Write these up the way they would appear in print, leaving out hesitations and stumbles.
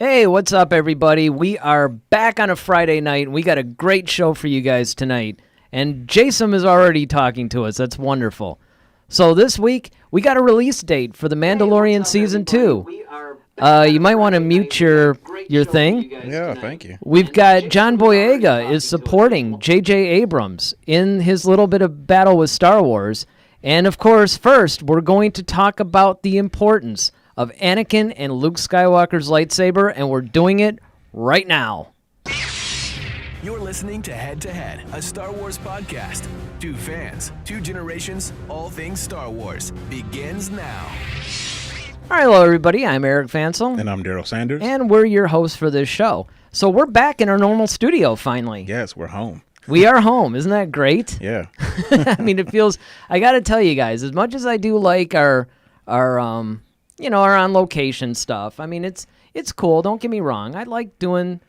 Hey, what's up, everybody? We are back on a Friday night, and we got a great show for you guys tonight. And Jason is already talking to us. That's wonderful. So this week, we got a release date for the Mandalorian Season 2. You might want to mute your thing. Yeah, thank you. We've got John Boyega is supporting J.J. Abrams in his little bit of battle with Star Wars. And, of course, first, we're going to talk about the importance of Anakin and Luke Skywalker's lightsaber, and we're doing it right now. You're listening to Head to Head, a Star Wars podcast. Two fans, two generations, all things Star Wars begins now. All right, hello, everybody. I'm Eric Fansel. And I'm Daryl Sanders. And we're your hosts for this show. So we're back in our normal studio, finally. Yes, we're home. We are home. Isn't that great? Yeah. I mean, it feels... I got to tell you guys, as much as I do like our on-location stuff, I mean, it's cool. Don't get me wrong. I like doing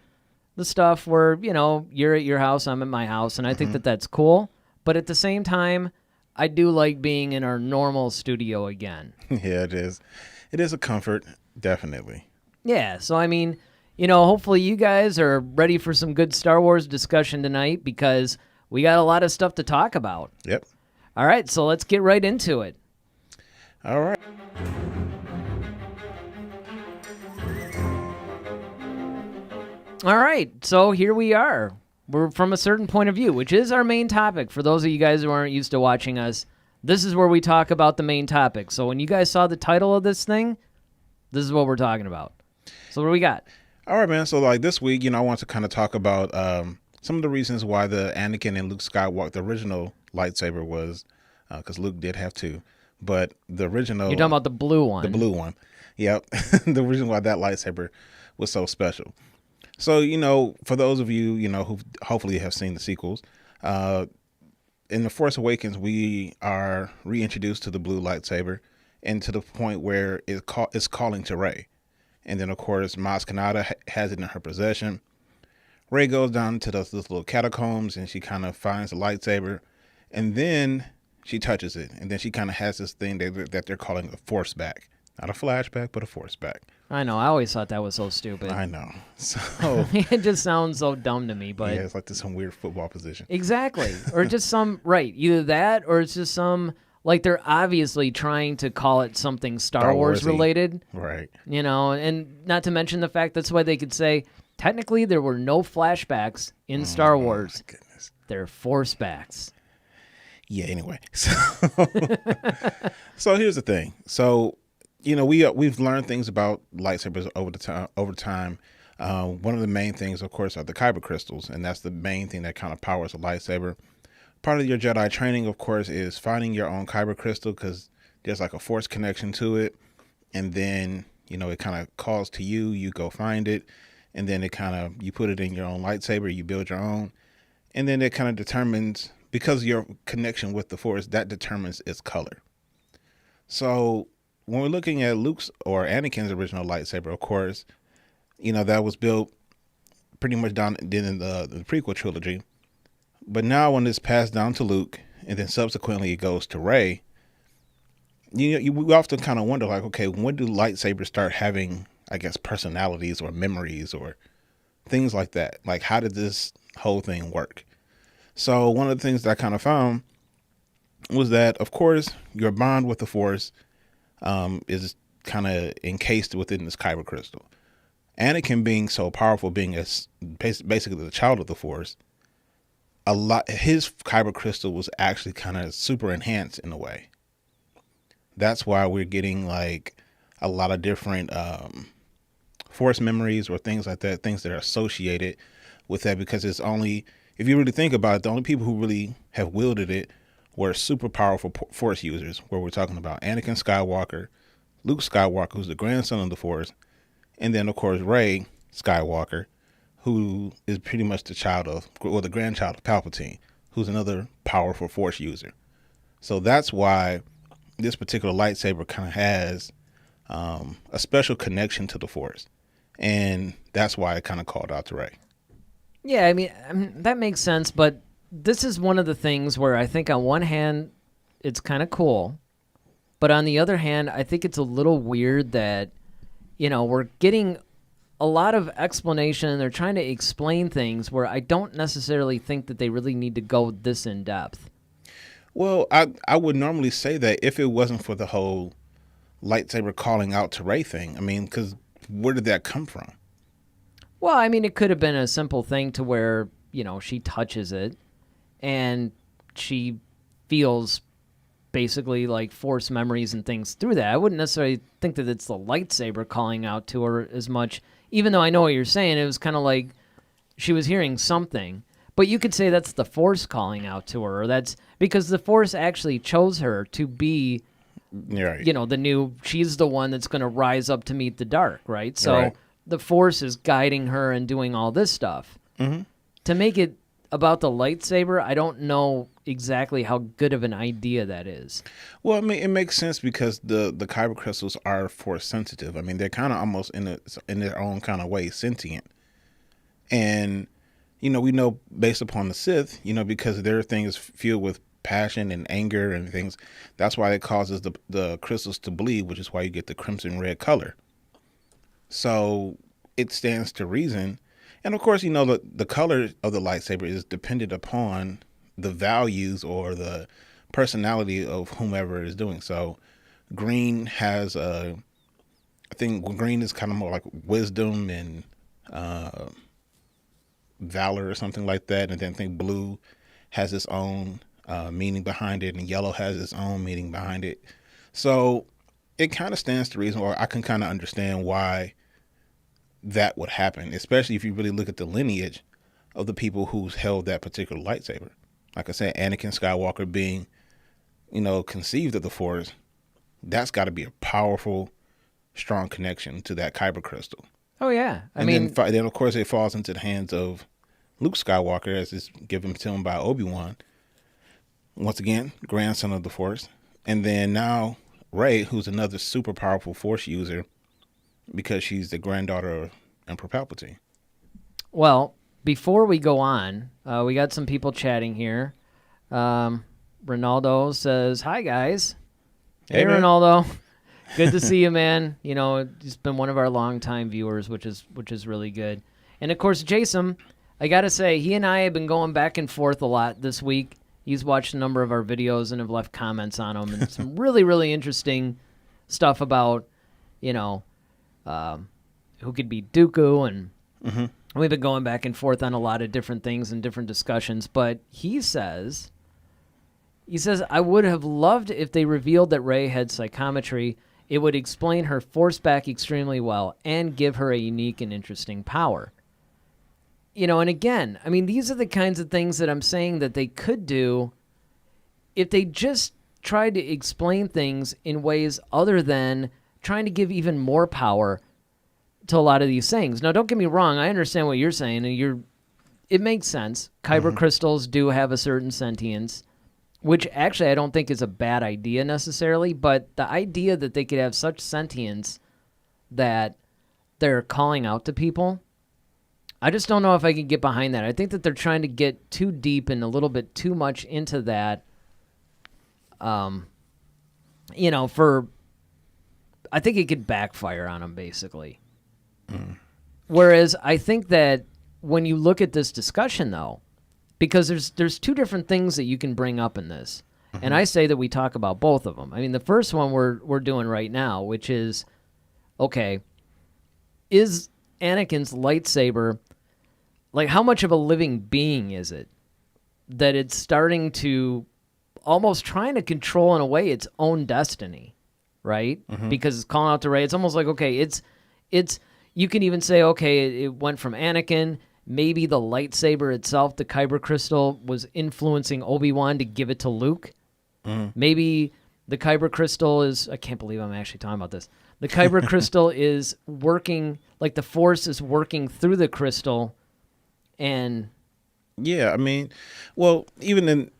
the stuff where, you're at your house, I'm at my house, and I think that that's cool. But at the same time, I do like being in our normal studio again. Yeah, it is. It is a comfort, definitely. Yeah, so I mean, hopefully you guys are ready for some good Star Wars discussion tonight because we got a lot of stuff to talk about. Yep. All right, so let's get right into it. All right. All right, so here we are. We're from a certain point of view, which is our main topic. For those of you guys who aren't used to watching us, this is where we talk about the main topic. So when you guys saw the title of this thing, this is what we're talking about. So what do we got? All right, man. So this week, I want to kind of talk about some of the reasons why the Anakin and Luke Skywalker, the original lightsaber was, because Luke did have two, but the original... You're talking about the blue one. The blue one. Yep. The reason why that lightsaber was so special. So, for those of you, who hopefully have seen the sequels, in The Force Awakens, we are reintroduced to the blue lightsaber and to the point where it's calling to Rey. And then, of course, Maz Kanata has it in her possession. Rey goes down to those little catacombs and she kind of finds the lightsaber. And then she touches it. And then she kind of has this thing that they're calling a force back. Not a flashback, but a force back. I know. I always thought that was so stupid. I know. So it just sounds so dumb to me. But yeah, it's like some weird football position. Exactly. Or just either that or it's just some, like they're obviously trying to call it something Star Wars related. Right. And not to mention the fact that's why they could say, technically there were no flashbacks in Star Wars. My goodness. They're force backs. Yeah, anyway. So here's the thing. So, we've learned things about lightsabers over time. One of the main things, of course, are the Kyber Crystals, and that's the main thing that kind of powers a lightsaber. Part of your Jedi training, of course, is finding your own Kyber Crystal because there's like a force connection to it, and then, it kind of calls to you, you go find it, and then you put it in your own lightsaber, you build your own, and then it kind of determines, because of your connection with the force, that determines its color. So when we're looking at Luke's or Anakin's original lightsaber, of course, that was built pretty much down in the prequel trilogy. But now when it's passed down to Luke and then subsequently it goes to Rey, we often kind of wonder, like, okay, when do lightsabers start having, I guess, personalities or memories or things like that? Like, how did this whole thing work? So one of the things that I kind of found was that, of course, your bond with the Force is kind of encased within this Kyber Crystal. Anakin being so powerful, being basically the child of the Force, his Kyber Crystal was actually kind of super enhanced in a way. That's why we're getting like a lot of different Force memories or things like that, things that are associated with that, because it's only, if you really think about it, the only people who really have wielded it were super powerful Force users, where we're talking about Anakin Skywalker, Luke Skywalker, who's the grandson of the Force, and then, of course, Rey Skywalker, who is pretty much the grandchild of Palpatine, who's another powerful Force user. So that's why this particular lightsaber kind of has a special connection to the Force, and that's why it kind of called out to Rey. Yeah, I mean, that makes sense, but this is one of the things where I think on one hand, it's kind of cool, but on the other hand, I think it's a little weird that, we're getting a lot of explanation. They're trying to explain things where I don't necessarily think that they really need to go this in depth. Well, I would normally say that if it wasn't for the whole lightsaber calling out to Rey thing. I mean, because where did that come from? Well, I mean, it could have been a simple thing to where, she touches it and she feels basically like force memories and things through that. I wouldn't necessarily think that it's the lightsaber calling out to her as much, even though I know what you're saying. It was kind of like she was hearing something. But you could say that's the Force calling out to her. Or that's because the Force actually chose her to be, Right. she's the one that's going to rise up to meet the dark, right? So Right. the Force is guiding her and doing all this stuff. Mm-hmm. To make it about the lightsaber, I don't know exactly how good of an idea that is. Well, I mean, it makes sense because the Kyber crystals are Force sensitive. I mean, they're kind of almost in their own kind of way sentient. And we know based upon the Sith, because their thing is filled with passion and anger and things, that's why it causes the crystals to bleed, which is why you get the crimson red color. So it stands to reason. And of course, the color of the lightsaber is dependent upon the values or the personality of whomever is doing. So green has I think green is kind of more like wisdom and valor or something like that. And then I think blue has its own meaning behind it, and yellow has its own meaning behind it. So it kind of stands to reason, or I can kind of understand why that would happen, especially if you really look at the lineage of the people who's held that particular lightsaber. Like I said, Anakin Skywalker being, conceived of the Force, that's got to be a powerful, strong connection to that Kyber crystal. Oh, yeah. Then, of course, it falls into the hands of Luke Skywalker as it's given to him by Obi-Wan. Once again, grandson of the Force. And then now Rey, who's another super powerful Force user because she's the granddaughter of Emperor Palpatine. Well, before we go on, we got some people chatting here. Ronaldo says, "Hi, guys." Hey, man. Ronaldo. Good to see you, man. He's been one of our longtime viewers, which is really good. And, of course, Jason, I got to say, he and I have been going back and forth a lot this week. He's watched a number of our videos and have left comments on them. And some really, really interesting stuff about, who could be Dooku. And we've been going back and forth on a lot of different things and different discussions. But he says, I would have loved if they revealed that Rey had psychometry. It would explain her Force back extremely well and give her a unique and interesting power. And again, I mean, these are the kinds of things that I'm saying that they could do if they just tried to explain things in ways other than trying to give even more power to a lot of these things. Now, don't get me wrong. I understand what you're saying, and it makes sense. Kyber crystals do have a certain sentience, which actually I don't think is a bad idea necessarily, but the idea that they could have such sentience that they're calling out to people, I just don't know if I can get behind that. I think that they're trying to get too deep and a little bit too much into that. I think it could backfire on them, basically. Whereas I think that when you look at this discussion, though, because there's two different things that you can bring up in this, and I say that we talk about both of them. I mean, the first one we're doing right now, which is, okay, is Anakin's lightsaber, like, how much of a living being is it that it's starting to almost trying to control in a way its own destiny, right? Because it's calling out to Rey. It's almost like, okay, it's you can even say, okay, it went from Anakin. Maybe the lightsaber itself, the Kyber crystal, was influencing Obi-Wan to give it to Luke. Maybe the Kyber crystal is, I can't believe I'm actually talking about this. The Kyber crystal is working, like the Force is working through the crystal. And yeah, I mean, well, even in,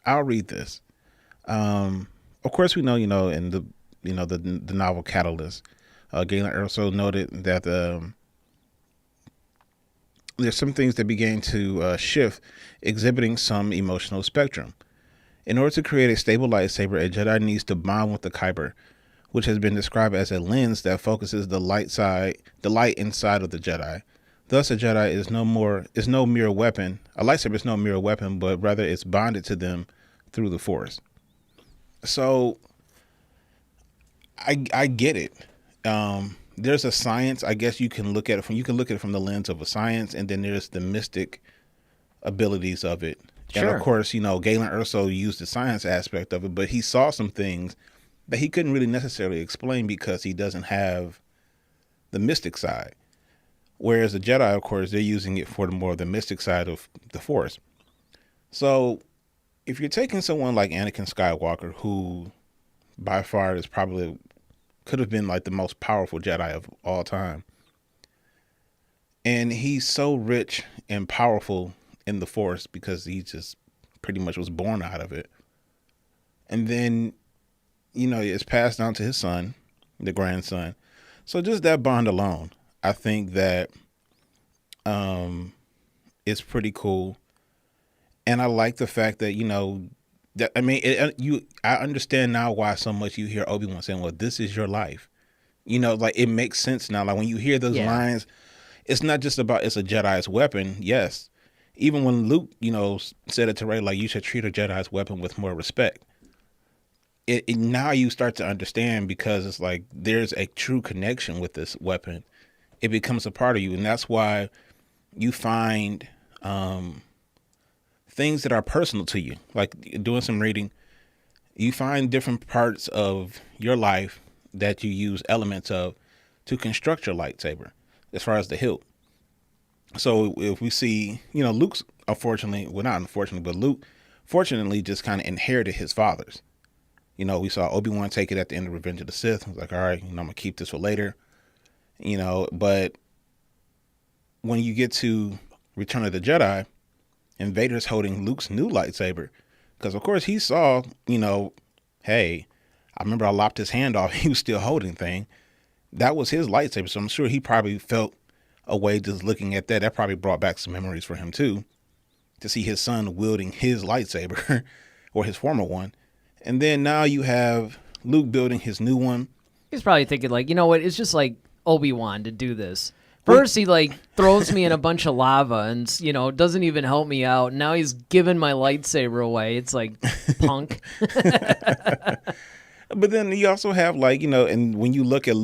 I'll read this. Of course, we know, in the novel Catalyst, Galen Erso noted that there's some things that began to shift, exhibiting some emotional spectrum. In order to create a stable lightsaber, a Jedi needs to bond with the Kyber, which has been described as a lens that focuses the light inside of the Jedi. Thus, a Jedi is no mere weapon. A lightsaber is no mere weapon, but rather it's bonded to them through the Force. So, I get it. There's a science. I guess you can look at it from the lens of a science, and then there's the mystic abilities of it. Sure. And of course, Galen Erso used the science aspect of it, but he saw some things that he couldn't really necessarily explain because he doesn't have the mystic side. Whereas the Jedi, of course, they're using it for more of the mystic side of the Force. So if you're taking someone like Anakin Skywalker, who by far could have been like the most powerful Jedi of all time, and he's so rich and powerful in the Force because he just pretty much was born out of it. And then, it's passed down to his son, the grandson. So just that bond alone, I think that it's pretty cool. And I like the fact that, I understand now why so much you hear Obi-Wan saying, well, this is your life. Like it makes sense now. Like when you hear those lines, it's not just about it's a Jedi's weapon. Yes. Even when Luke, said it to Rey, like, you should treat a Jedi's weapon with more respect. Now you start to understand because it's like there's a true connection with this weapon. It becomes a part of you. And that's why you find things that are personal to you. Like doing some reading, you find different parts of your life that you use elements of to construct your lightsaber as far as the hilt. So if we see, Luke's not unfortunately, but Luke fortunately just kind of inherited his father's. We saw Obi-Wan take it at the end of Revenge of the Sith. I was like, all right, I'm going to keep this for later. But when you get to Return of the Jedi and Vader's holding Luke's new lightsaber, because of course he saw, hey, I remember I lopped his hand off. He was still holding thing. That was his lightsaber. So I'm sure he probably felt a way just looking at that. That probably brought back some memories for him too, to see his son wielding his lightsaber or his former one. And then now you have Luke building his new one. He's probably thinking like, you know what? It's just like Obi-Wan to do this. First, he like throws me in a bunch of lava and, doesn't even help me out. Now he's giving my lightsaber away. It's like punk. But then you also have and when you look at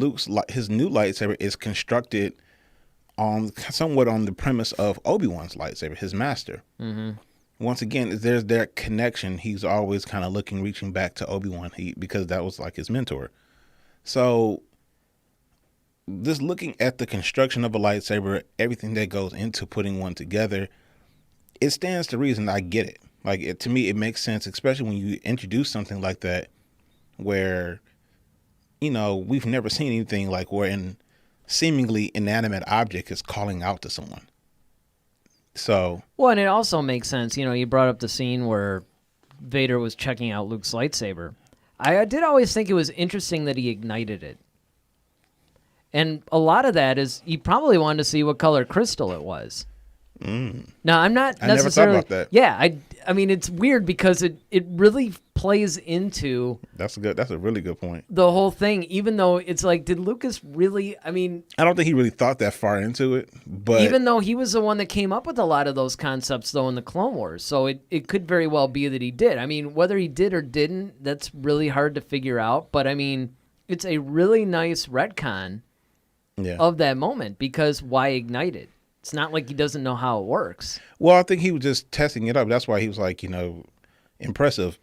his new lightsaber is constructed somewhat on the premise of Obi-Wan's lightsaber, his master. Mm-hmm. Once again, there's that connection. He's always kind of reaching back to Obi-Wan because that was like his mentor. So just looking at the construction of a lightsaber, everything that goes into putting one together, it stands to reason. I get it. To me, it makes sense, especially when you introduce something like that where, we've never seen anything like where an seemingly inanimate object is calling out to someone. So, well, and it also makes sense. You brought up the scene where Vader was checking out Luke's lightsaber. I did always think it was interesting that he ignited it. And a lot of that is he probably wanted to see what color crystal it was. Now, I'm not necessarily... never thought about that. Yeah, I mean, it's weird because it really plays into... That's a really good point. The whole thing, even though it's like, did Lucas really... I don't think he really thought that far into it, but... Even though he was the one that came up with a lot of those concepts, though, in the Clone Wars. So it could very well be that he did. Whether he did or didn't, that's really hard to figure out. But, it's a really nice retcon of that moment because why ignite it? It's not like he doesn't know how it works. Well, I think he was just testing it up. That's why he was like, impressive.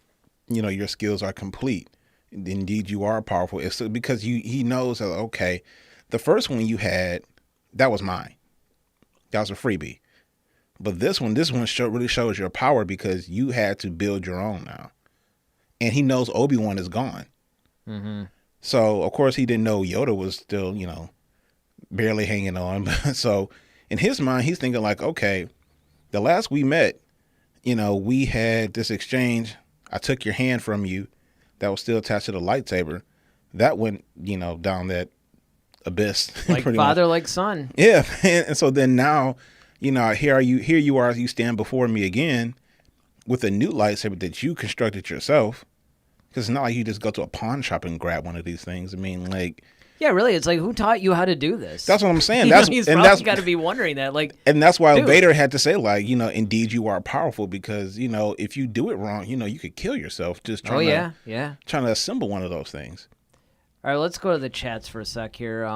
Your skills are complete. Indeed, you are powerful. It's because he knows that, okay, the first one you had, that was mine. That was a freebie. But this one really shows your power because you had to build your own now. And he knows Obi-Wan is gone. Mm-hmm. So, of course, he didn't know Yoda was still, barely hanging on. So... in his mind, he's thinking like, okay, the last we met, we had this exchange. I took your hand from you that was still attached to the lightsaber. That went, down that abyss. Like father, much. Like son. Yeah. And so then now, here you are, you stand before me again with a new lightsaber that you constructed yourself. Because it's not like you just go to a pawn shop and grab one of these things. I mean, like. Yeah, really. It's like, who taught you how to do this? That's what I'm saying. He's probably got to be wondering that. Like, and that's why dude. Vader had to say, like, indeed you are powerful, because, if you do it wrong, you could kill yourself just trying to assemble one of those things. All right, let's go to the chats for a sec here.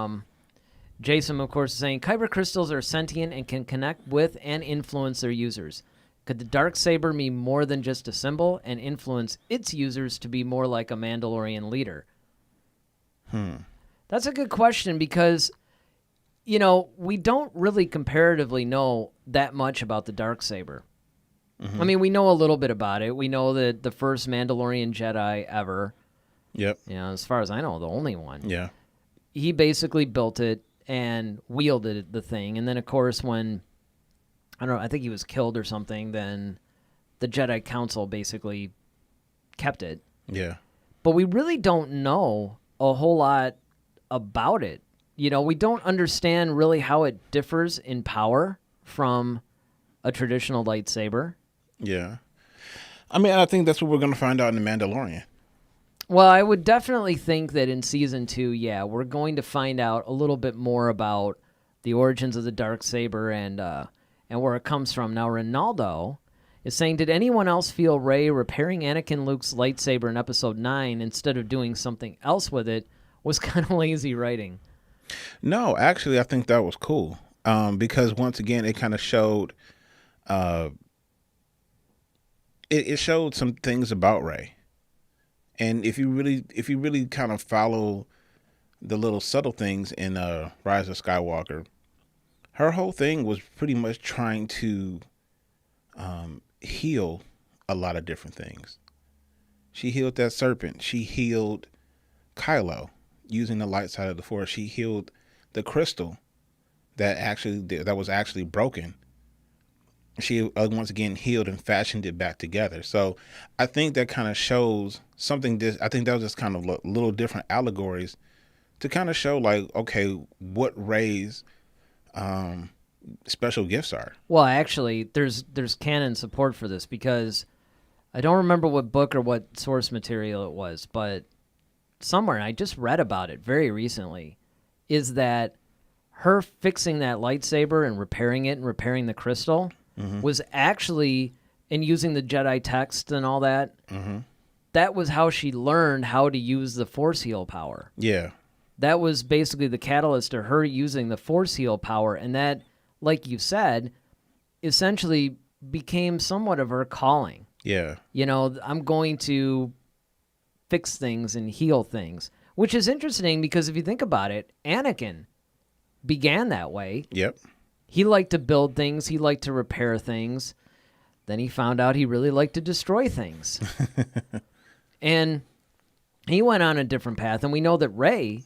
Jason, of course, is saying, Kyber Crystals are sentient and can connect with and influence their users. Could the Darksaber be more than just a symbol and influence its users to be more like a Mandalorian leader? That's a good question because, we don't really comparatively know that much about the Darksaber. I mean, we know a little bit about it. We know that the first Mandalorian Jedi ever, Yep. As far as I know, the only one. Yeah. He basically built it and wielded the thing. And then, of course, when, I think he was killed or something, then the Jedi Council basically kept it. Yeah. But we really don't know a whole lot about it. We don't understand really how it differs in power from a traditional lightsaber. Yeah. I mean, I think that's what we're going to find out in The Mandalorian. Well, I would definitely think that in Season 2, we're going to find out a little bit more about the origins of the Darksaber and where it comes from. Now, Ronaldo is saying, did anyone else feel Rey repairing Anakin Luke's lightsaber in Episode 9 instead of doing something else with it was kind of lazy writing? No, actually, I think that was cool because, once again, it kind of showed it showed some things about Rey. And if you really kind of follow the little subtle things in Rise of Skywalker, her whole thing was pretty much trying to heal a lot of different things. She healed that serpent. She healed Kylo using the light side of the Force. She healed the crystal that was actually broken. She once again healed and fashioned it back together. So I think that kind of shows something. I think that was just kind of little different allegories to kind of show, like, okay, what Rey's special gifts are. Well, actually, there's canon support for this because I don't remember what book or what source material it was, but somewhere, and I just read about it very recently, is that her fixing that lightsaber and repairing it and repairing the crystal was actually, and using the Jedi text and all that, that was how she learned how to use the Force heal power. Yeah. That was basically the catalyst to her using the Force heal power, and that, like you said, essentially became somewhat of her calling. Yeah. I'm going to fix things and heal things, which is interesting because if you think about it, Anakin began that way. Yep. He liked to build things. He liked to repair things. Then he found out he really liked to destroy things. And he went on a different path. And we know that Rey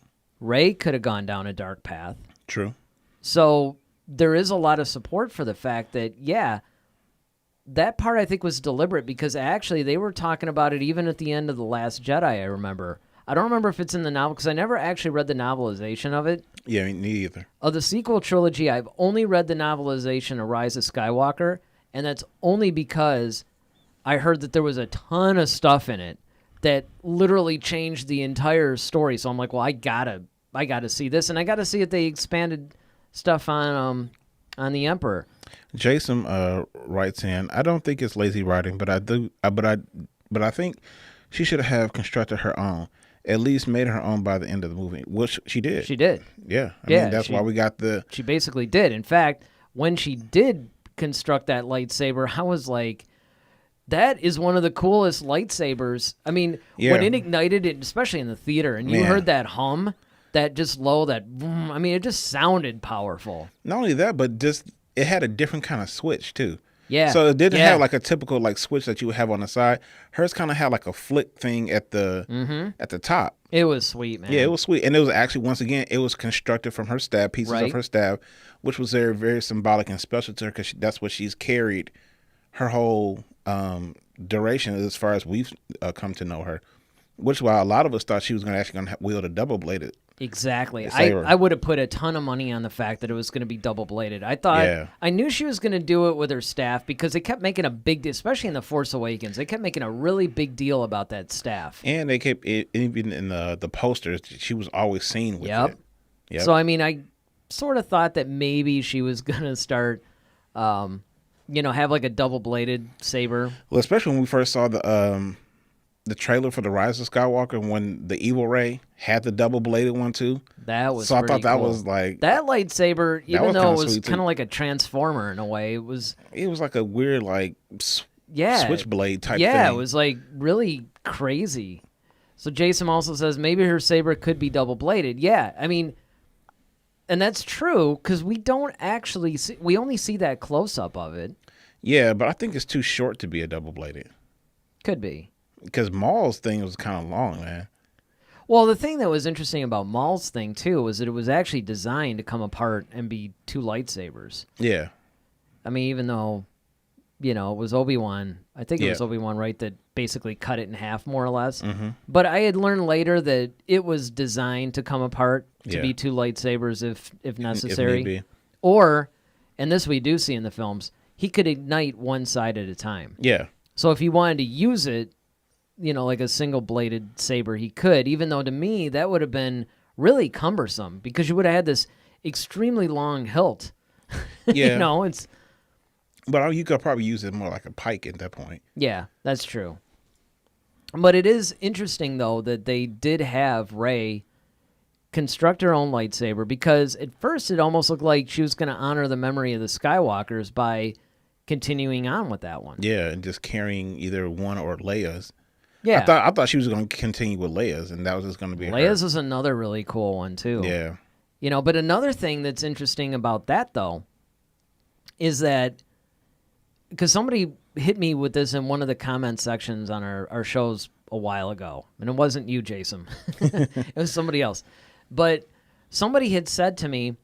could have gone down a dark path. True. So there is a lot of support for the fact that, that part I think was deliberate because actually they were talking about it even at the end of The Last Jedi, I remember. I don't remember if it's in the novel because I never actually read the novelization of it. Yeah, me either. Of the sequel trilogy, I've only read the novelization of Rise of Skywalker, and that's only because I heard that there was a ton of stuff in it that literally changed the entire story. So I'm like, well, I gotta see this, and I gotta see if they expanded stuff on the Emperor. Jason writes in, I don't think it's lazy writing, but I think she should have constructed her own. At least made her own by the end of the movie, which she did. She did. Yeah. I mean, that's why we got the... She basically did. In fact, when she did construct that lightsaber, I was like, that is one of the coolest lightsabers. I mean, when it ignited, especially in the theater, and you heard that hum, that just low, it just sounded powerful. Not only that, but just it had a different kind of switch, too. Yeah. So it didn't have like a typical like switch that you would have on the side. Hers kind of had like a flick thing at the top. It was sweet, man. Yeah, it was sweet. And it was actually, once again, it was constructed from her stab, pieces of her stab, which was very, very symbolic and special to her because that's what she's carried her whole duration as far as we've come to know her. Which is why a lot of us thought she was actually going to wield a double-bladed Exactly. saber. I would have put a ton of money on the fact that it was going to be double-bladed. I thought I knew she was going to do it with her staff because they kept making a big deal, especially in The Force Awakens. They kept making a really big deal about that staff. And they kept, even in the posters, she was always seen with it. Yep. So, I mean, I sort of thought that maybe she was going to start, have like a double-bladed saber. Well, especially when we first saw the trailer for The Rise of Skywalker when the evil Rey had the double-bladed one too. That was so. I thought that cool. was like that lightsaber, even though it was kind too. of like a transformer in a way. It was like a weird switchblade type thing. Yeah, it was like really crazy. So Jason also says maybe her saber could be double-bladed. Yeah, I mean, and that's true because we don't actually see, we only see that close-up of it. Yeah, but I think it's too short to be a double-bladed. Could be. Because Maul's thing was kind of long, man. Well, the thing that was interesting about Maul's thing, too, was that it was actually designed to come apart and be two lightsabers. Yeah. I mean, even though, it was Obi-Wan. I think it was Obi-Wan, right, that basically cut it in half, more or less. Mm-hmm. But I had learned later that it was designed to come apart to be two lightsabers if necessary. If need be. Or, and this we do see in the films, he could ignite one side at a time. Yeah. So if he wanted to use it, like a single-bladed saber, he could, even though to me that would have been really cumbersome because you would have had this extremely long hilt. Yeah. It's... But you could probably use it more like a pike at that point. Yeah, that's true. But it is interesting, though, that they did have Rey construct her own lightsaber because at first it almost looked like she was going to honor the memory of the Skywalkers by continuing on with that one. Yeah, and just carrying either one or Leia's. Yeah. I thought she was going to continue with Leia's, and that was just going to be Leia's her. was another really cool one, too. Yeah. But another thing that's interesting about that, though, is that, because somebody hit me with this in one of the comment sections on our shows a while ago, and it wasn't you, Jason. It was somebody else. But somebody had said to me,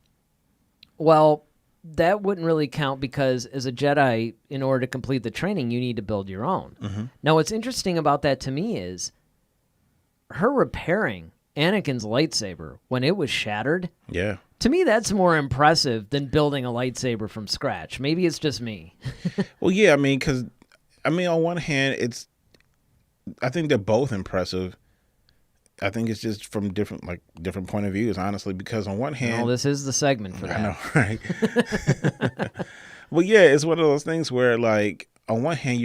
well, that wouldn't really count because as a Jedi, in order to complete the training, you need to build your own. Mm-hmm. Now, what's interesting about that to me is her repairing Anakin's lightsaber when it was shattered. Yeah. To me, that's more impressive than building a lightsaber from scratch. Maybe it's just me. Well, yeah, because on one hand, I think they're both impressive. I think it's just from different point of views, honestly, because on one hand... Well, this is the segment for that. I know, right? Well, yeah, it's one of those things where, on one hand,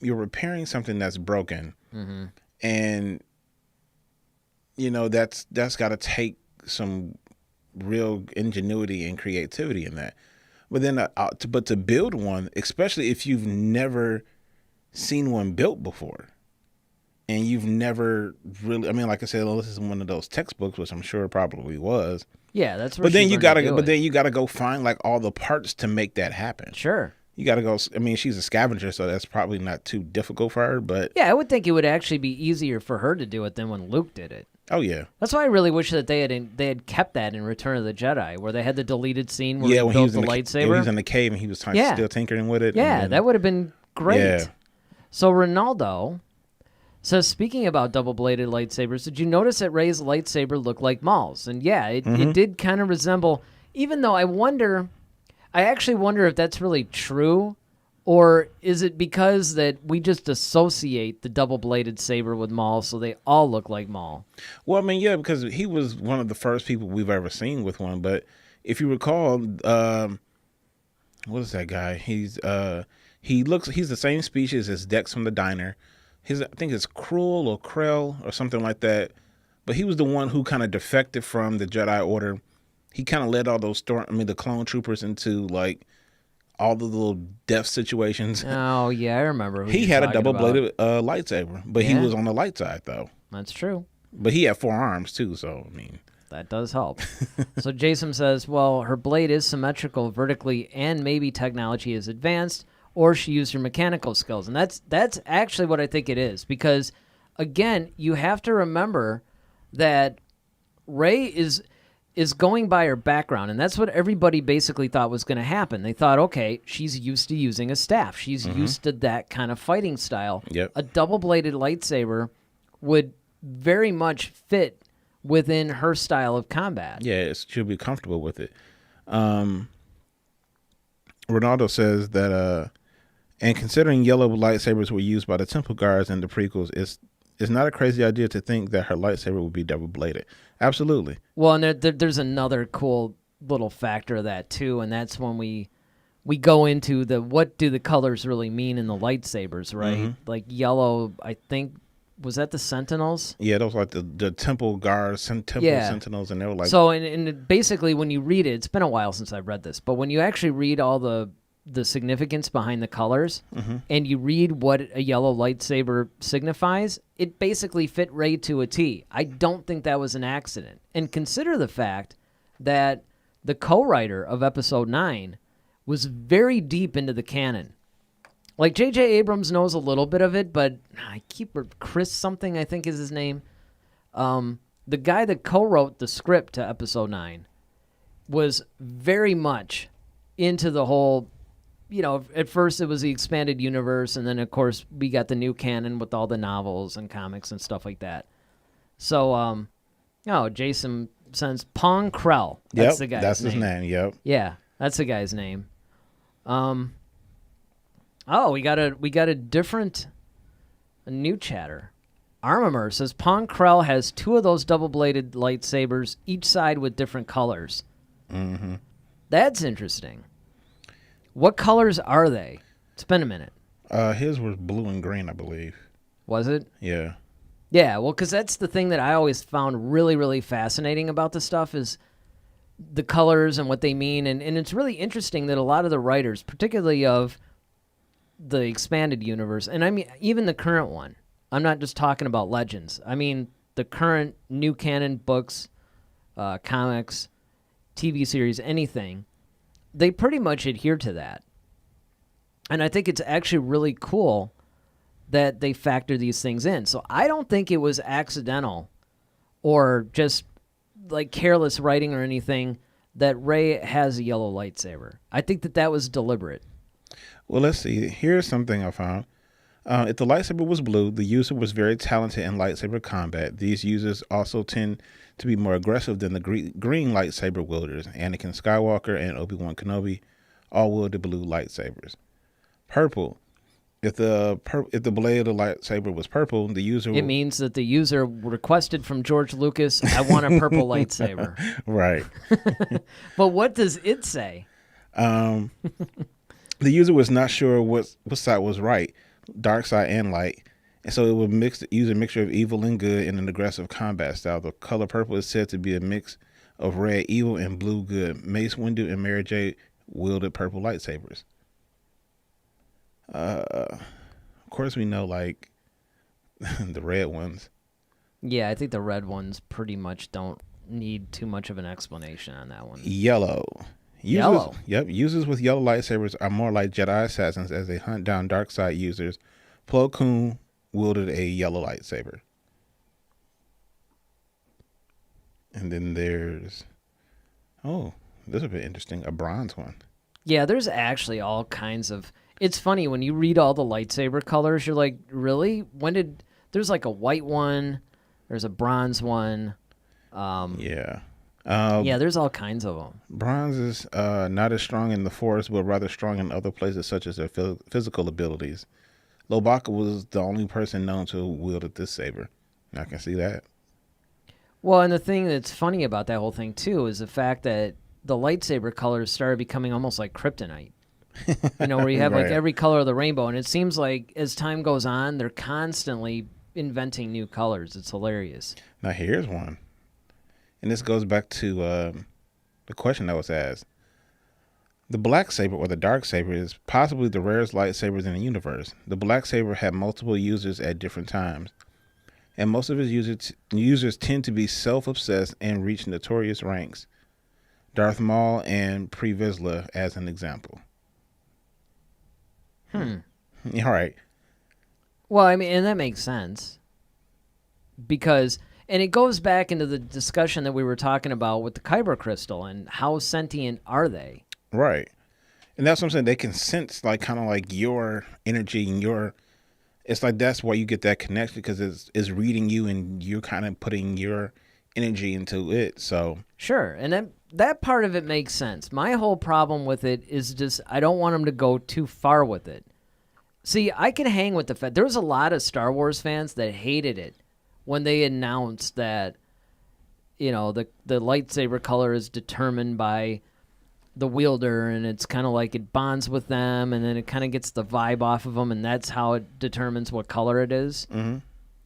you're repairing something that's broken, mm-hmm. and, that's got to take some real ingenuity and creativity in that. But then, but to build one, especially if you've never seen one built before, and you've never really, like I said, this is one of those textbooks, which I'm sure it probably was. Yeah, that's. But then you gotta go find all the parts to make that happen. Sure. You gotta go. She's a scavenger, so that's probably not too difficult for her. But yeah, I would think it would actually be easier for her to do it than when Luke did it. Oh yeah. That's why I really wish that they had kept that in Return of the Jedi, where they had the deleted scene where when he built the lightsaber. He was in the cave and he was still tinkering with it. Yeah, that would have been great. Yeah. So Ronaldo says, speaking about double-bladed lightsabers, did you notice that Rey's lightsaber looked like Maul's? And yeah, it did kind of resemble, even though I actually wonder if that's really true, or is it because that we just associate the double-bladed saber with Maul, so they all look like Maul? Well, yeah, because he was one of the first people we've ever seen with one. But if you recall, what is that guy? He's the same species as Dex from the diner. I think it's Krul or Krell or something like that. But he was the one who kind of defected from the Jedi Order. He kind of led all those the clone troopers into all the little death situations. Oh yeah, I remember. He had a double-bladed lightsaber, but he was on the light side though. That's true. But he had 4 arms too, so that does help. So Jason says, well, her blade is symmetrical vertically, and maybe technology is advanced, or she used her mechanical skills. And that's actually what I think it is. Because, again, you have to remember that Rey is going by her background, and that's what everybody basically thought was going to happen. They thought, okay, she's used to using a staff. She's used to that kind of fighting style. Yep. A double-bladed lightsaber would very much fit within her style of combat. Yeah, she'll be comfortable with it. Ronaldo says that, and considering yellow lightsabers were used by the Temple Guards in the prequels, it's not a crazy idea to think that her lightsaber would be double-bladed. Absolutely. Well, and there's another cool little factor of that, too, and that's when we go into what do the colors really mean in the lightsabers, right? Mm-hmm. Like yellow, I think, was that the Sentinels? Yeah, those like the Temple Guards, Sentinels, and they were like... So, and basically when you read it, it's been a while since I've read this, but when you actually read all the significance behind the colors, and you read what a yellow lightsaber signifies, it basically fit right to a T. I don't think that was an accident. And consider the fact that the co-writer of Episode 9 was very deep into the canon. Like, J.J. Abrams knows a little bit of it, but Chris something, I think is his name. The guy that co-wrote the script to Episode 9 was very much into the whole... at first it was the expanded universe, and then, of course, we got the new canon with all the novels and comics and stuff like that. So, Jason sends Pong Krell. That's the guy's name. That's his name, yep. Yeah, that's the guy's name. We got a new chatter. Armimer says Pong Krell has 2 of those double-bladed lightsabers, each side with different colors. Mm-hmm. That's interesting. What colors are they? It's been a minute. His was blue and green, I believe. Was it? Yeah. Yeah, well, because that's the thing that I always found really, really fascinating about this stuff is the colors and what they mean. And it's really interesting that a lot of the writers, particularly of the expanded universe, and I mean, even the current one, I'm not just talking about Legends. I mean, the current new canon books, comics, TV series, anything, they pretty much adhere to that. And I think it's actually really cool that they factor these things in. So I don't think it was accidental or just like careless writing or anything that Rey has a yellow lightsaber. I think that was deliberate. Well, let's see. Here's something I found. If the lightsaber was blue, the user was very talented in lightsaber combat. These users also tend to be more aggressive than the green lightsaber wielders. Anakin Skywalker and Obi-Wan Kenobi all wielded blue lightsabers. Purple. If the blade of the lightsaber was purple, the user... It means that the user requested from George Lucas, I want a purple lightsaber. Right. But what does it say? The user was not sure what side was right, dark side and light, and so it would use a mixture of evil and good in an aggressive combat style. The color purple is said to be a mix of red evil and blue good. Mace Windu and Mary J wielded purple lightsabers. Of course, we know like the red ones. Yeah, I think the red ones pretty much don't need too much of an explanation on that one. Yellow. Yellow. Yep. Users with yellow lightsabers are more like Jedi assassins as they hunt down dark side users. Plo Koon wielded a yellow lightsaber. And then there's, this would be interesting, a bronze one. Yeah, there's actually all kinds of... It's funny, when you read all the lightsaber colors, you're like, really? There's like a white one, there's a bronze one. Yeah. There's all kinds of them. Bronze is not as strong in the Force, but rather strong in other places, such as their physical abilities. Lobaka was the only person known to wield this saber. I can see that. Well, and the thing that's funny about that whole thing, too, is the fact that the lightsaber colors started becoming almost like kryptonite. Where you have like every color of the rainbow. And it seems like as time goes on, they're constantly inventing new colors. It's hilarious. Now, here's one. And this goes back to the question that was asked. The black saber or the dark saber is possibly the rarest lightsabers in the universe. The black saber had multiple users at different times, and most of its users tend to be self-obsessed and reach notorious ranks. Darth Maul and Pre Vizsla as an example. All right. Well, I mean, and that makes sense because... And it goes back into the discussion that we were talking about with the Kyber Crystal and how sentient are they? Right. And that's what I'm saying. They can sense like kind of like your energy and your... It's like that's why you get that connection because it's reading you and you're kind of putting your energy into it. So Sure, and that part of it makes sense. My whole problem with it is just I don't want them to go too far with it. See, I can hang with the fact there was a lot of Star Wars fans that hated it when they announced that, you know, the lightsaber color is determined by the wielder, and it's kind of like it bonds with them, and then it kind of gets the vibe off of them, and that's how it determines what color it is. Mm-hmm.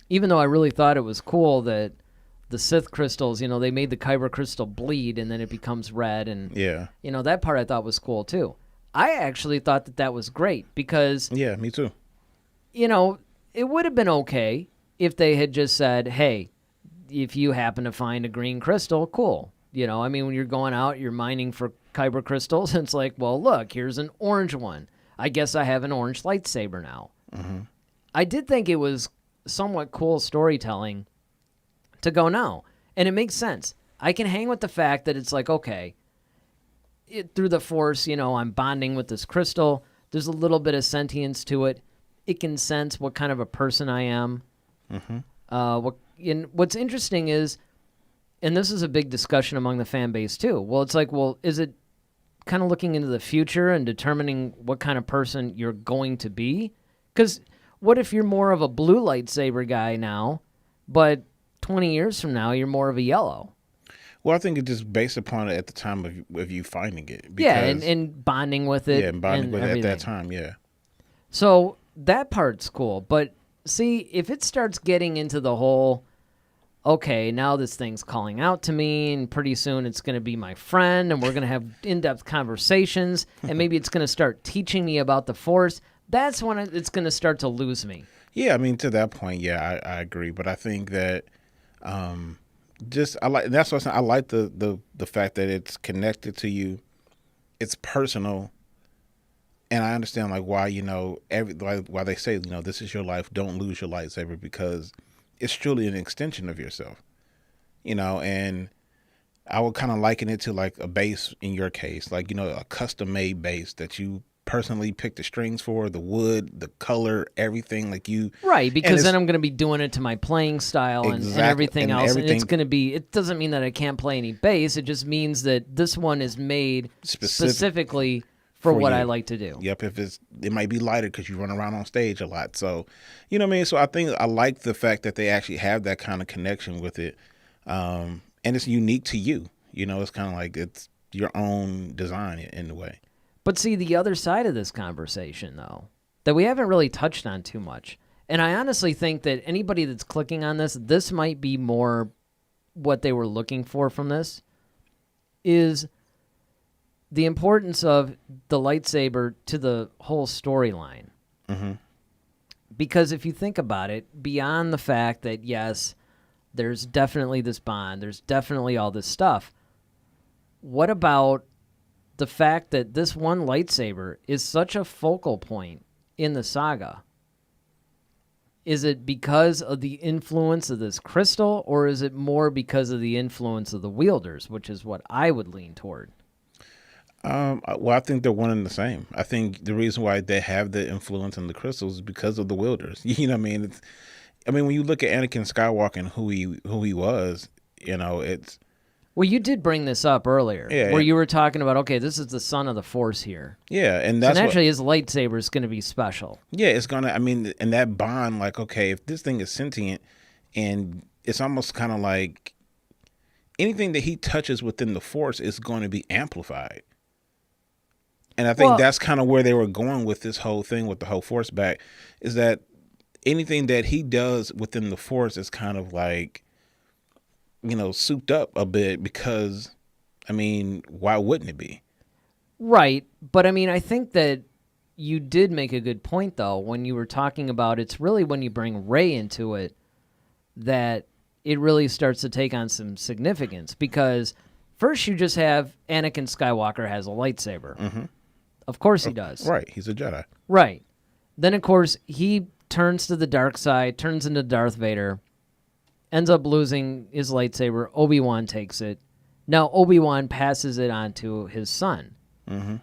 Even though I really thought it was cool that the Sith crystals, you know, they made the Kyber crystal bleed, and then it becomes red, and you know, that part I thought was cool too. I actually thought that was great because yeah, me too. You know, it would have been okay if they had just said, "Hey, if you happen to find a green crystal, cool." You know, I mean, when you're going out, you're mining for Kyber crystals, and it's like, well, look, here's an orange one. I guess I have an orange lightsaber now. Mm-hmm. I did think it was somewhat cool storytelling to go now, and it makes sense. I can hang with the fact that it's like, okay, through the Force, you know, I'm bonding with this crystal. There's a little bit of sentience to it. It can sense what kind of a person I am. Mm-hmm. What's interesting is, and this is a big discussion among the fan base too. Well, it's like, well, is it kind of looking into the future and determining what kind of person you're going to be? Because what if you're more of a blue lightsaber guy now, but 20 years from now, you're more of a yellow? Well, I think it's just based upon it at the time of you finding it. Because, and bonding with it. Yeah, and bonding with everything. it at that time, yeah. So that part's cool. But see, if it starts getting into the whole, okay, now this thing's calling out to me, and pretty soon it's going to be my friend, and we're going to have in-depth conversations, and maybe it's going to start teaching me about the Force, that's when it's going to start to lose me. Yeah, I mean, to that point, yeah, I agree. But I think that that's what I like the fact that it's connected to you, it's personal, and I understand like why, you know, why they say, you know, this is your life, don't lose your lightsaber, because it's truly an extension of yourself, you know. And I would kind of liken it to like a bass in your case, like, you know, a custom made bass that you personally pick the strings for, the wood, the color, everything, like you. Right, because then I'm going to be doing it to my playing style and everything else. And it's going to be, it doesn't mean that I can't play any bass. It just means that this one is made specifically for what I like to do. Yep, it might be lighter because you run around on stage a lot. So, you know what I mean? So I think I like the fact that they actually have that kind of connection with it. And it's unique to you. You know, it's kind of like it's your own design in a way. But see, the other side of this conversation, though, that we haven't really touched on too much, and I honestly think that anybody that's clicking on this might be more what they were looking for from this, is the importance of the lightsaber to the whole storyline. Mm-hmm. Because if you think about it, beyond the fact that, yes, there's definitely this bond, there's definitely all this stuff, what about the fact that this one lightsaber is such a focal point in the saga? Is it because of the influence of this crystal, or is it more because of the influence of the wielders, which is what I would lean toward? Well, I think they're one and the same. I think the reason why they have the influence on the crystals is because of the wielders. You know what I mean? When you look at Anakin Skywalker and who he was, you know, it's. Well, you did bring this up earlier, where you were talking about, okay, this is the son of the Force here. Yeah, and that's naturally his lightsaber is going to be special. Yeah, it's going to, I mean, and that bond, like, okay, if this thing is sentient, and it's almost kind of like anything that he touches within the Force is going to be amplified. And I think that's kind of where they were going with this whole thing, with the whole Force back, is that anything that he does within the Force is kind of like, you know, souped up a bit, because, I mean, why wouldn't it be? Right. But I mean, I think that you did make a good point, though, when you were talking about it's really when you bring Rey into it that it really starts to take on some significance, because first you just have Anakin Skywalker has a lightsaber. Mm-hmm. Of course he does. Right. He's a Jedi. Right. Then, of course, he turns to the dark side, turns into Darth Vader, ends up losing his lightsaber. Obi-Wan takes it. Now Obi-Wan passes it on to his son. Mm-hmm.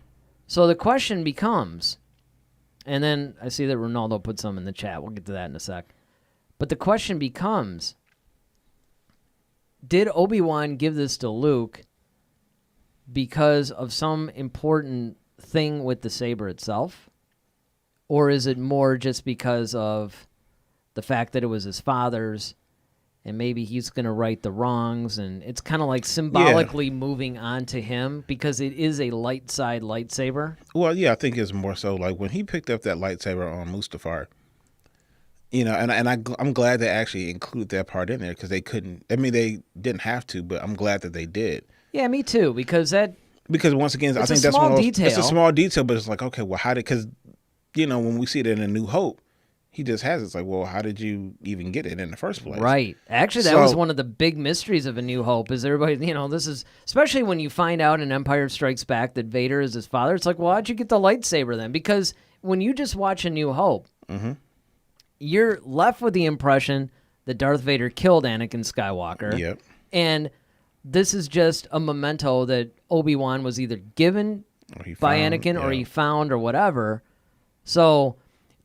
So the question becomes, and then I see that Ronaldo put some in the chat. We'll get to that in a sec. But the question becomes, did Obi-Wan give this to Luke because of some important thing with the saber itself? Or is it more just because of the fact that it was his father's and maybe he's going to right the wrongs, and it's kind of like symbolically moving on to him because it is a light side lightsaber? Well, yeah, I think it's more so like when he picked up that lightsaber on Mustafar, I'm glad they actually included that part in there because they couldn't. I mean, they didn't have to, but I'm glad that they did. Yeah, me too, because once again, I think that's one of those, it's a small detail, but it's like, okay, well, how did, because, when we see it in A New Hope, he just has it. It's like, well, how did you even get it in the first place? Right. Actually, that was one of the big mysteries of A New Hope is everybody, this is, especially when you find out in Empire Strikes Back that Vader is his father, it's like, well, how'd you get the lightsaber then? Because when you just watch A New Hope, you're left with the impression that Darth Vader killed Anakin Skywalker. Yep. And this is just a memento that Obi-Wan was either given by Anakin or he found or whatever. So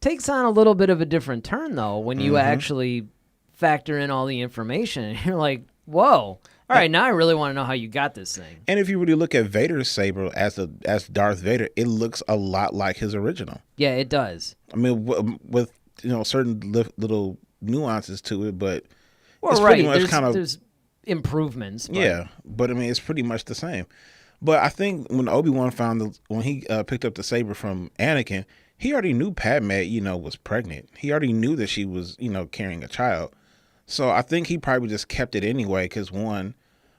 takes on a little bit of a different turn, though, when you actually factor in all the information. You're like, whoa. All right, now I really want to know how you got this thing. And if you really look at Vader's saber as Darth Vader, it looks a lot like his original. Yeah, it does. I mean, with certain little nuances to it, but it's pretty much there's improvements. But. Yeah, but I mean, it's pretty much the same. But I think when Obi-Wan when he picked up the saber from Anakin, he already knew Padme, was pregnant. He already knew that she was, carrying a child. So I think he probably just kept it anyway because, one,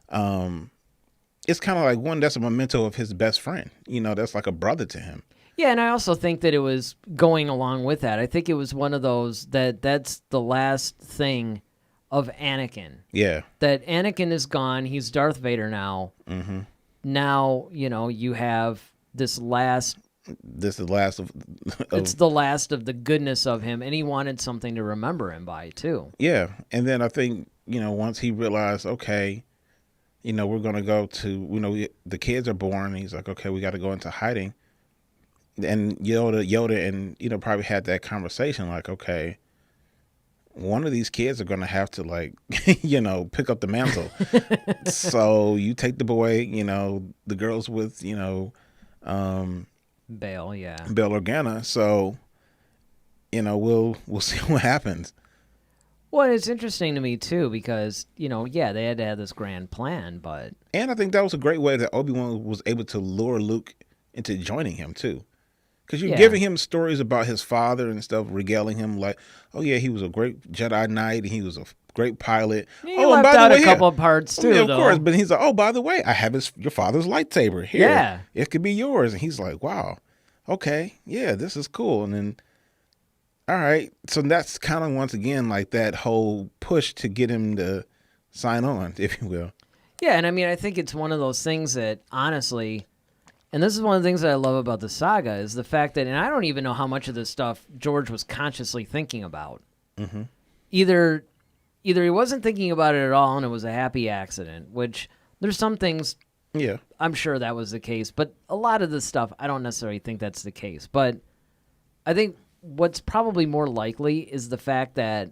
it's kind of like, one, that's a memento of his best friend. That's like a brother to him. Yeah, and I also think that it was going along with that. I think it was one of those that's the last thing of Anakin. Yeah. That Anakin is gone. He's Darth Vader now. Mm-hmm. Now, you have this last... This is the last of it's the last of the goodness of him, and he wanted something to remember him by too. Yeah, and then I think once he realized, okay, we're gonna go to the kids are born. He's like, okay, we got to go into hiding. And Yoda, and probably had that conversation like, okay, one of these kids are gonna have to pick up the mantle. So you take the boy, the girls with Bail Organa. So, we'll see what happens. Well, it's interesting to me too because they had to have this grand plan, and I think that was a great way that Obi-Wan was able to lure Luke into joining him too, because you're giving him stories about his father and stuff, regaling him like, oh yeah, he was a great Jedi Knight and he was a great pilot. He left out a couple of parts too, of course. But he's like, oh, by the way, I have your father's lightsaber here. Yeah, it could be yours. And he's like, wow, okay, yeah, this is cool. And then, all right, so that's kind of once again like that whole push to get him to sign on, if you will. Yeah, and I mean, I think it's one of those things that honestly, and this is one of the things that I love about the saga is the fact that, and I don't even know how much of this stuff George was consciously thinking about. Mm-hmm. Either he wasn't thinking about it at all and it was a happy accident, which there's some things, I'm sure that was the case, but a lot of this stuff, I don't necessarily think that's the case. But I think what's probably more likely is the fact that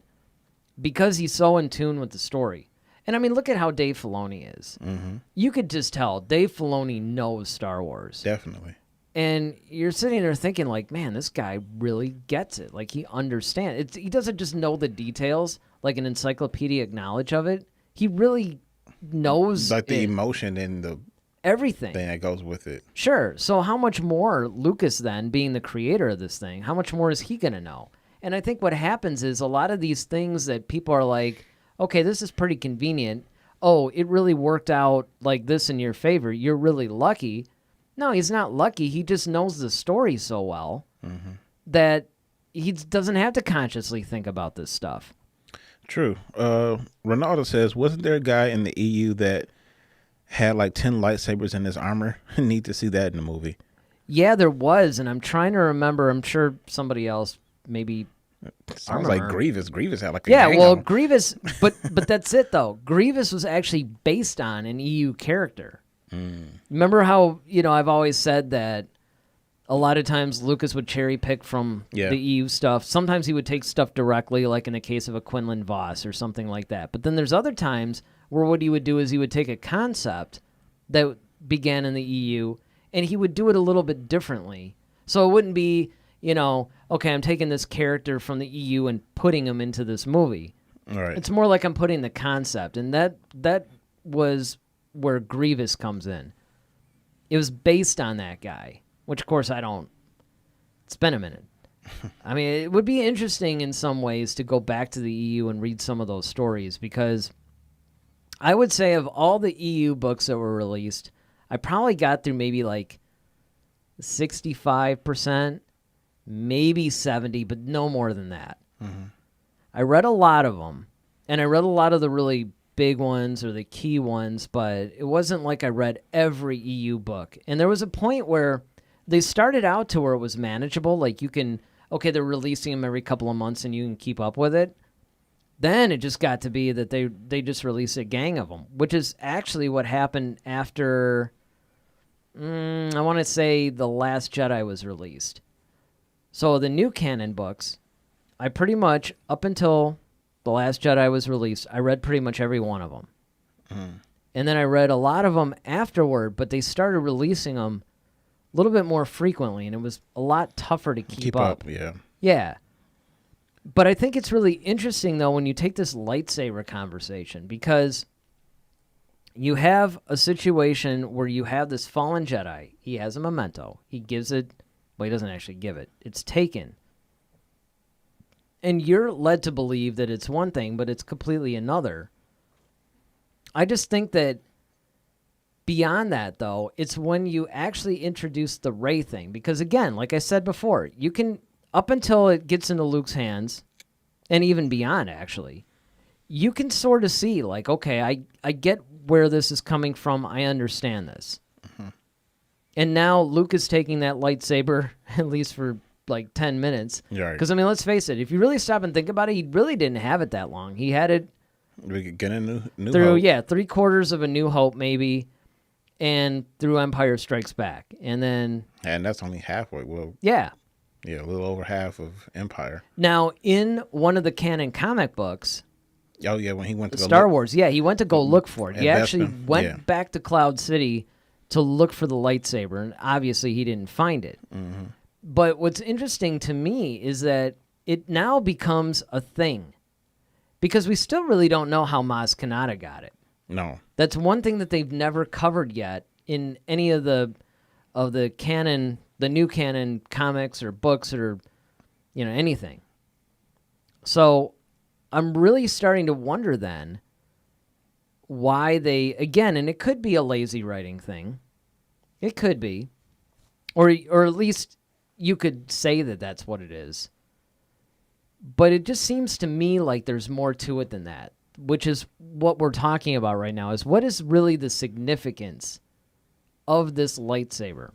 because he's so in tune with the story, and I mean, look at how Dave Filoni is. Mm-hmm. You could just tell Dave Filoni knows Star Wars. Definitely. And you're sitting there thinking like, man, this guy really gets it. Like he understands. He doesn't just know the details, like an encyclopedic knowledge of it. He really knows like the emotion and the everything that goes with it. Sure. So how much more Lucas then, being the creator of this thing, how much more is he going to know? And I think what happens is a lot of these things that people are like, okay, this is pretty convenient. Oh, it really worked out like this in your favor. You're really lucky. No, he's not lucky. He just knows the story so well that he doesn't have to consciously think about this stuff. True. Ronaldo says, wasn't there a guy in the EU that had like 10 lightsabers in his armor? Need to see that in the movie. Yeah, there was, and I'm trying to remember. I'm sure somebody else maybe... Sounds like Grievous. Grievous had like a gang well, Grievous, but that's it though. Grievous was actually based on an EU character. Remember how, I've always said that a lot of times Lucas would cherry pick from the EU stuff. Sometimes he would take stuff directly, like in the case of a Quinlan Voss or something like that. But then there's other times where what he would do is he would take a concept that began in the EU and he would do it a little bit differently. So it wouldn't be, okay, I'm taking this character from the EU and putting him into this movie. All right. It's more like I'm putting the concept, and that was where Grievous comes in. It was based on that guy, which, of course, I don't. It's been a minute. I mean, it would be interesting in some ways to go back to the EU and read some of those stories, because I would say of all the EU books that were released, I probably got through maybe like 65%, maybe 70%, but no more than that. Mm-hmm. I read a lot of them, and I read a lot of the really big ones or the key ones, but it wasn't like I read every EU book. And there was a point where they started out to where it was manageable. Like they're releasing them every couple of months and you can keep up with it. Then it just got to be that they just released a gang of them, which is actually what happened after, I want to say, The Last Jedi was released. So the new canon books, I pretty much, up until The Last Jedi was released, I read pretty much every one of them. And then I read a lot of them afterward, but they started releasing them a little bit more frequently, and it was a lot tougher to keep up. Yeah. Yeah. But I think it's really interesting, though, when you take this lightsaber conversation, because you have a situation where you have this fallen Jedi. He has a memento. He gives it, well, he doesn't actually give it. It's taken. And you're led to believe that it's one thing, but it's completely another. I just think that beyond that, though, it's when you actually introduce the Rey thing. Because, again, like I said before, you can, up until it gets into Luke's hands, and even beyond, actually, you can sort of see, like, okay, I get where this is coming from. I understand this. Mm-hmm. And now Luke is taking that lightsaber, at least for like 10 minutes. Because, I mean, let's face it, if you really stop and think about it, he really didn't have it that long. He had it New through, Hope. yeah, 3/4 of A New Hope, maybe, and through Empire Strikes Back. And that's only halfway. Well, yeah. Yeah, a little over half of Empire. Now, in one of the canon comic books, oh yeah, when he went to Star Wars, yeah, he went to go look for it. He actually went yeah. back to Cloud City to look for the lightsaber, and obviously he didn't find it. Mm-hmm. But what's interesting to me is that it now becomes a thing, because we still really don't know how Maz Kanata got it. No, that's one thing that they've never covered yet in any of the canon, the new canon comics or books or anything. So I'm really starting to wonder then why they, again, and it could be a lazy writing thing. It could be. Or at least you could say that that's what it is. But it just seems to me like there's more to it than that, which is what we're talking about right now, is what is really the significance of this lightsaber?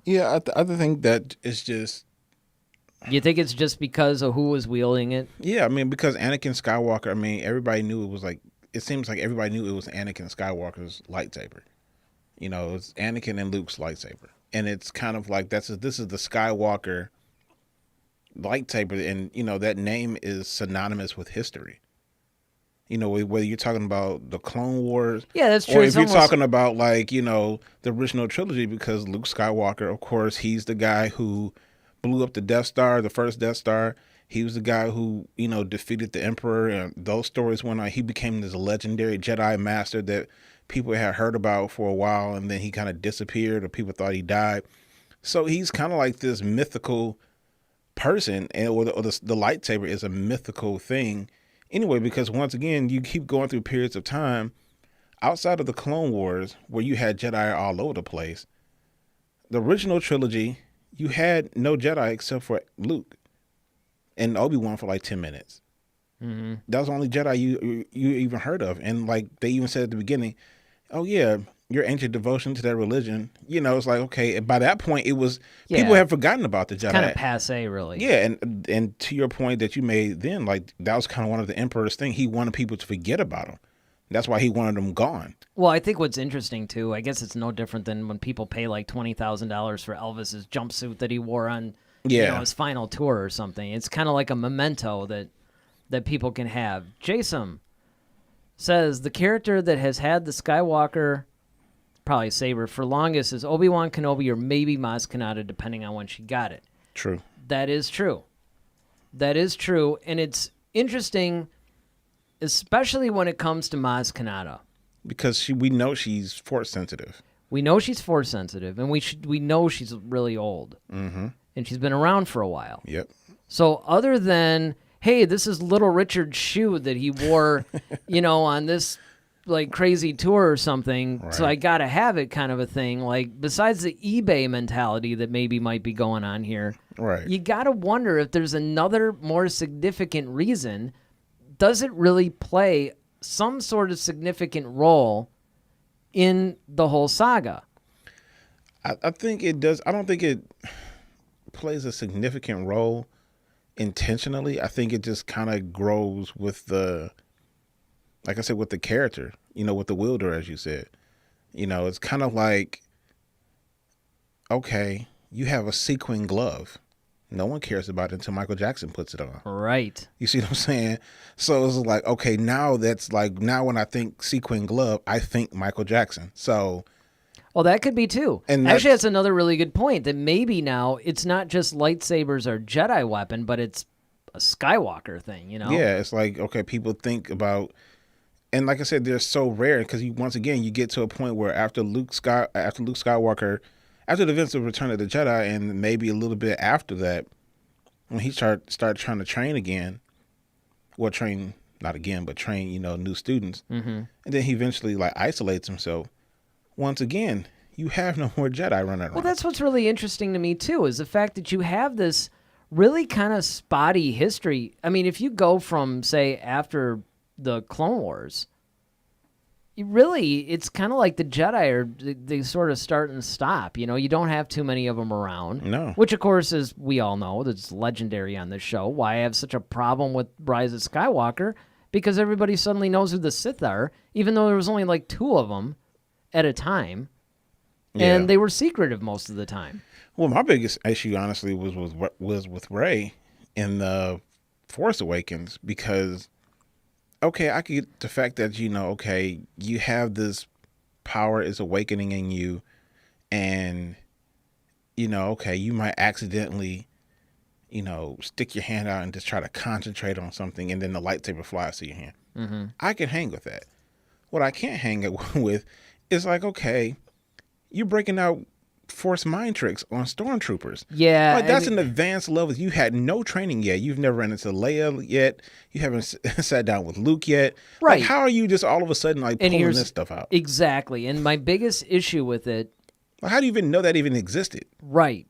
Yeah, I think that it's just... You think it's just because of who was wielding it? Yeah, I mean, because Anakin Skywalker, I mean, everybody knew it was like... It seems like everybody knew it was Anakin Skywalker's lightsaber. It's Anakin and Luke's lightsaber. And it's kind of like, this is the Skywalker lightsaber, and, that name is synonymous with history. Whether you're talking about the Clone Wars, yeah, that's true. Or if you're talking about the original trilogy, because Luke Skywalker, of course, he's the guy who blew up the Death Star, the first Death Star. He was the guy who, defeated the Emperor, and those stories went on. He became this legendary Jedi master that people had heard about for a while, and then he kind of disappeared, or people thought he died. So he's kind of like this mythical person, or the lightsaber is a mythical thing. Anyway, because once again, you keep going through periods of time outside of the Clone Wars where you had Jedi all over the place. The original trilogy, you had no Jedi except for Luke and Obi-Wan for like 10 minutes. Mm-hmm. That was the only Jedi you even heard of. And they even said at the beginning, oh yeah, your ancient devotion to that religion. It's like, okay. And by that point, it was, people have forgotten about the Jedi. Kind of passe, really. Yeah, and to your point that you made then, that was kind of one of the Emperor's thing. He wanted people to forget about him. That's why he wanted them gone. Well, I think what's interesting, too, I guess it's no different than when people pay like $20,000 for Elvis's jumpsuit that he wore on his final tour or something. It's kind of like a memento that people can have. Jason, says the character that has had the Skywalker, probably saber, for longest is Obi-Wan Kenobi or maybe Maz Kanata, depending on when she got it. True. That is true. That is true, and it's interesting, especially when it comes to Maz Kanata. Because we know she's force sensitive. We know she's force sensitive, and we know she's really old. Mm-hmm. And she's been around for a while. Yep. So other than, hey, this is Little Richard's shoe that he wore, on this like crazy tour or something, right. So I gotta have it kind of a thing. Like, besides the eBay mentality that maybe might be going on here, right? You gotta wonder if there's another more significant reason. Does it really play some sort of significant role in the whole saga? I think it does. I don't think it plays a significant role intentionally. I think it just kind of grows with the, like I said, with the character, with the wielder, as you said. It's kind of like, okay, you have a sequin glove. No one cares about it until Michael Jackson puts it on. Right. You see what I'm saying? So it's like, okay, now when I think sequin glove, I think Michael Jackson. So... Well, that could be too. And actually, that's another really good point, that maybe now it's not just lightsabers or Jedi weapon, but it's a Skywalker thing, Yeah, it's like, okay, people think about, and like I said, they're so rare because once again, you get to a point where after Luke Skywalker, after the events of Return of the Jedi, and maybe a little bit after that, when he started trying to train again, well, train, not again, but train, new students, and then he eventually isolates himself. Once again, you have no more Jedi running around. Well, that's what's really interesting to me, too, is the fact that you have this really kind of spotty history. I mean, if you go from, say, after the Clone Wars, it's kind of like the Jedi they sort of start and stop. You don't have too many of them around. No. Which, of course, as we all know, that's legendary on this show. Why I have such a problem with Rise of Skywalker? Because everybody suddenly knows who the Sith are, even though there was only like 2 of them at a time, and they were secretive most of the time. Well, my biggest issue, honestly, was with Rey in the Force Awakens, because, okay, I could get the fact that, okay, you have this power is awakening in you, and, okay, you might accidentally, stick your hand out and just try to concentrate on something, and then the lightsaber flies to your hand. Mm-hmm. I can hang with that. What I can't hang it with is like, okay, you're breaking out Force mind tricks on stormtroopers. Yeah. That's an advanced level. You had no training yet. You've never run into Leia yet. You haven't sat down with Luke yet. Right. Like, how are you just all of a sudden pulling this stuff out? Exactly. And my biggest issue with it... How do you even know that even existed? Right.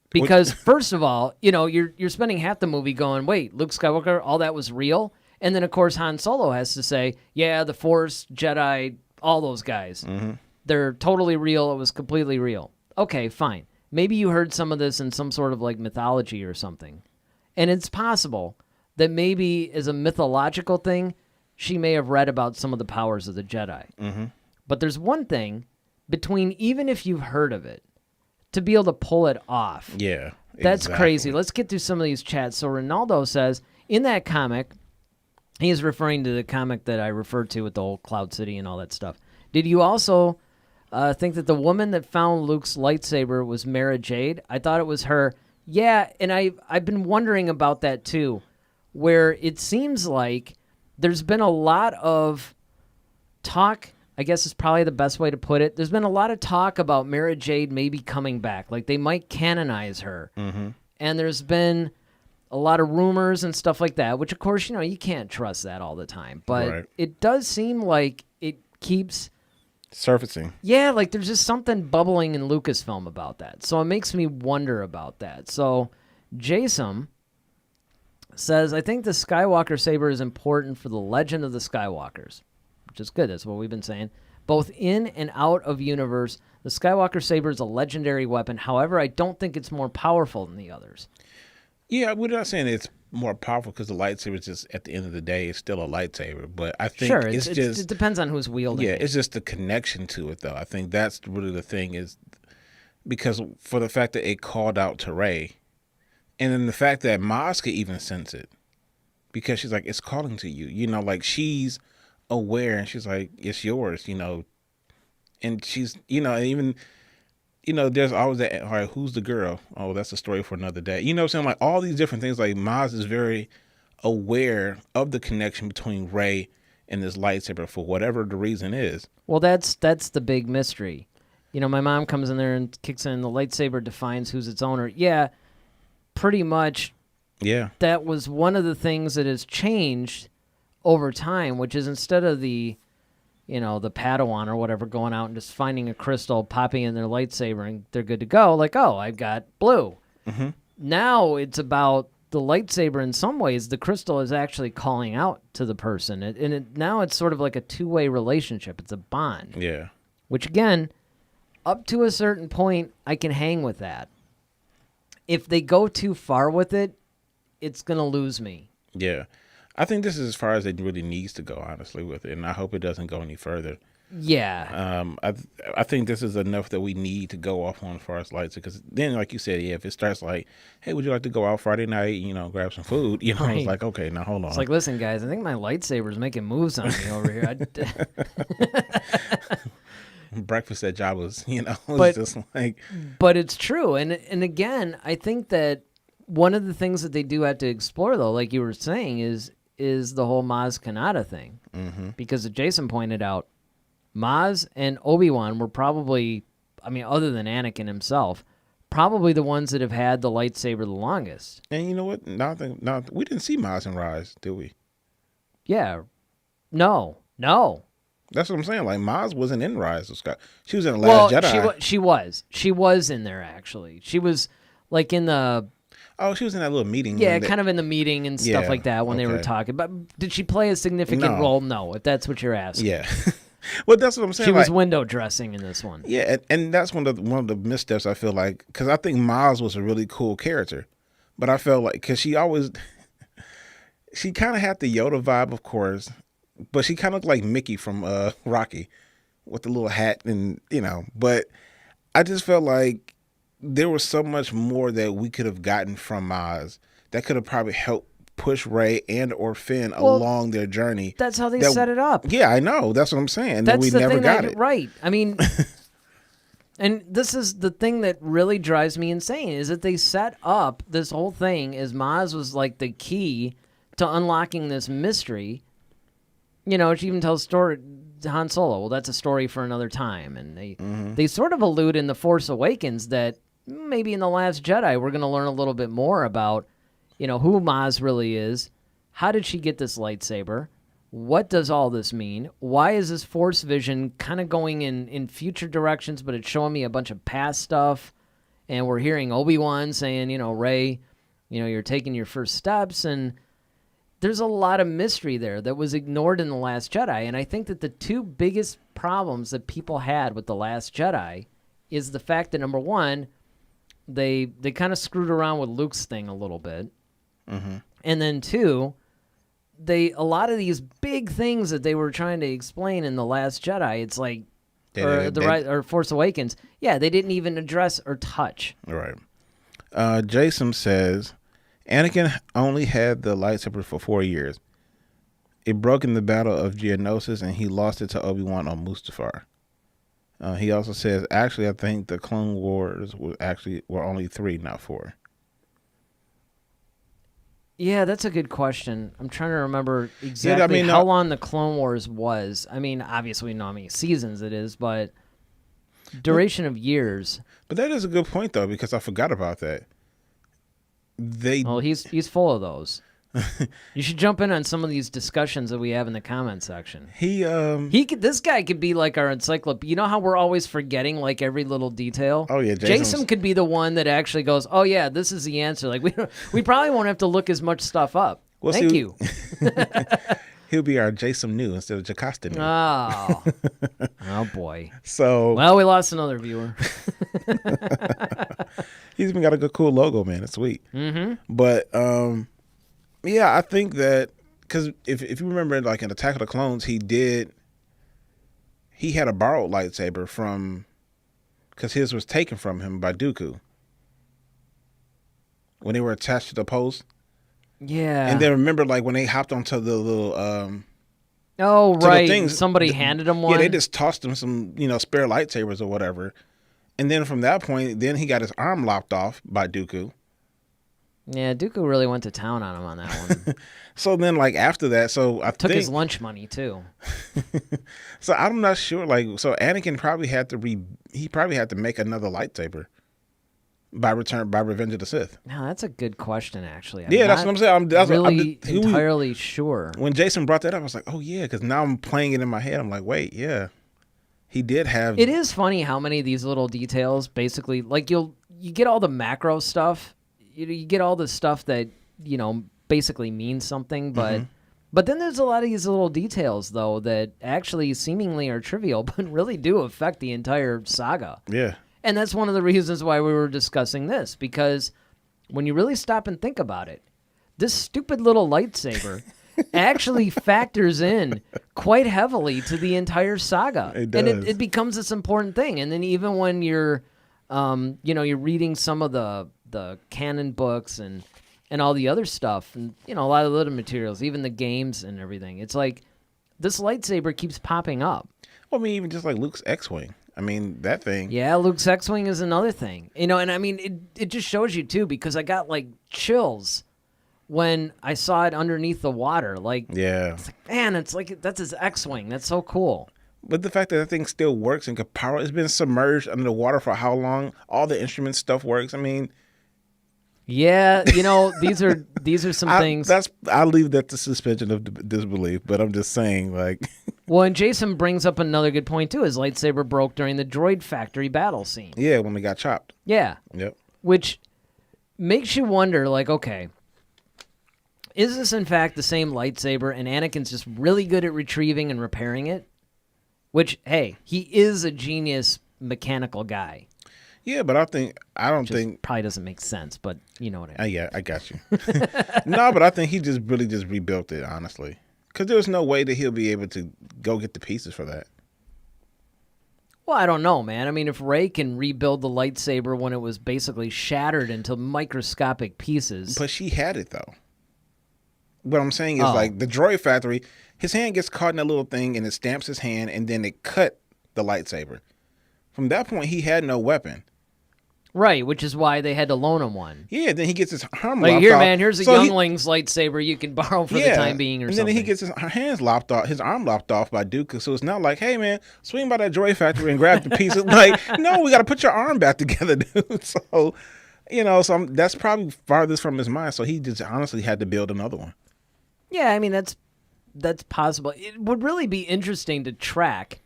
Because, first of all, you're spending half the movie going, wait, Luke Skywalker, all that was real? And then, of course, Han Solo has to say, yeah, the Force, Jedi, all those guys. Mm-hmm. They're totally real. It was completely real. Okay, fine. Maybe you heard some of this in some sort of mythology or something. And it's possible that maybe as a mythological thing, she may have read about some of the powers of the Jedi. Mm-hmm. But there's one thing between, even if you've heard of it, to be able to pull it off. Yeah. That's crazy. Let's get through some of these chats. So Ronaldo says, in that comic, he is referring to the comic that I referred to with the whole Cloud City and all that stuff. Did you also think that the woman that found Luke's lightsaber was Mara Jade? I thought it was her. Yeah, and I've been wondering about that too, where it seems like there's been a lot of talk, I guess is probably the best way to put it. There's been a lot of talk about Mara Jade maybe coming back. Like, they might canonize her. Mm-hmm. And there's been a lot of rumors and stuff like that, which, of course, you can't trust that all the time. But It does seem like it keeps... surfacing. Yeah, like there's just something bubbling in Lucasfilm about that. So it makes me wonder about that. So Jason says, I think the Skywalker saber is important for the legend of the Skywalkers, which is good. That's what we've been saying. Both in and out of universe, the Skywalker saber is a legendary weapon. However, I don't think it's more powerful than the others. Yeah, we're not saying it's more powerful because the lightsaber is just, at the end of the day, it's still a lightsaber. But I think it depends on who's wielding it. Yeah, it's just the connection to it, though. I think that's really the thing, is because for the fact that it called out to Rey, and then the fact that Maz could even sense it, because she's like, it's calling to you. She's aware, and she's like, it's yours, and she's, even, there's always that, all right, who's the girl? Oh, that's a story for another day. You know what I'm saying? Like all these different things, like Maz is very aware of the connection between Rey and this lightsaber for whatever the reason is. Well, that's the big mystery. My mom comes in there and kicks in, the lightsaber defines who's its owner. Yeah, pretty much. Yeah. That was one of the things that has changed over time, which is instead of the Padawan or whatever going out and just finding a crystal, popping in their lightsaber, and they're good to go, like, oh, I've got blue. Mm-hmm. Now it's about the lightsaber. In some ways, the crystal is actually calling out to the person. Now it's sort of like a two-way relationship. It's a bond. Yeah. Which, again, up to a certain point, I can hang with that. If they go too far with it, it's going to lose me. Yeah. I think this is as far as it really needs to go, honestly, with it, and I hope it doesn't go any further. Yeah. I think this is enough that we need to go off on as far as lights, because then, like you said, if it starts like, hey, would you like to go out Friday night, grab some food, Right. It's like, okay, now hold on. It's like, listen, guys, I think my lightsaber's making moves on me over here. Breakfast at Jabba's, But- it's just like, But it's true. And again, I think that one of the things that they do have to explore, though, like you were saying, is the whole Maz Kanata thing. mm-hmm. Because as Jason pointed out, Maz and Obi-Wan were probably, other than Anakin himself, probably the ones that have had the lightsaber the longest. And you know what? We didn't see Maz and Rise, did we? Yeah. No. That's what I'm saying. Like, Maz wasn't in Rise of Skywalker. She was in Last Jedi. She was in there, actually. She was like in the... Oh, she was in that little meeting. Yeah, kind of in the meeting and stuff like that when they were okay. talking. But did she play a significant No. role? No, if that's what you're asking. Yeah. Well, that's what I'm saying. She was like, window dressing in this one. yeah, and that's one of the missteps, I feel like, because I think Maz was a really cool character, but I felt like, because she kind of had the Yoda vibe, of course, but she kind of looked like Mickey from Rocky with the little hat and, but I just felt like there was so much more that we could have gotten from Maz that could have probably helped push Rey and or Finn along their journey. That's how they set it up. Yeah, I know. That's what I'm saying. That's we the never thing got it. Right. And this is the thing that really drives me insane, is that they set up this whole thing as Maz was like the key to unlocking this mystery. She even tells story to Han Solo. Well, that's a story for another time. And they sort of allude in The Force Awakens that maybe in The Last Jedi we're going to learn a little bit more about, who Maz really is. How did she get this lightsaber? What does all this mean? Why is this Force vision kind of going in future directions, but it's showing me a bunch of past stuff? And we're hearing Obi-Wan saying, Rey, you're taking your first steps. And there's a lot of mystery there that was ignored in The Last Jedi. And I think that the two biggest problems that people had with The Last Jedi is the fact that, number one, they kind of screwed around with Luke's thing a little bit. Mm-hmm. And then two, a lot of these big things that they were trying to explain in The Last Jedi, it's like, or Force Awakens, yeah, they didn't even address or touch. All right. Jason says, Anakin only had the lightsaber for 4 years. It broke in the Battle of Geonosis, and he lost it to Obi-Wan on Mustafar. He also says, actually, I think the Clone Wars were only 3, not 4. Yeah, that's a good question. I'm trying to remember exactly how long the Clone Wars was. Obviously we know how many seasons it is, but duration of years. But that is a good point, though, because I forgot about that. He's full of those. You should jump in on some of these discussions that we have in the comment section. This guy could be like our encyclopedia. You know how we're always forgetting like every little detail? Oh yeah, Jason could be the one that actually goes, "Oh yeah, this is the answer." Like we probably won't have to look as much stuff up. Thank you. He'll be our Jason New instead of Jocasta New. Oh boy. So we lost another viewer. He's even got a good, cool logo, man. It's sweet. Mm-hmm. But yeah, I think that because if you remember, like in Attack of the Clones, he had a borrowed lightsaber because his was taken from him by Dooku when they were attached to the post. Yeah. And then remember, like when they hopped onto the little Oh, the right. things. Somebody handed him one. Yeah, they just tossed him some, spare lightsabers or whatever. And then from that point, then he got his arm lopped off by Dooku. Yeah, Dooku really went to town on him on that one. So then, like, after that, so I Took think, his lunch money, too. So I'm not sure, like, so Anakin probably had to make another lightsaber by Revenge of the Sith. Now, that's a good question, actually. Yeah, that's what I'm saying. I'm really entirely sure. When Jason brought that up, I was like, oh, yeah, because now I'm playing it in my head. I'm like, wait, yeah. He did have... It is funny how many of these little details, basically, like, you get all the macro stuff. You get all the stuff that, basically means something, but... But then there's a lot of these little details, though, that actually seemingly are trivial, but really do affect the entire saga. Yeah. And that's one of the reasons why we were discussing this, because when you really stop and think about it, this stupid little lightsaber actually factors in quite heavily to the entire saga. It does. And it becomes this important thing. And then even when you're, you're reading some of the canon books and all the other stuff, and, a lot of the other materials, even the games and everything, it's like this lightsaber keeps popping up. Well, I mean, even just like Luke's X-Wing. I mean, that thing. Yeah, Luke's X-Wing is another thing. And I mean, it just shows you, too, because I got, like, chills when I saw it underneath the water. Like, yeah. It's like, man, it's like, that's his X-Wing. That's so cool. But the fact that thing still works and could power, it's been submerged under the water for how long? All the instrument stuff works. I mean... Yeah, these are some things. I'll leave that to suspension of disbelief, but I'm just saying, like... Well, and Jason brings up another good point, too. His lightsaber broke during the droid factory battle scene. Yeah, when they got chopped. Yeah. Yep. Which makes you wonder, like, okay, is this in fact the same lightsaber and Anakin's just really good at retrieving and repairing it? Which, hey, he is a genius mechanical guy. Yeah, but I don't think probably doesn't make sense, but you know what I mean. Yeah, I got you. No, but I think he just really just rebuilt it, honestly, because there's no way that he'll be able to go get the pieces for that. Well, I don't know, man. I mean, if Rey can rebuild the lightsaber when it was basically shattered into microscopic pieces, but she had it though. What I'm saying is, like, the droid factory, his hand gets caught in that little thing, and it stamps his hand, and then it cut the lightsaber. From that point, he had no weapon. Right, which is why they had to loan him one. Yeah, then he gets his arm like, lopped here, off. man, here's a youngling's lightsaber you can borrow for the time being, or and something. Then he gets his hands lopped off, his arm lopped off by Dooku. So it's not like, hey, man, swing by that droid factory and grab the pieces. Like, no, we got to put your arm back together, dude. So, that's probably farthest from his mind. So he just honestly had to build another one. Yeah, I mean, that's possible. It would really be interesting to track.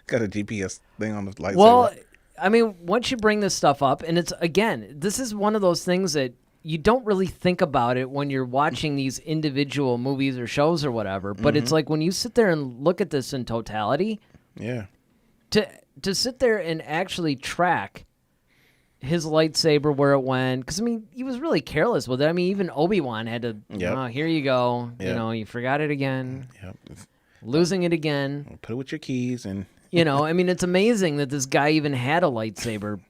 Got a GPS thing on the lightsaber. Well, I mean, once you bring this stuff up, and this is one of those things that you don't really think about it when you're watching these individual movies or shows or whatever, but it's like when you sit there and look at this in totality, yeah, to sit there and actually track his lightsaber, where it went, because, I mean, he was really careless with it. I mean, even Obi-Wan had to, here you go, you forgot it again, losing it again. Put it with your keys and... I mean, it's amazing that this guy even had a lightsaber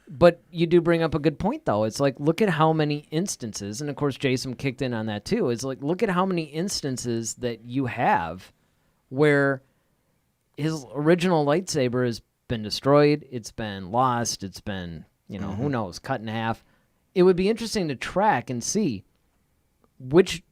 but you do bring up a good point, though. It's like, look at how many instances, and of course Jason kicked in on that too. It's like, look at how many instances that you have where his original lightsaber has been destroyed, it's been lost, it's been, who knows, cut in half. It would be interesting to track and see which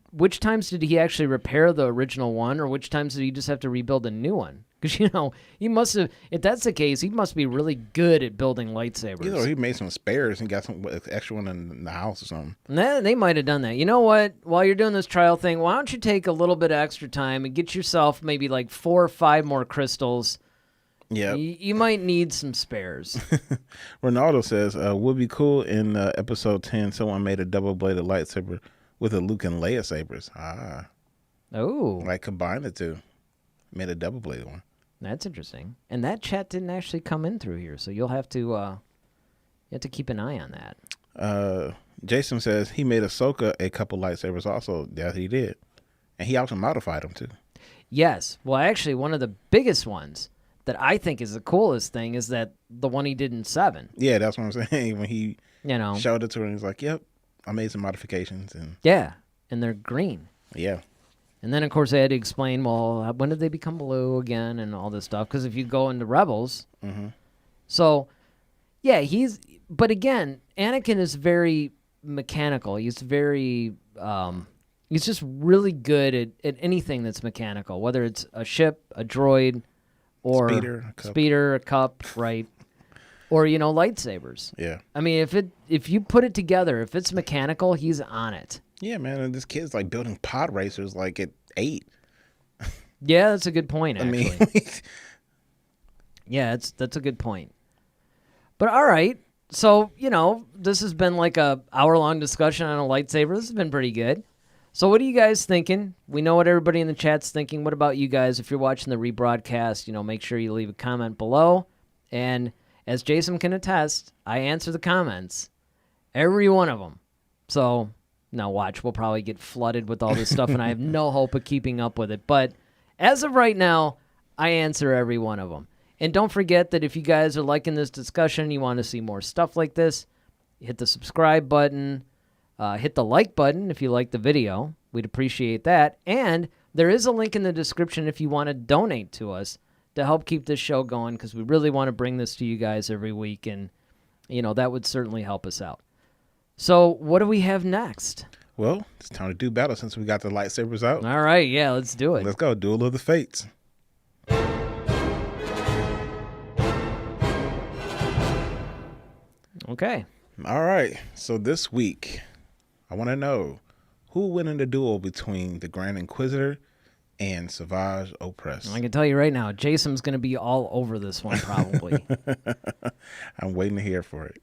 times did he actually repair the original one, or which times did he just have to rebuild a new one? Because, he must have, if that's the case, he must be really good at building lightsabers. He made some spares and got some extra one in the house or something. They might have done that. You know what? While you're doing this trial thing, why don't you take a little bit of extra time and get yourself maybe like 4 or 5 more crystals. Yeah. You might need some spares. Ronaldo says, would be cool in episode 10, someone made a double-bladed lightsaber with a Luke and Leia sabers. Oh. Like combine the two. Made a double-bladed one. That's interesting. And that chat didn't actually come in through here, so you'll have to keep an eye on that. Jason says he made Ahsoka a couple lightsabers also. Yeah, he did. And he also modified them too. Yes. Well, actually, one of the biggest ones that I think is the coolest thing is that the one he did in 7. Yeah, that's what I'm saying. When he showed it to her, and he's like, yep, I made some modifications. And yeah, and they're green. Yeah. And then, of course, they had to explain, well, when did they become blue again and all this stuff? Because if you go into Rebels... So, yeah, but again, Anakin is very mechanical. He's very... he's just really good at anything that's mechanical, whether it's a ship, a droid, or... Speeder, a cup, right? Or, lightsabers. Yeah. I mean, if you put it together, if it's mechanical, he's on it. Yeah, man. And this kid's like building pod racers like at 8. Yeah, that's a good point, actually. I mean, yeah, that's a good point. But all right. So, this has been like a hour-long discussion on a lightsaber. This has been pretty good. So what are you guys thinking? We know what everybody in the chat's thinking. What about you guys? If you're watching the rebroadcast, make sure you leave a comment below. And as Jason can attest, I answer the comments. Every one of them. So, now watch. We'll probably get flooded with all this stuff, and I have no hope of keeping up with it. But as of right now, I answer every one of them. And don't forget that if you guys are liking this discussion, you want to see more stuff like this, hit the subscribe button, hit the like button if you like the video. We'd appreciate that. And there is a link in the description if you want to donate to us to help keep this show going, because we really want to bring this to you guys every week, and, that would certainly help us out. So what do we have next? Well, it's time to do battle since we got the lightsabers out. All right, yeah, let's do it. Let's go. Duel of the Fates. Okay. All right. So this week, I want to know who will win in the duel between the Grand Inquisitor and Savage Opress. I can tell you right now, Jason's going to be all over this one, probably. I'm waiting to hear for it.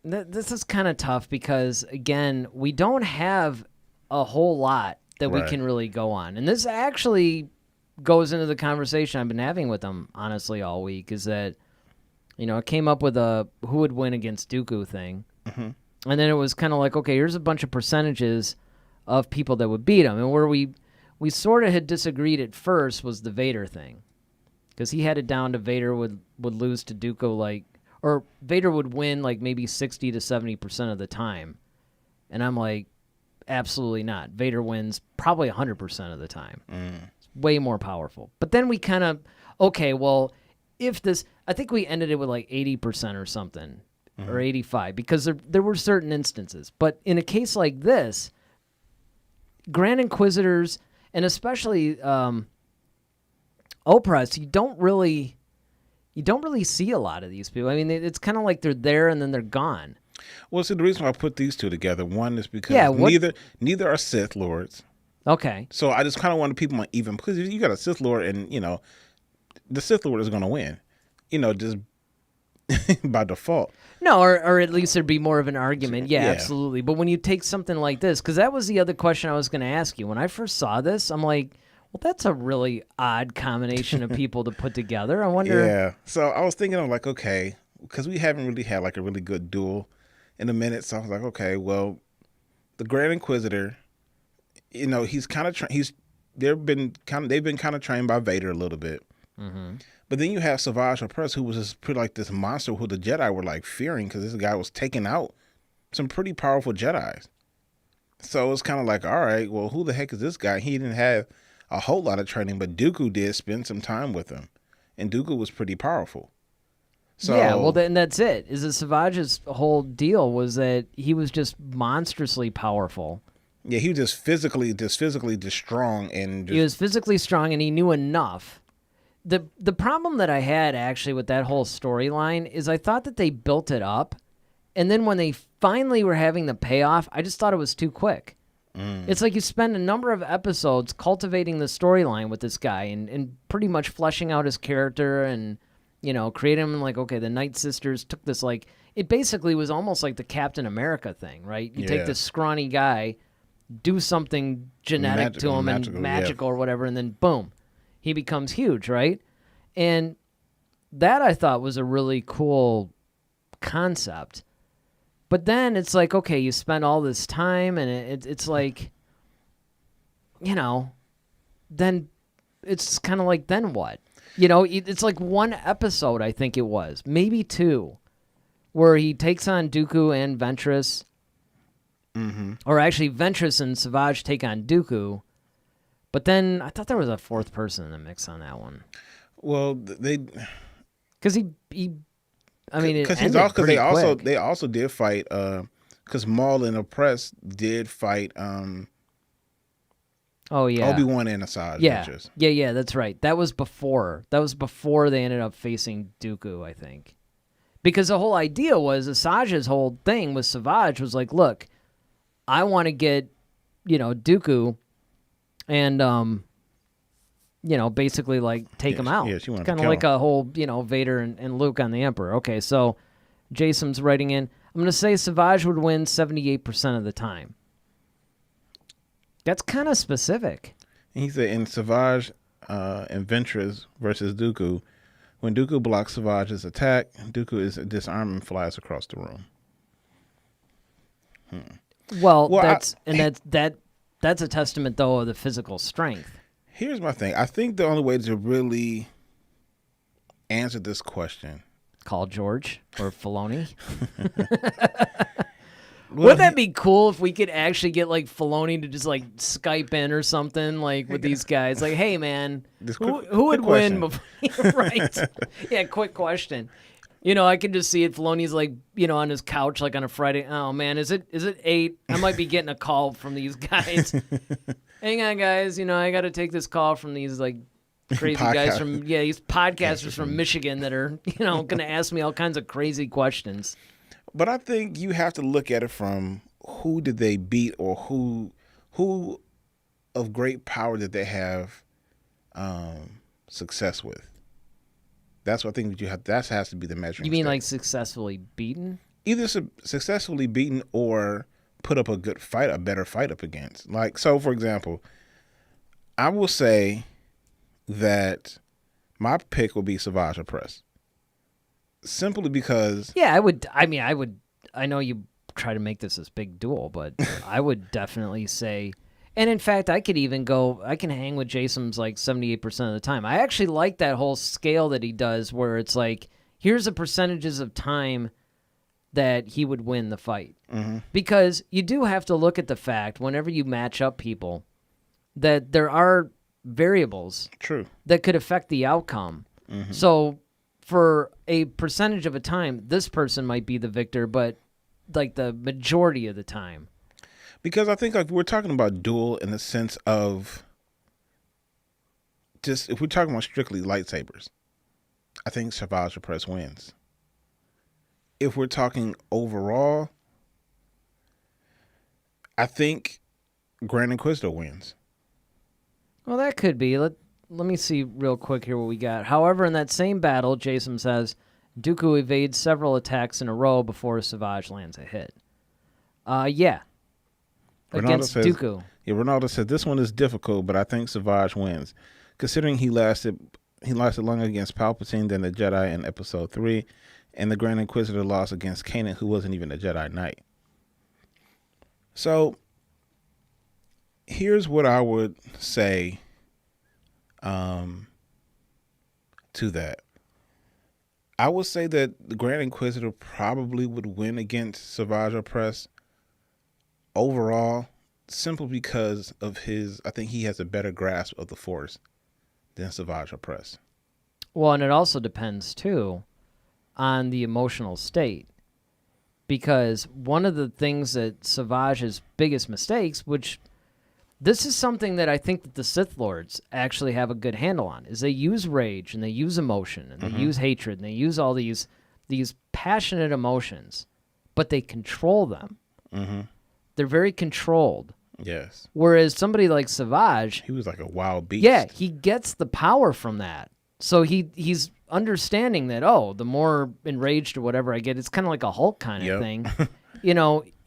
This is kind of tough because, again, we don't have a whole lot that we can really go on. And this actually goes into the conversation I've been having with them, honestly, all week, is that, it came up with a who would win against Dooku thing. Mm-hmm. And then it was kind of like, okay, here's a bunch of percentages of people that would beat him. And where we sort of had disagreed at first was the Vader thing. Because he had it down to Vader would lose to Dooku, or Vader would win maybe 60 to 70% of the time. And I'm like, absolutely not. Vader wins probably 100% of the time. It's way more powerful. But then we kind of, okay, well, I think we ended it with 80% or something, or 85, because there were certain instances. But in a case like this, Grand Inquisitors, and especially Opress, you don't really see a lot of these people. I mean, it's kind of like they're there and then they're gone. Well, see, the reason why I put these two together, one is because neither are Sith Lords. Okay. So I just kind of wanted people on even, because you got a Sith Lord and, the Sith Lord is going to win, just by default. No, or at least there'd be more of an argument. Yeah, absolutely. But when you take something like this, because that was the other question I was going to ask you. When I first saw this, I'm like, well, that's a really odd combination of people to put together. I wonder. Yeah. So I was thinking, okay, because we haven't really had a really good duel in a minute. So I was like, okay, well, the Grand Inquisitor, he's kind of they've been kind of trained by Vader a little bit. Mm-hmm. But then you have Savage Opress, who was just pretty this monster who the Jedi were fearing, because this guy was taking out some pretty powerful Jedis. So it's kind of like, all right, well, who the heck is this guy? He didn't have a whole lot of training, but Dooku did spend some time with him, and Dooku was pretty powerful. So yeah, well, then that's it. Is that Savage's whole deal was that he was just monstrously powerful. Yeah, he was just physically strong, and he was physically strong, and he knew enough. The problem that I had actually with that whole storyline is I thought that they built it up, and then when they finally were having the payoff, I just thought it was too quick. It's like you spend a number of episodes cultivating the storyline with this guy and pretty much fleshing out his character and, creating him okay, the Night Sisters took this it basically was almost like the Captain America thing, right? You take this scrawny guy, do something genetic to him and magical or whatever, and then boom, he becomes huge, right? And that I thought was a really cool concept. But then it's like, okay, you spend all this time, and it's like, then it's kind of like, then what? It's like one episode, I think it was, maybe two, where he takes on Dooku and Ventress, Mm-hmm. Or actually, Ventress and Savage take on Dooku. But then I thought there was a fourth person in the mix on that one. Well, they because he I mean, because they also did fight. Because Maul and Oppress did fight. Oh yeah, Obi-Wan and Asajj. Yeah. That's right. That was before they ended up facing Dooku, I think. Because the whole idea was Asajj's whole thing with Savage was like, look, I want to get, Dooku, and basically like take him out. Yeah, she wanted kind to of kill like him. a whole, Vader and Luke on the Emperor. Okay, so Jason's writing in. I'm going to say Savage would win 78% of the time. That's kind of specific. And he said in Savage and Ventress versus Dooku, when Dooku blocks Savage's attack, Dooku is disarmed and flies across the room. Well, that's a testament though of the physical strength. Here's my thing. I think the only way to really answer this question, call George or Filoni. Wouldn't that be cool if we could actually get like Filoni to just like Skype in or something like with these guys? Like, hey man, who would win? Right? Yeah, quick question. I can just see it. Filoni's like, on his couch like on a Friday. Oh man, is it 8? I might be getting a call from these guys. Hang on, guys. I got to take this call from these like crazy guys from these podcasters from Michigan that are going to ask me all kinds of crazy questions. But I think you have to look at it from who did they beat, or who of great power did they have success with. That's what I think that has to be the measuring. You mean stick. like successfully beaten? Either successfully beaten or put up a better fight up against. Like, so for example, I will say that my pick will be Savage Opress. Simply because... Yeah, I would. I know you try to make this big duel, but I would definitely say... And in fact, I can hang with Jason's like 78% of the time. I actually like that whole scale that he does where it's like, here's the percentages of time that he would win the fight. Mm-hmm. Because you do have to look at the fact, whenever you match up people, that there are variables True. that could affect the outcome. Mm-hmm. So for a percentage of a time, this person might be the victor, but like the majority of the time. Because I think like we're talking about duel in the sense of just if we're talking about strictly lightsabers, I think Savage Opress wins. If we're talking overall, I think Grand Inquisitor wins. Well, that could be. Let me see real quick here what we got. However, in that same battle, Jason says, Dooku evades several attacks in a row before Savage lands a hit. Yeah. Against Dooku. Yeah, Ronaldo said this one is difficult, but I think Savage wins. Considering he lasted longer against Palpatine than the Jedi in Episode 3, and the Grand Inquisitor lost against Kanan, who wasn't even a Jedi Knight. So, here's what I would say to that. I would say that the Grand Inquisitor probably would win against Savage Opress overall, simply because of I think he has a better grasp of the Force than Savage Opress. Well, and it also depends, too, on the emotional state. Because one of the things that Savage's biggest mistakes, which this is something that I think that the Sith Lords actually have a good handle on, is they use rage and they use emotion and they use hatred and they use all these passionate emotions, but they control them. Mm-hmm. They're very controlled. Yes. Whereas somebody like Savage, he was like a wild beast. Yeah, he gets the power from that. So he's understanding that, the more enraged or whatever I get, it's kind of like a Hulk kind of thing.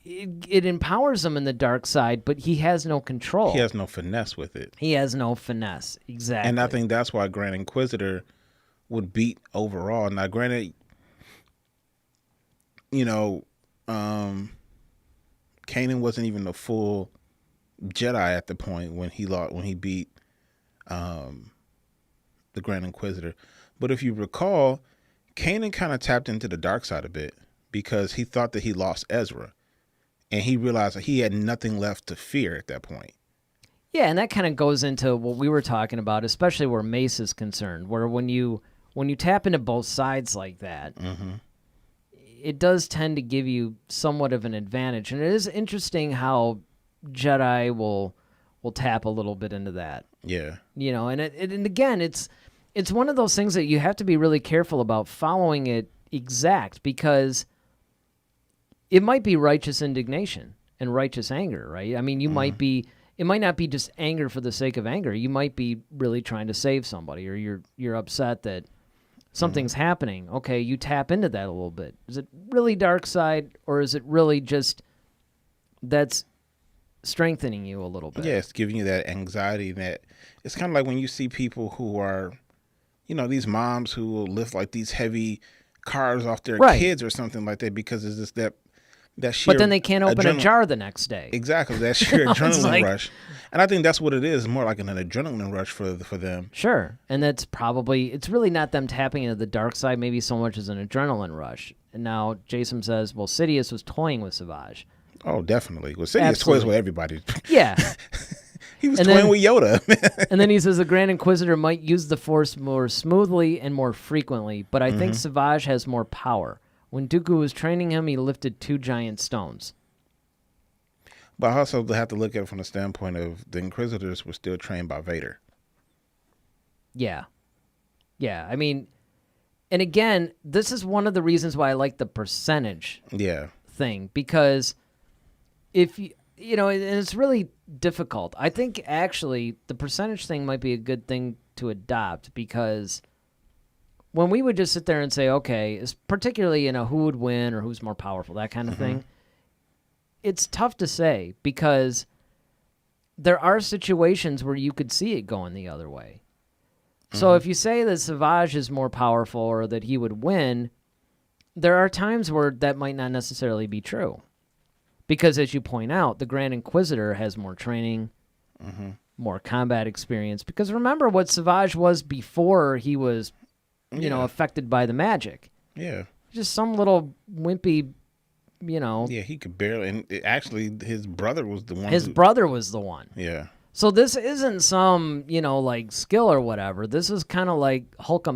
It empowers him in the dark side, but he has no control. He has no finesse with it. He has no finesse, exactly. And I think that's why Grand Inquisitor would beat overall. Now, granted, Kanan wasn't even a full Jedi at the point when he beat the Grand Inquisitor. But if you recall, Kanan kind of tapped into the dark side a bit because he thought that he lost Ezra. and he realized that he had nothing left to fear at that point. Yeah, and that kind of goes into what we were talking about, especially where Mace is concerned, where when you tap into both sides like that, it does tend to give you somewhat of an advantage. And it is interesting how Jedi will tap a little bit into that. Yeah. And and again, it's one of those things that you have to be really careful about following it exact, because it might be righteous indignation and righteous anger, right? I mean, it might not be just anger for the sake of anger. You might be really trying to save somebody, or you're upset that something's happening. Okay, you tap into that a little bit. Is it really dark side, or is it really just that's strengthening you a little bit? Yeah, it's giving you that anxiety. That it's kind of like when you see people who are, these moms who will lift like these heavy cars off their kids or something like that, because it's just that sheer. But then they can't open a jar the next day. Exactly, that sheer adrenaline rush. And I think that's what it is, more like an adrenaline rush for them. Sure, and it's really not them tapping into the dark side maybe so much as an adrenaline rush. And now Jason says, well, Sidious was toying with Savage. Oh, definitely. Well, Sidious toys with everybody. Yeah. He was toying with Yoda. And then he says the Grand Inquisitor might use the Force more smoothly and more frequently, but I think Savage has more power. When Dooku was training him, he lifted 2 giant stones. But I also have to look at it from the standpoint of the Inquisitors were still trained by Vader. Yeah. Yeah, I mean, and again, this is one of the reasons why I like the percentage thing, because if and it's really difficult. I think actually the percentage thing might be a good thing to adopt, because when we would just sit there and say, okay, particularly who would win or who's more powerful, that kind of thing, it's tough to say, because there are situations where you could see it going the other way. So if you say that Savage is more powerful or that he would win, there are times where that might not necessarily be true. Because as you point out, the Grand Inquisitor has more training, more combat experience. Because remember what Savage was before he was, affected by the magic. Yeah. Just some little wimpy, Yeah, he could barely. And actually, his brother was the one. His brother was the one. Yeah. So this isn't some, like skill or whatever. This is kind of like Hulk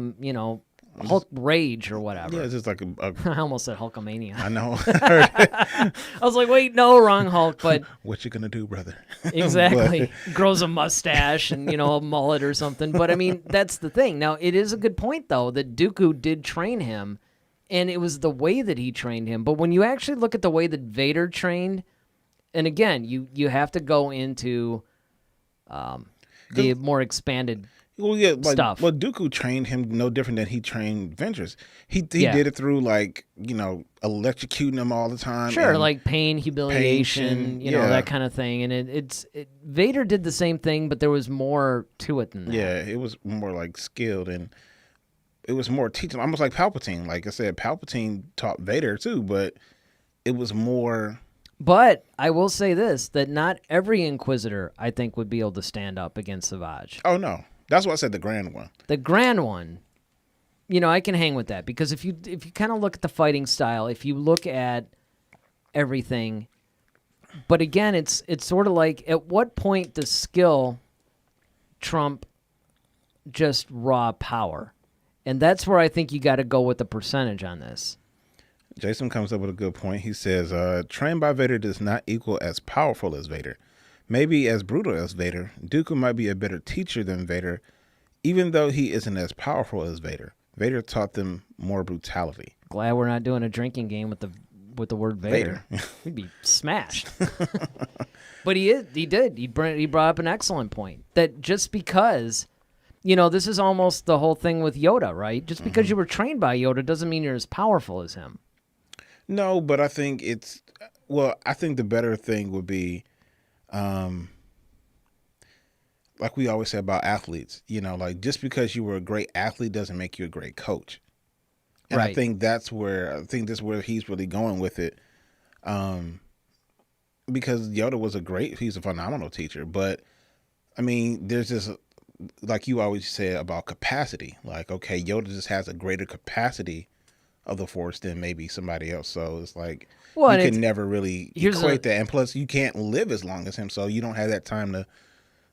rage or whatever. Yeah, it's just like I almost said Hulkamania. I know. I was like, wait, no, wrong Hulk, but what you gonna do, brother? Exactly. Grows a mustache and, a mullet or something. But I mean, that's the thing. Now, it is a good point, though, that Dooku did train him, and it was the way that he trained him. But when you actually look at the way that Vader trained, and again, you have to go into the more expanded stuff. Well, Dooku trained him no different than he trained Ventress. He did it through electrocuting him all the time. Sure, like pain, humiliation, that kind of thing. And Vader did the same thing, but there was more to it than that. Yeah, it was more like skilled, and it was more teaching, almost like Palpatine. Like I said, Palpatine taught Vader too, but it was more. But I will say this, that not every Inquisitor, I think, would be able to stand up against Savage. Oh, no. That's why I said the Grand one. The Grand one, I can hang with that, because if you kind of look at the fighting style, if you look at everything, but again, it's sort of like, at what point does skill trump just raw power? And that's where I think you got to go with the percentage on this. Jason comes up with a good point. He says, trained by Vader does not equal as powerful as Vader. Maybe as brutal as Vader. Dooku might be a better teacher than Vader, even though he isn't as powerful as Vader. Vader taught them more brutality. Glad we're not doing a drinking game with the word Vader. He'd be smashed. But he did. He brought up an excellent point, that just because, this is almost the whole thing with Yoda, right? Just because you were trained by Yoda doesn't mean you're as powerful as him. No, but I think I think the better thing would be, like we always say about athletes, like just because you were a great athlete doesn't make you a great coach. And right. I think that's where he's really going with it. Because Yoda he's a phenomenal teacher, but I mean, there's this, like you always say about capacity, like, okay, Yoda just has a greater capacity of the Force than maybe somebody else. So it's like Well, you and can never really equate that. And plus, you can't live as long as him, so you don't have that time to.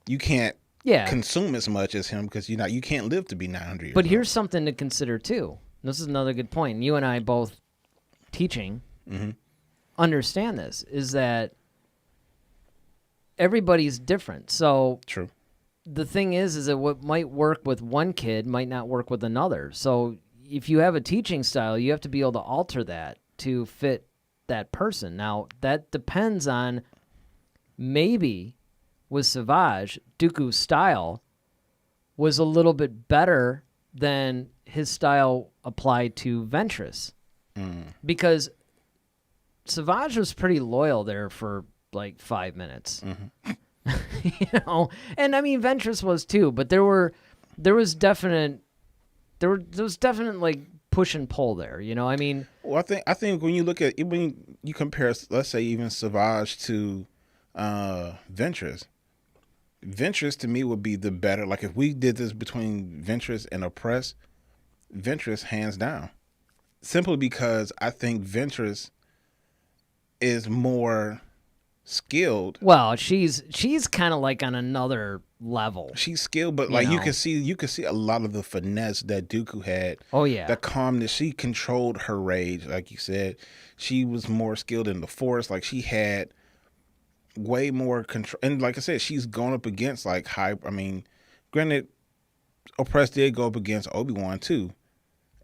You can't consume as much as him because you can't live to be 900 years But old. here's something to consider too. This is another good point. You and I both teaching understand this, is that everybody's different. So True. the thing is that what might work with one kid might not work with another. So if you have a teaching style, you have to be able to alter that to fit that person. Now, that depends on, maybe with Savage, Dooku's style was a little bit better than his style applied to Ventress. Because Savage was pretty loyal there for like 5 minutes. And I mean Ventress was too, but there was definite like push and pull there, I mean, Well, I think when you look at when you compare, let's say even Savage to Ventress to me would be the better. Like if we did this between Ventress and Oppress, Ventress hands down, simply because I think Ventress is more skilled. well, she's kind of like on another level. She's skilled, but like you can see a lot of the finesse that Dooku had. Oh yeah. The calmness. She controlled her rage, like you said. She was more skilled in the Force. Like she had way more control. And like I said, she's going up against like granted, Oppress did go up against Obi-Wan too,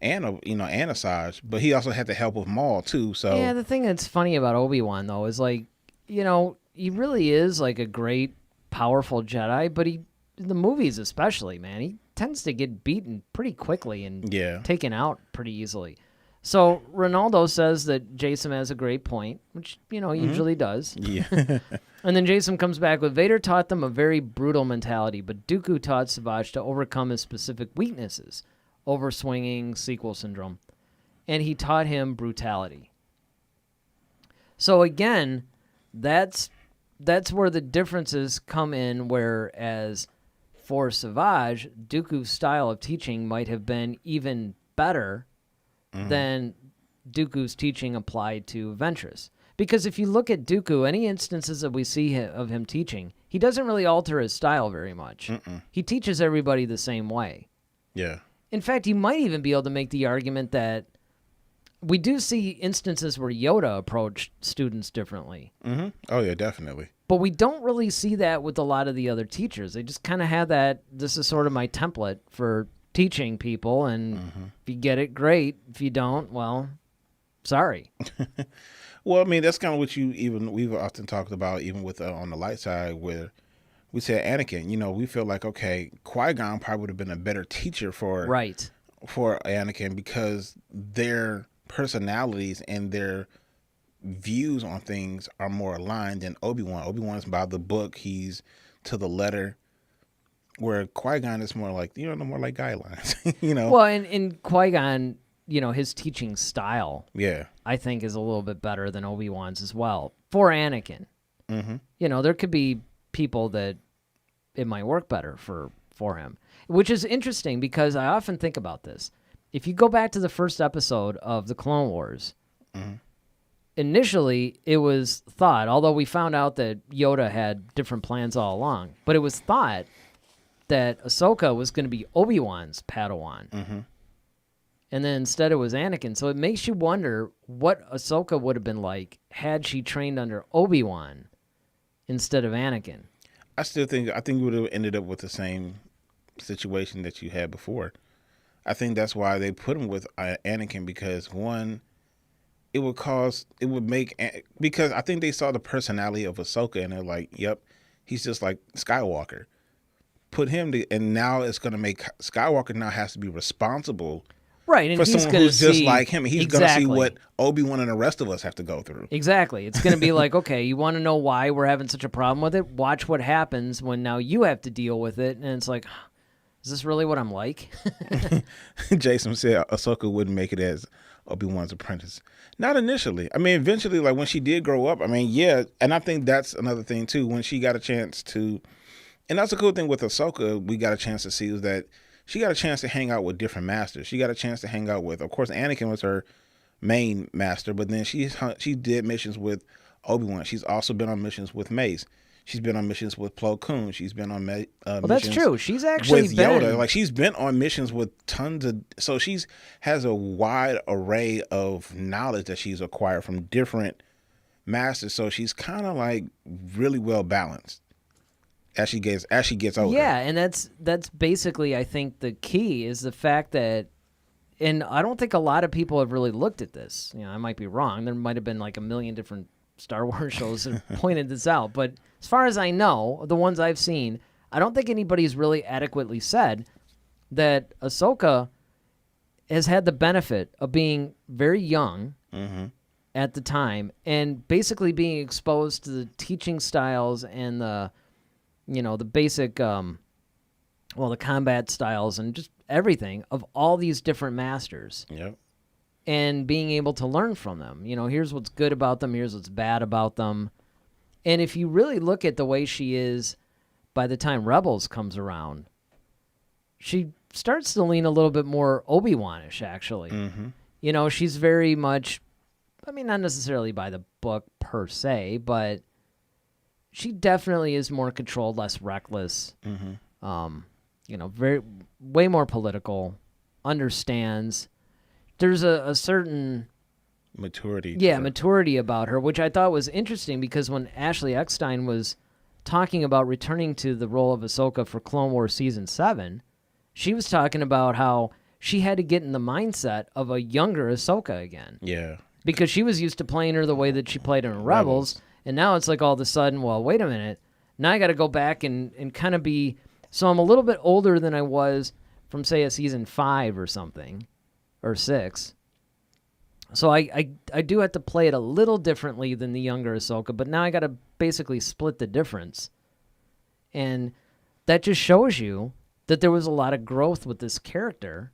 and and Asajj, but he also had the help of Maul too. So Yeah, the thing that's funny about Obi-Wan though is like, he really is like a great, powerful Jedi, but in the movies especially, man, he tends to get beaten pretty quickly and taken out pretty easily. So Ronaldo says that Jason has a great point, which, usually does. Yeah. And then Jason comes back with, Vader taught them a very brutal mentality, but Dooku taught Savage to overcome his specific weaknesses, overswinging, sequel syndrome, and he taught him brutality. So again, that's where the differences come in, whereas for Savage, Dooku's style of teaching might have been even better than Dooku's teaching applied to Ventress. Because if you look at Dooku, any instances that we see of him teaching, he doesn't really alter his style very much. He teaches everybody the same way. Yeah. In fact, you might even be able to make the argument that we do see instances where Yoda approached students differently. Oh, yeah, definitely. But we don't really see that with a lot of the other teachers. They just kind of have that, this is sort of my template for teaching people, and if you get it, great. If you don't, well, sorry. Well, I mean, that's kind of what we've often talked about, even with on the light side, where we said Anakin, we feel like, okay, Qui-Gon probably would have been a better teacher for Anakin, because their personalities and their views on things are more aligned than Obi-Wan. Obi-Wan's by the book. He's to the letter, where Qui-Gon is more like, more like guidelines, Well, and Qui-Gon, his teaching style, I think is a little bit better than Obi-Wan's as well for Anakin. There could be people that it might work better for him, which is interesting because I often think about this. If you go back to the first episode of the Clone Wars, initially it was thought, although we found out that Yoda had different plans all along, but it was thought that Ahsoka was going to be Obi-Wan's Padawan. And then instead it was Anakin. So it makes you wonder what Ahsoka would have been like had she trained under Obi-Wan instead of Anakin. I think you would have ended up with the same situation that you had before. I think that's why they put him with Anakin, because one, because I think they saw the personality of Ahsoka and they're like, yep, he's just like Skywalker. Put him and now it's going to make Skywalker now has to be responsible, right? And for he's someone who's just see, like him. He's going to see what Obi-Wan and the rest of us have to go through. Exactly. It's going to be like, okay, you want to know why we're having such a problem with it? Watch what happens when now you have to deal with it, and it's like, is this really what I'm like? Jason said Ahsoka wouldn't make it as Obi-Wan's apprentice. Not initially. I mean, eventually, like when she did grow up, I mean, yeah, and I think that's another thing too. When she got a chance to, and that's a cool thing with Ahsoka, we got a chance to see is that she got a chance to hang out with different masters. She got a chance to hang out with, of course, Anakin was her main master, but then she did missions with Obi-Wan. She's also been on missions with Mace. She's been on missions with Plo Koon. She's been on well, that's true. She's actually with Yoda. Like, she's been on missions with tons of. So she's has a wide array of knowledge that she's acquired from different masters. So she's kind of like really well balanced as she gets older. Yeah, and that's basically, I think, the key is the fact that, and I don't think a lot of people have really looked at this. I might be wrong. There might have been like a million different Star Wars shows that pointed this out, but as far as I know, the ones I've seen, I don't think anybody's really adequately said that Ahsoka has had the benefit of being very young at the time and basically being exposed to the teaching styles and the basic, the combat styles and just everything of all these different masters. Yep. And being able to learn from them. Here's what's good about them, here's what's bad about them. And if you really look at the way she is by the time Rebels comes around, she starts to lean a little bit more Obi-Wan-ish, actually. Mm-hmm. She's very much, not necessarily by the book per se, but she definitely is more controlled, less reckless. Mm-hmm. Way more political, understands. There's a certain maturity. Yeah, maturity about her, which I thought was interesting because when Ashley Eckstein was talking about returning to the role of Ahsoka for Clone Wars Season 7, she was talking about how she had to get in the mindset of a younger Ahsoka again. Yeah. Because she was used to playing her the way that she played her in Rebels, and now it's like all of a sudden, well, wait a minute, now I got to go back and kind of be... So I'm a little bit older than I was from, say, a Season 5 or something. Or 6. So I do have to play it a little differently than the younger Ahsoka, but now I got to basically split the difference. And that just shows you that there was a lot of growth with this character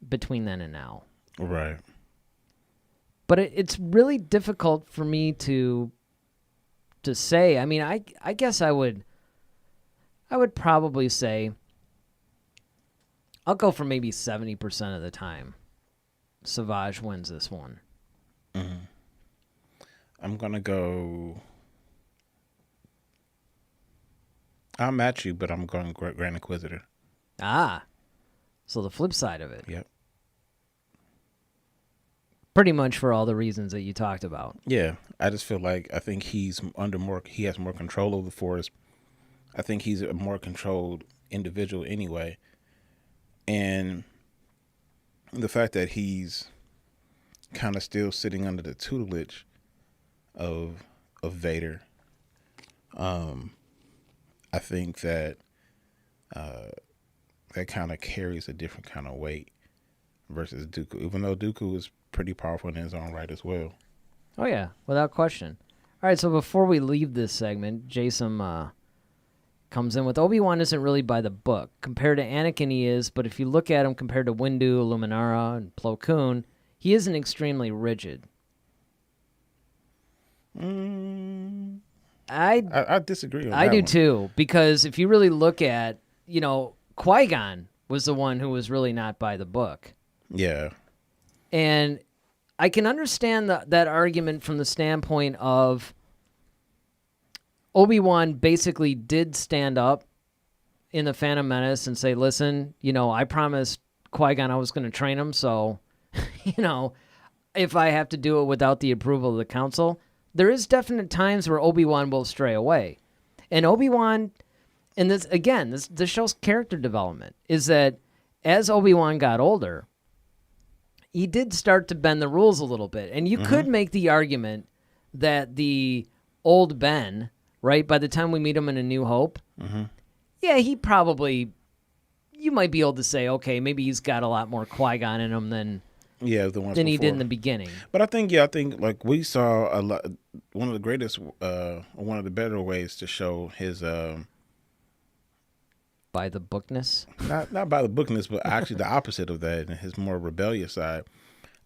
between then and now. Right. But it's really difficult for me to say. I guess I would probably say I'll go for maybe 70% of the time. Savage wins this one. Mm-hmm. I'm going to go... I'll match you, but I'm going Grand Inquisitor. Ah. So the flip side of it. Yep. Pretty much for all the reasons that you talked about. Yeah. I just feel like I think he has more control over the Force. I think he's a more controlled individual anyway. And the fact that he's kind of still sitting under the tutelage of Vader, I think that that kind of carries a different kind of weight versus Dooku, even though Dooku is pretty powerful in his own right as well. Oh, yeah, without question. All right, so before we leave this segment, Jason comes in with Obi-Wan isn't really by the book. Compared to Anakin, he is, but if you look at him compared to Windu, Luminara, and Plo Koon, he isn't extremely rigid. I disagree on that. I do one. too, because if you really look at, Qui-Gon was the one who was really not by the book. Yeah. And I can understand that argument from the standpoint of Obi-Wan basically did stand up in the Phantom Menace and say, listen, I promised Qui-Gon I was going to train him, so, if I have to do it without the approval of the council, there is definite times where Obi-Wan will stray away. And Obi-Wan, and this shows character development, is that as Obi-Wan got older, he did start to bend the rules a little bit. And you could make the argument that the old Ben, right, by the time we meet him in A New Hope, yeah, he probably, you might be able to say, okay, maybe he's got a lot more Qui-Gon in him than he did in the beginning. But I think like we saw a lot. One of the greatest, one of the better ways to show his by the bookness, not by the bookness, but actually the opposite of that, and his more rebellious side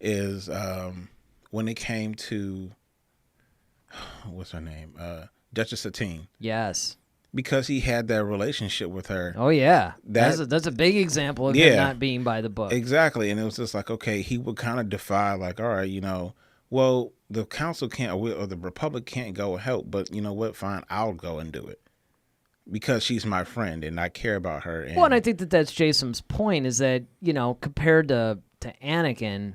is when it came to what's her name, Duchess Satine. Yes. because he had that relationship with her. Oh yeah, that's a big example of him not being by the book. Exactly, and it was just like, okay, he would kind of defy, like, all right, well, the council can't or the Republic can't go and help, but you know what? Fine, I'll go and do it because she's my friend and I care about her. And I think that's Jason's point is that compared to Anakin,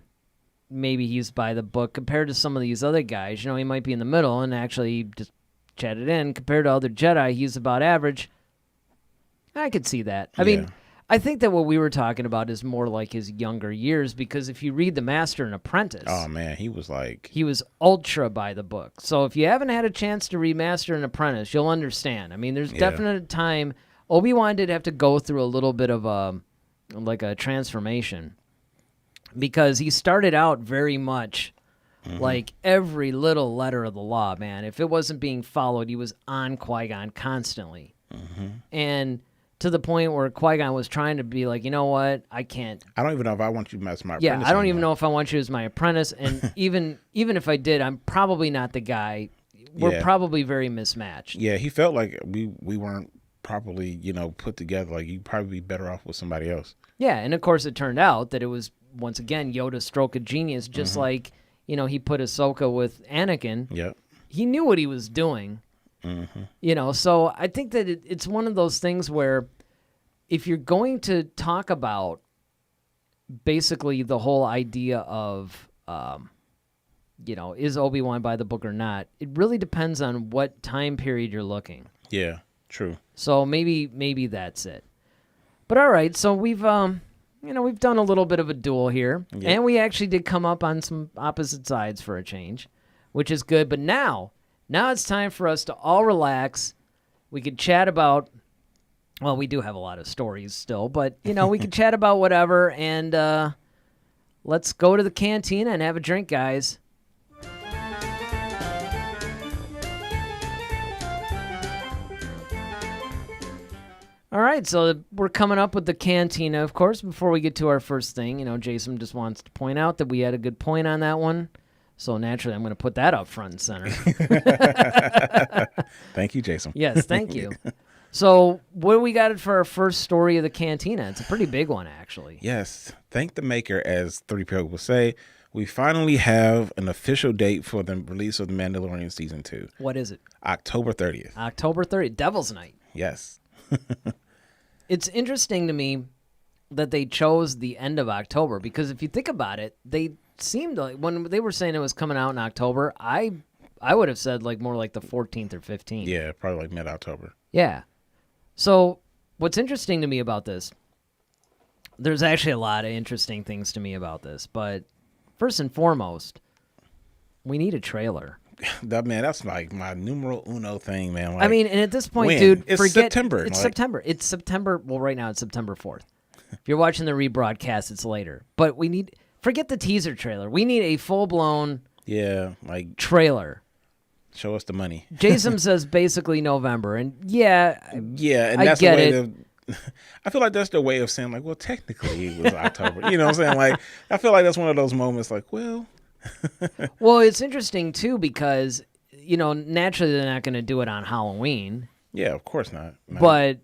maybe he's by the book. Compared to some of these other guys, he might be in the middle and actually just chatted in. Compared to other Jedi, he's about average. I could see that. I mean, I think that what we were talking about is more like his younger years, because if you read The Master and Apprentice, oh man, he was ultra by the book. So if you haven't had a chance to read Master and Apprentice, you'll understand. I mean, there's definite time. Obi-Wan did have to go through a little bit of a transformation, because he started out very much like every little letter of the law, man. If it wasn't being followed, he was on Qui-Gon constantly. And to the point where Qui-Gon was trying to be like, you know what, I can't. I don't even know if I want you as my apprentice. Yeah, I don't even know if I want you as my apprentice. And even if I did, I'm probably not the guy. We're probably very mismatched. Yeah, he felt like we weren't properly, put together. Like, you'd probably be better off with somebody else. Yeah, and of course it turned out that it was, once again, Yoda's stroke of genius, just like, he put Ahsoka with Anakin. Yep. He knew what he was doing. So I think that it's one of those things where if you're going to talk about basically the whole idea of, is Obi-Wan by the book or not, it really depends on what time period you're looking. Yeah, true. So maybe that's it. But all right, so we've done a little bit of a duel here, and we actually did come up on some opposite sides for a change, which is good. But now it's time for us to all relax. We could chat about, well, we do have a lot of stories still, but, we could chat about whatever, and let's go to the cantina and have a drink, guys. All right, so we're coming up with the cantina, of course. Before we get to our first thing, Jason just wants to point out that we had a good point on that one. So naturally, I'm going to put that up front and center. Thank you, Jason. Yes, thank you. So what do we got for our first story of the cantina? It's a pretty big one, actually. Yes. Thank the maker, as 3PO will say. We finally have an official date for the release of The Mandalorian Season 2. What is it? October 30th. October 30th. Devil's Night. Yes. It's interesting to me that they chose the end of October, because if you think about it, they seemed like when they were saying it was coming out in October, I would have said more like the 14th or 15th. Yeah, probably like mid-October. Yeah. So what's interesting to me about this, there's actually a lot of interesting things to me about this, but first and foremost, we need a trailer. That's like my numero uno thing, man. I mean, and at this point, dude, it's September. It's September. It's September. Well, right now it's September 4th. If you're watching the rebroadcast, it's later. But forget the teaser trailer. We need a full-blown trailer. Show us the money. Jason says basically November, and and that's I get the way it. I feel like that's the way of saying, well, technically it was October. You know what I'm saying? I feel like that's one of those moments, well. Well, it's interesting too, because naturally they're not going to do it on Halloween. Yeah, of course not. No. But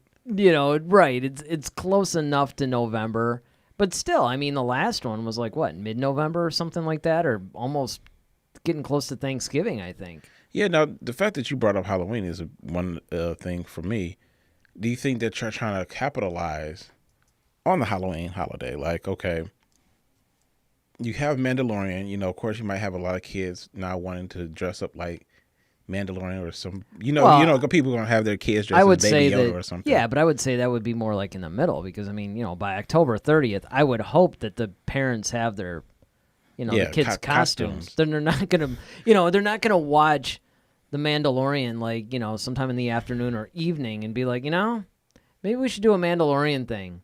right, it's close enough to November. But still, I mean, the last one was mid-November or something like that, or almost getting close to Thanksgiving, I think. Yeah, now, the fact that you brought up Halloween is one thing for me. Do you think that you're trying to capitalize on the Halloween holiday? Okay, you have Mandalorian. Of course, you might have a lot of kids now wanting to dress up like Mandalorian or some, people are going to have their kids dressed as Baby Yoda or something. Yeah, but I would say that would be more like in the middle, because, I mean, by October 30th, I would hope that the parents have their, the kids' costumes. Then they're not going to, they're not going to watch The Mandalorian, sometime in the afternoon or evening and be like, maybe we should do a Mandalorian thing.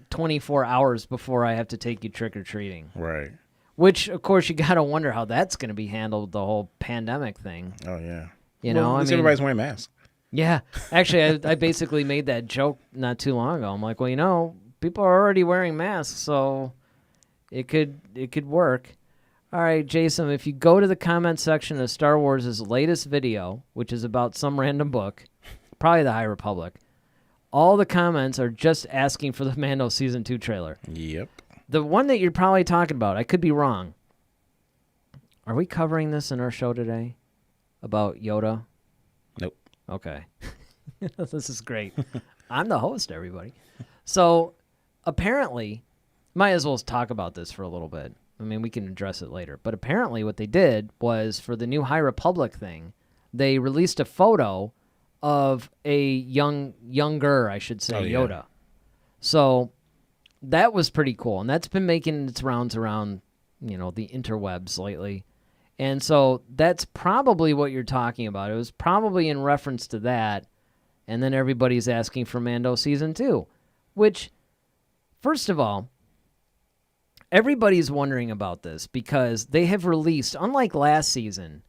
24 hours before I have to take you trick-or-treating. Right. Which, of course, you got to wonder how that's going to be handled, the whole pandemic thing. Oh, yeah. At least everybody's wearing masks. Yeah. Actually, I basically made that joke not too long ago. I'm like, well, people are already wearing masks, so it could work. All right, Jason, if you go to the comment section of Star Wars' latest video, which is about some random book, probably the High Republic. All the comments are just asking for the Mando Season 2 trailer. Yep. The one that you're probably talking about, I could be wrong. Are we covering this in our show today about Yoda? Nope. Okay. This is great. I'm the host, everybody. So apparently, might as well talk about this for a little bit. I mean, we can address it later. But apparently what they did was for the new High Republic thing, they released a photo of a younger, I should say, yeah. Yoda. So that was pretty cool. And that's been making its rounds around, the interwebs lately. And so that's probably what you're talking about. It was probably in reference to that. And then everybody's asking for Mando Season 2, which, first of all, everybody's wondering about this because they have released, unlike last season,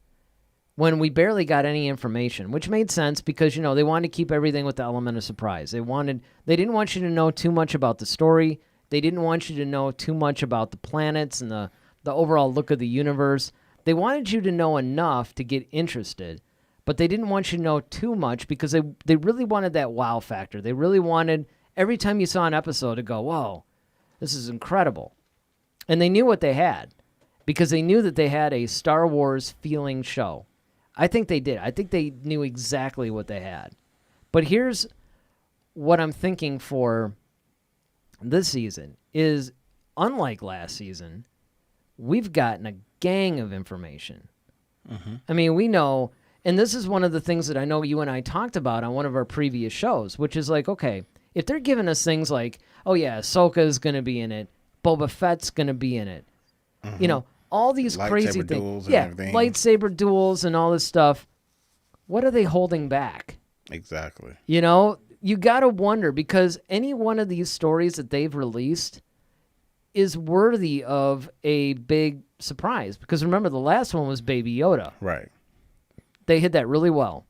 when we barely got any information, which made sense because, they wanted to keep everything with the element of surprise. They didn't want you to know too much about the story. They didn't want you to know too much about the planets and the overall look of the universe. They wanted you to know enough to get interested, but they didn't want you to know too much because they really wanted that wow factor. They really wanted every time you saw an episode to go, whoa, this is incredible. And they knew what they had because they knew that they had a Star Wars feeling show. I think they did. I think they knew exactly what they had. But here's what I'm thinking for this season is, unlike last season, we've gotten a gang of information. Mm-hmm. I mean, we know, and this is one of the things that I know you and I talked about on one of our previous shows, which is like, okay, if they're giving us things like, oh yeah, Ahsoka's going to be in it, Boba Fett's going to be in it, all these crazy things. Yeah, lightsaber duels and all this stuff. What are they holding back? Exactly. You got to wonder because any one of these stories that they've released is worthy of a big surprise. Because remember, the last one was Baby Yoda. Right. They hit that really well.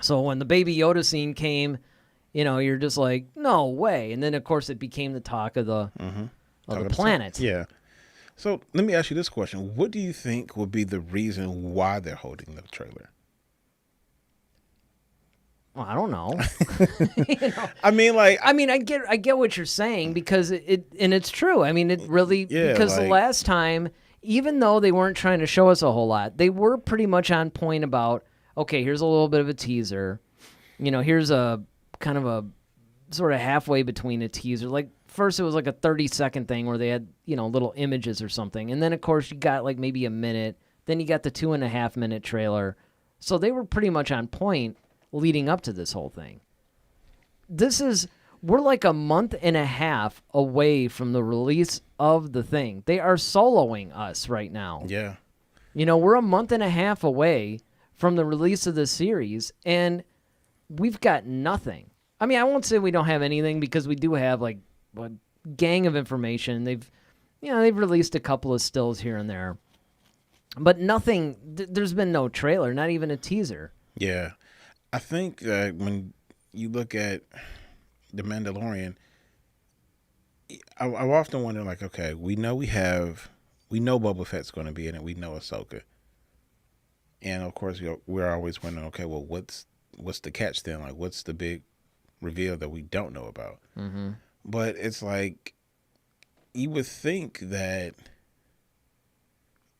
So when the Baby Yoda scene came, you're just like, no way. And then, of course, it became the talk of the planet. Yeah. So let me ask you this question. What do you think would be the reason why they're holding the trailer? Well, I don't know. I I get what you're saying because it's true. I mean, it really, because the last time, even though they weren't trying to show us a whole lot, they were pretty much on point about, okay, here's a little bit of a teaser. Here's a kind of a sort of halfway between a teaser. Like first it was like a 30-second thing where they had, little images or something. And then of course you got like maybe a minute. Then you got the 2.5-minute trailer. So they were pretty much on point leading up to this whole thing. We're like a month and a half away from the release of the thing. They are soloing us right now. Yeah. We're a month and a half away from the release of the series, and we've got nothing. I mean, I won't say we don't have anything because we do have like a gang of information. They've released a couple of stills here and there, but nothing. There's been no trailer, not even a teaser. Yeah. I think that when you look at The Mandalorian, I often wonder, like, okay, we know Boba Fett's going to be in it. We know Ahsoka. And, of course, we're always wondering, okay, well, what's the catch then? Like, what's the big reveal that we don't know about? Mm-hmm. But it's like, you would think that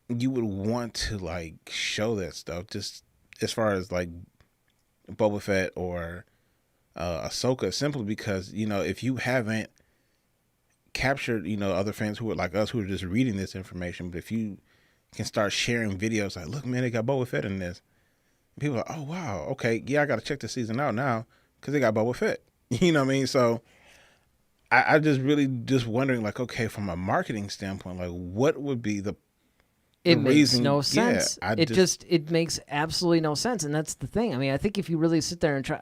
you would want to, like, show that stuff just as far as, like, Boba Fett or Ahsoka, simply because, if you haven't captured, other fans who are like us who are just reading this information, but if you can start sharing videos like, look, man, they got Boba Fett in this. People are like, oh, wow, okay, yeah, I got to check the season out now because they got Boba Fett. You know what I mean? So I just really just wondering, like, okay, from a marketing standpoint, like, what would be the It makes no sense. Yeah, it makes absolutely no sense. And that's the thing. I mean, I think if you really sit there and try,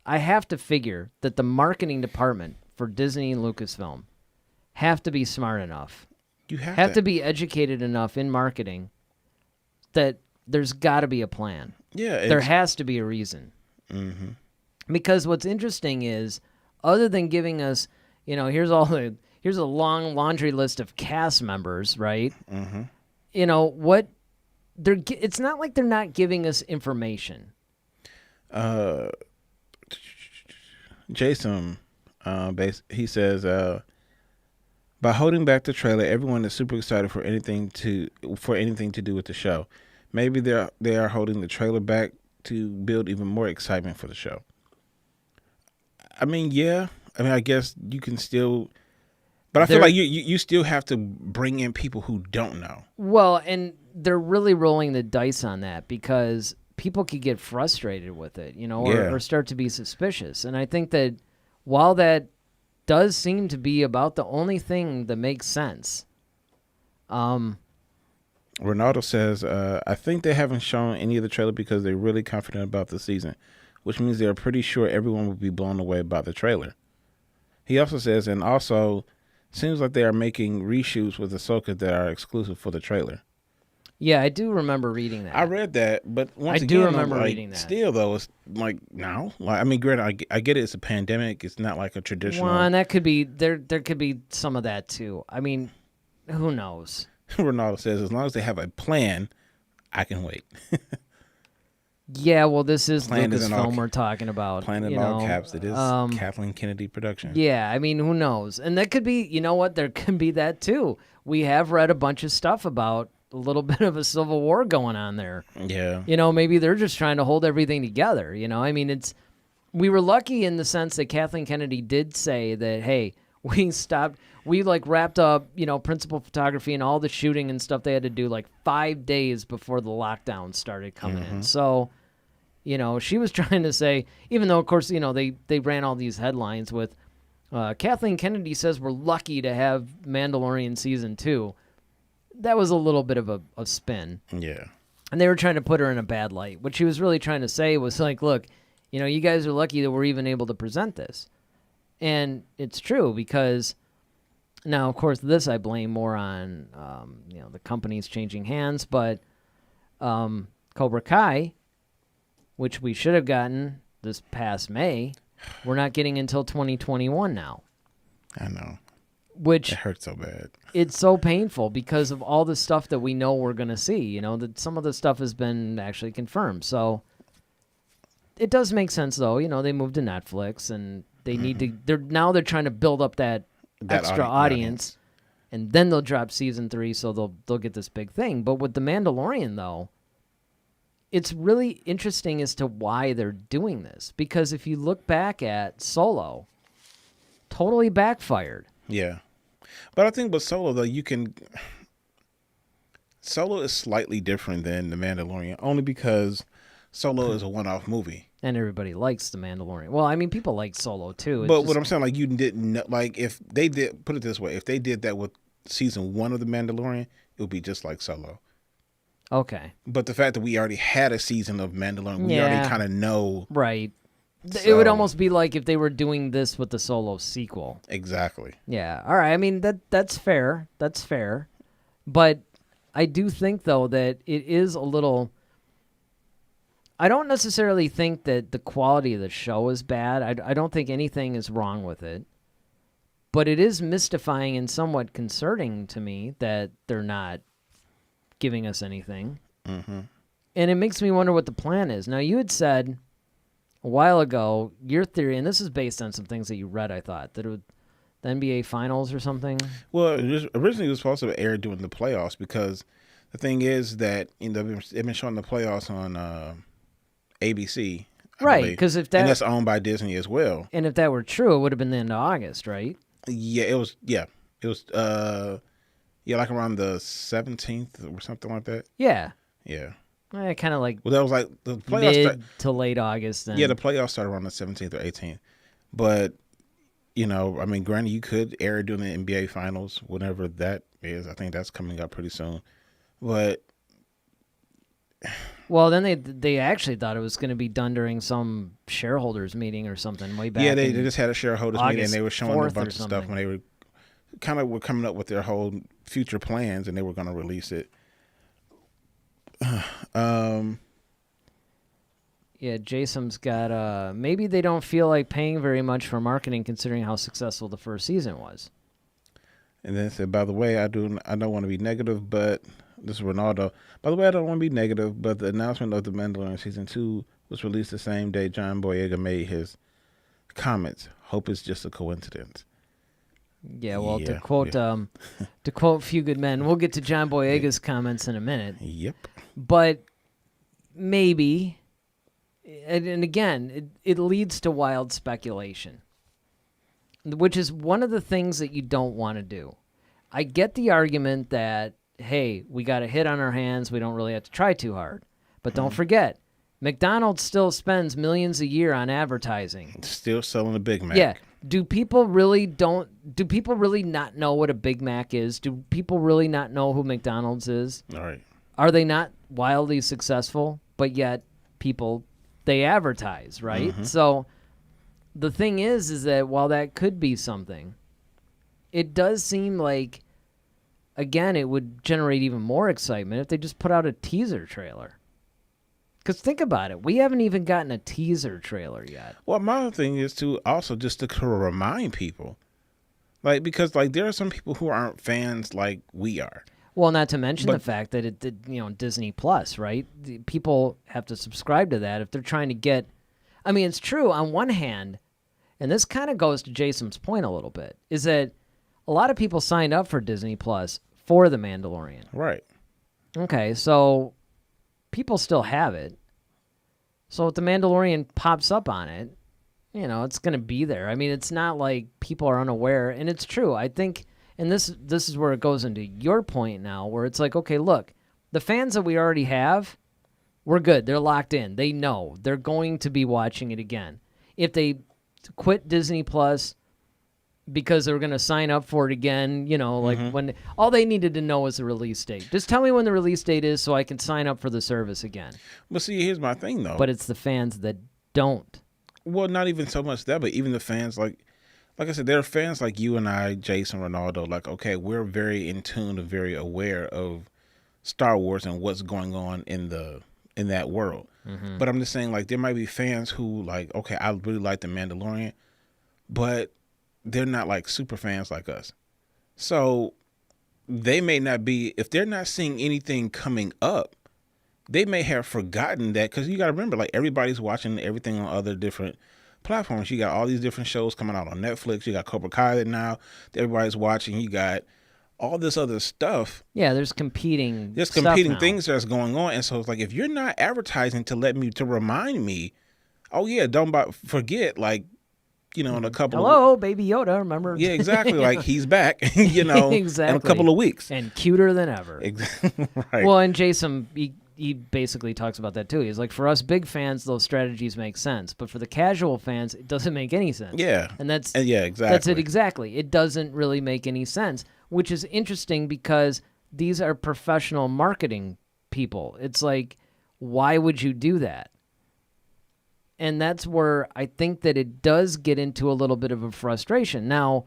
I have to figure that the marketing department for Disney and Lucasfilm have to be smart enough. You have to be educated enough in marketing that there's got to be a plan. Yeah. There has to be a reason. Mm-hmm. Because what's interesting is, other than giving us, here's a long laundry list of cast members, right? Mm-hmm. It's not like they're not giving us information. Jason, he says, by holding back the trailer, everyone is super excited for anything to do with the show. Maybe they are holding the trailer back to build even more excitement for the show. I mean, yeah. I mean, I guess you can still, but I feel like you still have to bring in people who don't know. Well, and they're really rolling the dice on that because people could get frustrated with it, or start to be suspicious. And I think that while that does seem to be about the only thing that makes sense. Ronaldo says, I think they haven't shown any of the trailer because they're really confident about the season, which means they're pretty sure everyone will be blown away by the trailer. He also says, and also seems like they are making reshoots with Ahsoka that are exclusive for the trailer. Yeah, I do remember reading that. I read that, but once I again, do remember reading that. Still, though, it's like now. Like, I mean, granted, I get it. It's a pandemic. It's not like a traditional. Well, and that could be there. There could be some of that too. I mean, who knows? Ronaldo says, as long as they have a plan, I can wait. Yeah, well, this is Plan Lucasfilm we're talking about. Plan in all caps. It is Kathleen Kennedy production. Yeah, I mean, who knows? And that could be, there could be that too. We have read a bunch of stuff about a little bit of a civil war going on there. Yeah. Maybe they're just trying to hold everything together. I mean, we were lucky in the sense that Kathleen Kennedy did say that, hey, we wrapped up, principal photography and all the shooting and stuff they had to do 5 days before the lockdown started coming in. So, she was trying to say, even though, of course, they ran all these headlines with Kathleen Kennedy says we're lucky to have Mandalorian season 2. That was a little bit of a spin. Yeah. And they were trying to put her in a bad light. What she was really trying to say was look, you guys are lucky that we're even able to present this. And it's true because now, of course, this I blame more on, the companies changing hands. But Cobra Kai, which we should have gotten this past May, we're not getting until 2021 now. I know. Which it hurts so bad. It's so painful because of all the stuff that we know we're going to see. That some of the stuff has been actually confirmed. So it does make sense, though. They moved to Netflix and they need to. They're trying to build up that extra audience, and then they'll drop season 3, so they'll get this big thing. But with the Mandalorian, though, it's really interesting as to why they're doing this. Because if you look back at Solo, totally backfired. Yeah. But I think with Solo, though, Solo is slightly different than The Mandalorian, only because Solo is a one-off movie. And everybody likes The Mandalorian. Well, I mean, people like Solo, too. But what I'm saying, you didn't know, if they did, put it this way, if they did that with season 1 of The Mandalorian, it would be just like Solo. Okay. But the fact that we already had a season of Mandalorian, we already kind of know. Right. It would almost be like if they were doing this with the Solo sequel. Exactly. Yeah. All right. I mean, that's fair. That's fair. But I do think, though, that it is a little... I don't necessarily think that the quality of the show is bad. I don't think anything is wrong with it. But it is mystifying and somewhat concerning to me that they're not giving us anything. Mm-hmm. And it makes me wonder what the plan is. Now, you had said a while ago, your theory, and this is based on some things that you read, I thought, that it would, the NBA Finals or something? Well, originally it was supposed to air during the playoffs because the thing is that they've been showing the playoffs on ABC. Right, because if that... And that's owned by Disney as well. And if that were true, it would have been the end of August, right? Yeah, it was, like around the 17th or something like that. Yeah. Yeah. Kind of like... Well, that was like the playoffs... to late August. Then. Yeah, the playoffs started around the 17th or 18th. But, I mean, granted, you could air it during the NBA Finals, whenever that is. I think that's coming up pretty soon. But... Well, then they actually thought it was going to be done during some shareholders meeting or something way back. Yeah, they just had a shareholders meeting, and they were showing a bunch of something. stuff when they were coming up with their whole future plans, and they were going to release it. Yeah, Jason's got maybe they don't feel like paying very much for marketing considering how successful the first season was. And then it said, by the way, I don't want to be negative, but this is Ronaldo. By the way, I don't want to be negative, but the announcement of The Mandalorian Season 2 was released the same day John Boyega made his comments. Hope it's just a coincidence. Yeah, well, Yeah, to quote Few Good Men, we'll get to John Boyega's comments in a minute. Yep. But maybe, and again, it leads to wild speculation, which is one of the things that you don't want to do. I get the argument that, hey, we got a hit on our hands, we don't really have to try too hard. But don't forget, McDonald's still spends millions a year on advertising. Still selling a Big Mac. Yeah. Do people really not know what a Big Mac is? Do people really not know who McDonald's is? All right. Are they not wildly successful, but yet they advertise, right? Mm-hmm. So the thing is that while that could be something, it does seem like, again, it would generate even more excitement if they just put out a teaser trailer. Because think about it. We haven't even gotten a teaser trailer yet. Well, my other thing is to also just to remind people. Because there are some people who aren't fans like we are. Well, not to mention the fact that it did, Disney Plus, right? People have to subscribe to that if they're trying to get. I mean, it's true on one hand, and this kind of goes to Jason's point a little bit, is that a lot of people signed up for Disney Plus for The Mandalorian. Right. Okay, so people still have it. So if The Mandalorian pops up on it, it's going to be there. I mean, it's not like people are unaware, and it's true. I think, and this is where it goes into your point now, where it's like, okay, look, the fans that we already have, we're good. They're locked in. They know. They're going to be watching it again. If they quit Disney Plus because they're going to sign up for it again, when all they needed to know was the release date. Just tell me when the release date is so I can sign up for the service again. But see, here's my thing, though. But it's the fans that don't. Well, not even so much that, but even the fans, like I said, there are fans like you and I, Jason, Ronaldo, okay, we're very in tune and very aware of Star Wars and what's going on in that world. Mm-hmm. But I'm just saying, there might be fans who, okay, I really like The Mandalorian, but they're not super fans like us. So they may not be, if they're not seeing anything coming up, they may have forgotten that, because you got to remember, everybody's watching everything on other different platforms. You got all these different shows coming out on Netflix. You got Cobra Kai now that everybody's watching. You got all this other stuff. Yeah, there's competing things that's going on. And so it's if you're not advertising to remind me, oh yeah, don't forget, in a couple Hello, Baby Yoda, remember? Yeah, exactly. He's back, exactly. In a couple of weeks. And cuter than ever. Exactly. Right. Well, and Jason, he basically talks about that too. He's like, for us big fans, those strategies make sense. But for the casual fans, it doesn't make any sense. Yeah. Yeah, exactly. That's it exactly. It doesn't really make any sense, which is interesting because these are professional marketing people. It's why would you do that? And that's where I think that it does get into a little bit of a frustration. Now,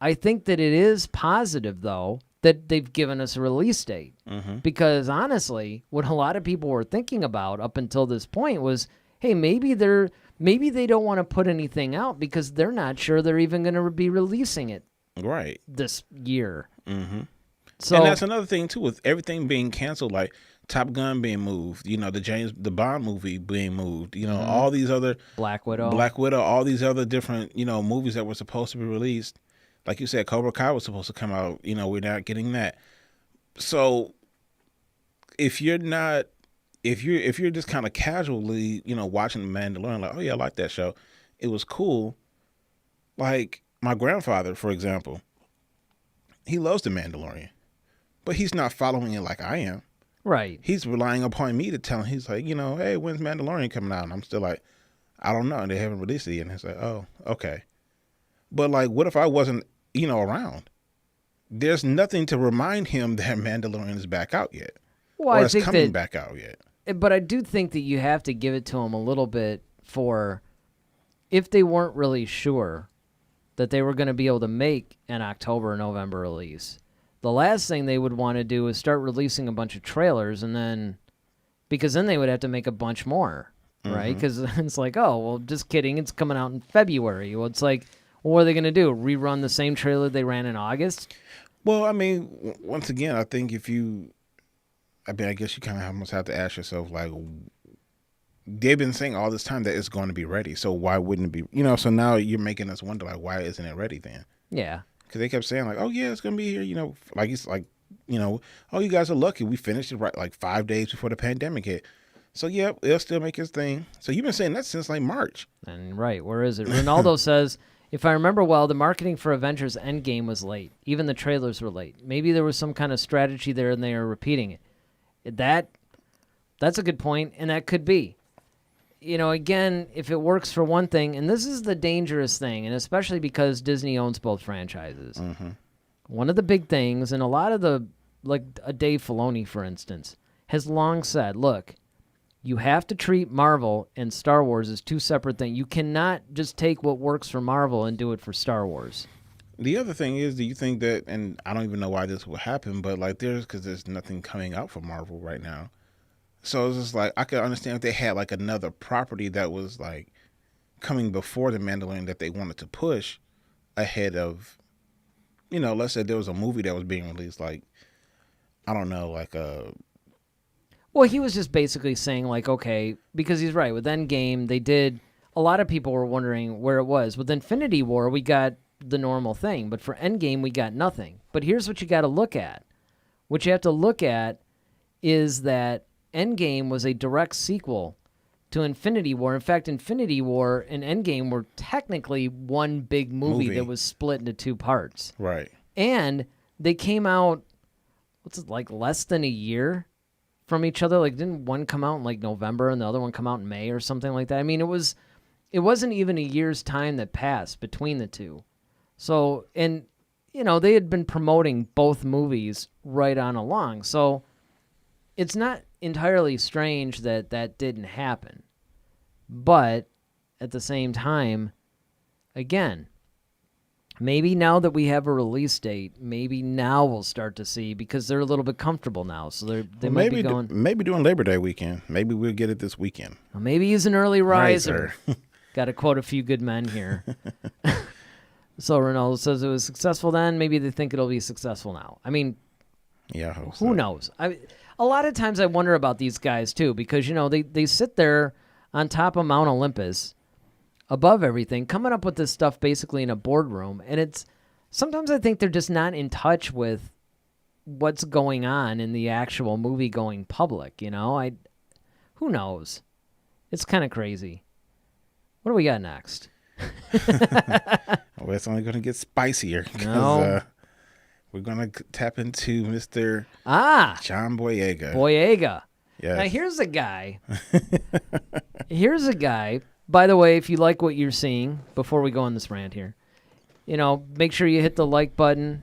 I think that it is positive, though, that they've given us a release date. Mm-hmm. Because, honestly, what a lot of people were thinking about up until this point was, hey, maybe they don't want to put anything out because they're not sure they're even going to be releasing it this year. Mm-hmm. So, and that's another thing, too, with everything being canceled, Top Gun being moved, the Bond movie being moved, all these other Black Widow, all these other different, movies that were supposed to be released. Like you said, Cobra Kai was supposed to come out, we're not getting that. So if you're just kind of casually, watching The Mandalorian, oh yeah, I like that show. It was cool. Like my grandfather, for example, he loves The Mandalorian, but he's not following it like I am. Right. He's relying upon me to tell him. He's like, hey, when's Mandalorian coming out? And I'm still like, I don't know. And they haven't released it yet. And he's like, oh, okay. But what if I wasn't, around? There's nothing to remind him that Mandalorian is back out yet. Well, or it's coming back out yet. But I do think that you have to give it to him a little bit for if they weren't really sure that they were going to be able to make an October or November release. The last thing they would want to do is start releasing a bunch of trailers because then they would have to make a bunch more, right? Because it's oh, well, just kidding. It's coming out in February. Well, it's well, what are they going to do? Rerun the same trailer they ran in August? Well, I mean, once again, I think I guess you kind of almost have to ask yourself, they've been saying all this time that it's going to be ready. So why wouldn't it be? So now you're making us wonder, like, why isn't it ready then? Yeah. Because they kept saying, like, oh, yeah, it's going to be here, like it's like, oh, you guys are lucky. We finished it right like 5 days before the pandemic hit. So, yeah, it'll still make its thing. So you've been saying that since like March. And right, where is it? Ronaldo says, if I remember well, the marketing for Avengers Endgame was late. Even the trailers were late. Maybe there was some kind of strategy there and they are repeating it. That's a good point, and that could be. Again, if it works for one thing, and this is the dangerous thing, and especially because Disney owns both franchises. Mm-hmm. One of the big things, and a lot of like a Dave Filoni, for instance, has long said, look, you have to treat Marvel and Star Wars as two separate things. You cannot just take what works for Marvel and do it for Star Wars. The other thing is, do you think that, and I don't even know why this will happen, but like because there's nothing coming out for Marvel right now. So it's just like, I could understand if they had like another property that was like coming before the Mandalorian that they wanted to push ahead of, let's say there was a movie that was being released, like, I don't know, like Well, he was just basically saying, like, okay, because he's right. With Endgame, a lot of people were wondering where it was. With Infinity War, we got the normal thing. But for Endgame, we got nothing. But here's what you got to look at. What you have to look at is that Endgame was a direct sequel to Infinity War. In fact, Infinity War and Endgame were technically one big movie that was split into two parts. Right. And they came out, like less than a year from each other? Like, didn't one come out in like November and the other one come out in May or something like that? I mean, it wasn't even a year's time that passed between the two. So, and they had been promoting both movies right on along. So it's not entirely strange that didn't happen. But at the same time, again, maybe now that we have a release date, maybe now we'll start to see, because they're a little bit comfortable now. So they might be going. Maybe doing Labor Day weekend. Maybe we'll get it this weekend. Well, maybe he's an early riser. Got to quote a few good men here. So Ronaldo says it was successful then. Maybe they think it'll be successful now. I mean, yeah, I hope who knows? A lot of times I wonder about these guys too, because they sit there on top of Mount Olympus, above everything, coming up with this stuff basically in a boardroom, and sometimes I think they're just not in touch with what's going on in the actual movie going public. Who knows? It's kind of crazy. What do we got next? Well, it's only going to get spicier because we're going to tap into Mr. John Boyega. Boyega. Yes. Now, here's a guy. By the way, if you like what you're seeing, before we go on this rant here, make sure you hit the like button,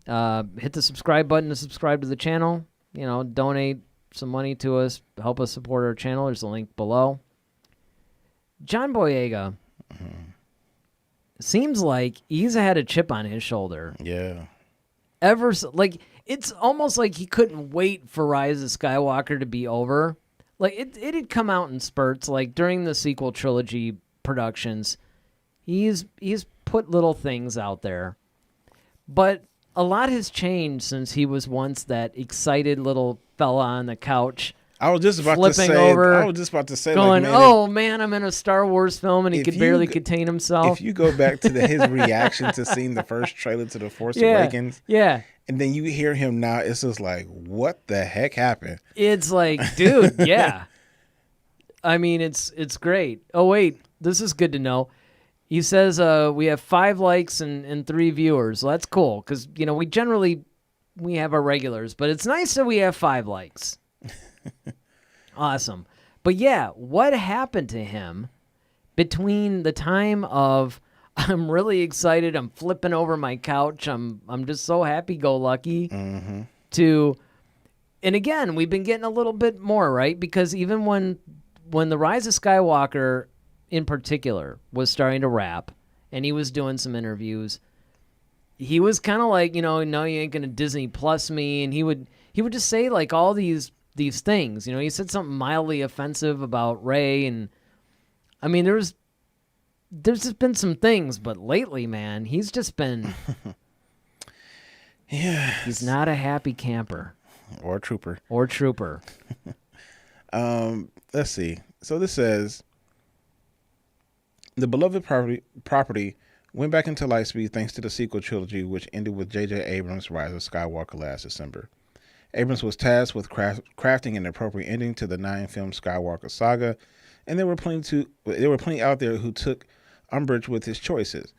hit the subscribe button to subscribe to the channel. Donate some money to us, help us support our channel. There's a link below. John Boyega seems like he's had a chip on his shoulder. Yeah. It's almost like he couldn't wait for Rise of Skywalker to be over. Like, it had come out in spurts. Like, during the sequel trilogy productions, he's put little things out there. But a lot has changed since he was once that excited little fella on the couch. I was just about to say, going, like, oh man, I'm in a Star Wars film, and he could barely contain himself. If you go back to his reaction to seeing the first trailer to The Force Awakens, and then you hear him now, it's just like, what the heck happened? It's like, dude, yeah. I mean, it's great. Oh wait, this is good to know. He says we have 5 likes and 3 viewers. Well, that's cool, because we have our regulars, but it's nice that we have 5 likes. Awesome. But yeah, what happened to him between the time of I'm really excited, I'm flipping over my couch, I'm just so happy-go-lucky, to, and again, we've been getting a little bit more, right? Because even when the Rise of Skywalker in particular was starting to wrap, and he was doing some interviews, he was kind of like, no, you ain't gonna Disney Plus me, and he would just say like all these things. He said something mildly offensive about Rey, and I mean, there's just been some things, but lately, man, he's just been he's not a happy camper or trooper. Let's See. So this says, the beloved property went back into lightspeed thanks to the sequel trilogy, which ended with J.J. Abrams' Rise of Skywalker last December. Abrams was tasked with crafting an appropriate ending to the 9-film Skywalker saga, and there were plenty out there who took umbrage with his choices.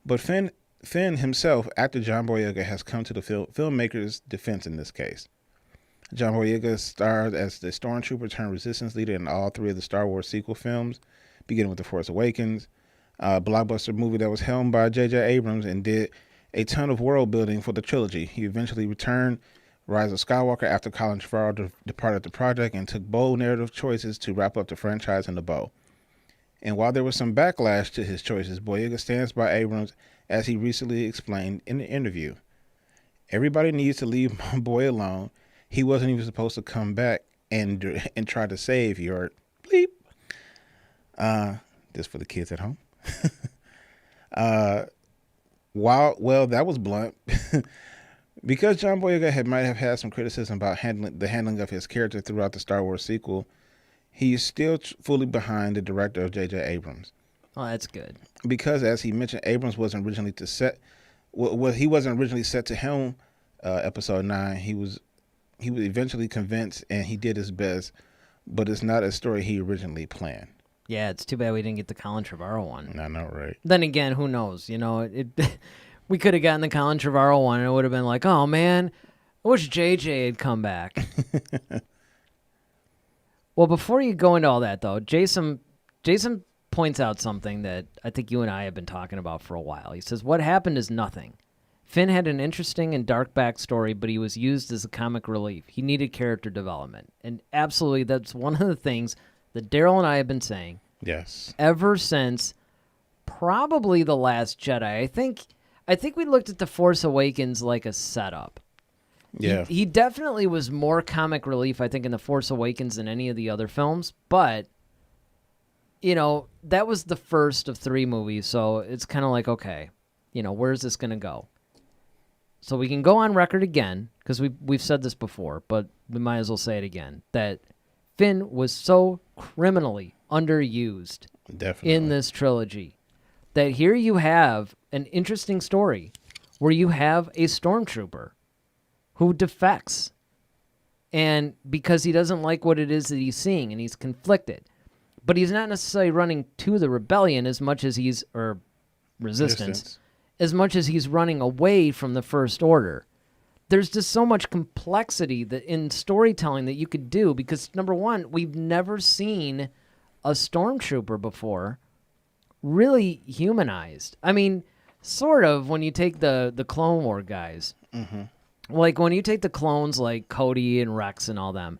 But Finn himself, actor John Boyega, has come to the filmmaker's defense in this case. John Boyega starred as the stormtrooper turned resistance leader in all 3 of the Star Wars sequel films, beginning with The Force Awakens, a blockbuster movie that was helmed by J.J. Abrams and did a ton of world building for the trilogy. He eventually returned Rise of Skywalker after Colin Trevorrow departed the project and took bold narrative choices to wrap up the franchise in a bow. And while there was some backlash to his choices, Boyega stands by Abrams, as he recently explained in an interview. Everybody needs to leave my boy alone. He wasn't even supposed to come back and try to save your bleep. Just for the kids at home. Well, that was blunt. Because John Boyega might have had some criticism about the handling of his character throughout the Star Wars sequel, he is still fully behind the director of J.J. Abrams. Oh, that's good. Because, as he mentioned, Abrams wasn't originally he wasn't originally set to helm Episode 9. He was eventually convinced, and he did his best, but it's not a story he originally planned. Yeah, it's too bad we didn't get the Colin Trevorrow one. I know, right? Then again, who knows? You know, we could have gotten the Colin Trevorrow one, and it would have been like, oh man, I wish JJ had come back. Well, before you go into all that, though, Jason points out something that I think you and I have been talking about for a while. He says, what happened is nothing. Finn had an interesting and dark backstory, but he was used as a comic relief. He needed character development. And absolutely, that's one of the things that Daryl and I have been saying. Yes. Ever since probably The Last Jedi. I think we looked at The Force Awakens like a setup. Yeah. He definitely was more comic relief, I think, in The Force Awakens than any of the other films. But, you know, that was the first of 3 movies, so it's kind of like, okay, you know, where's this going to go? So we can go on record again, because we've said this before, but we might as well say it again, that Finn was so criminally underused in this trilogy that here you have an interesting story where you have a stormtrooper who defects, and because he doesn't like what it is that he's seeing, and he's conflicted. But he's not necessarily running to the rebellion as much as or resistance, as much as he's running away from the First Order. There's just so much complexity that in storytelling that you could do, because number one, we've never seen a stormtrooper before really humanized. I mean, sort of when you take the Clone War guys. Mm-hmm. Like when you take the clones like Cody and Rex and all them.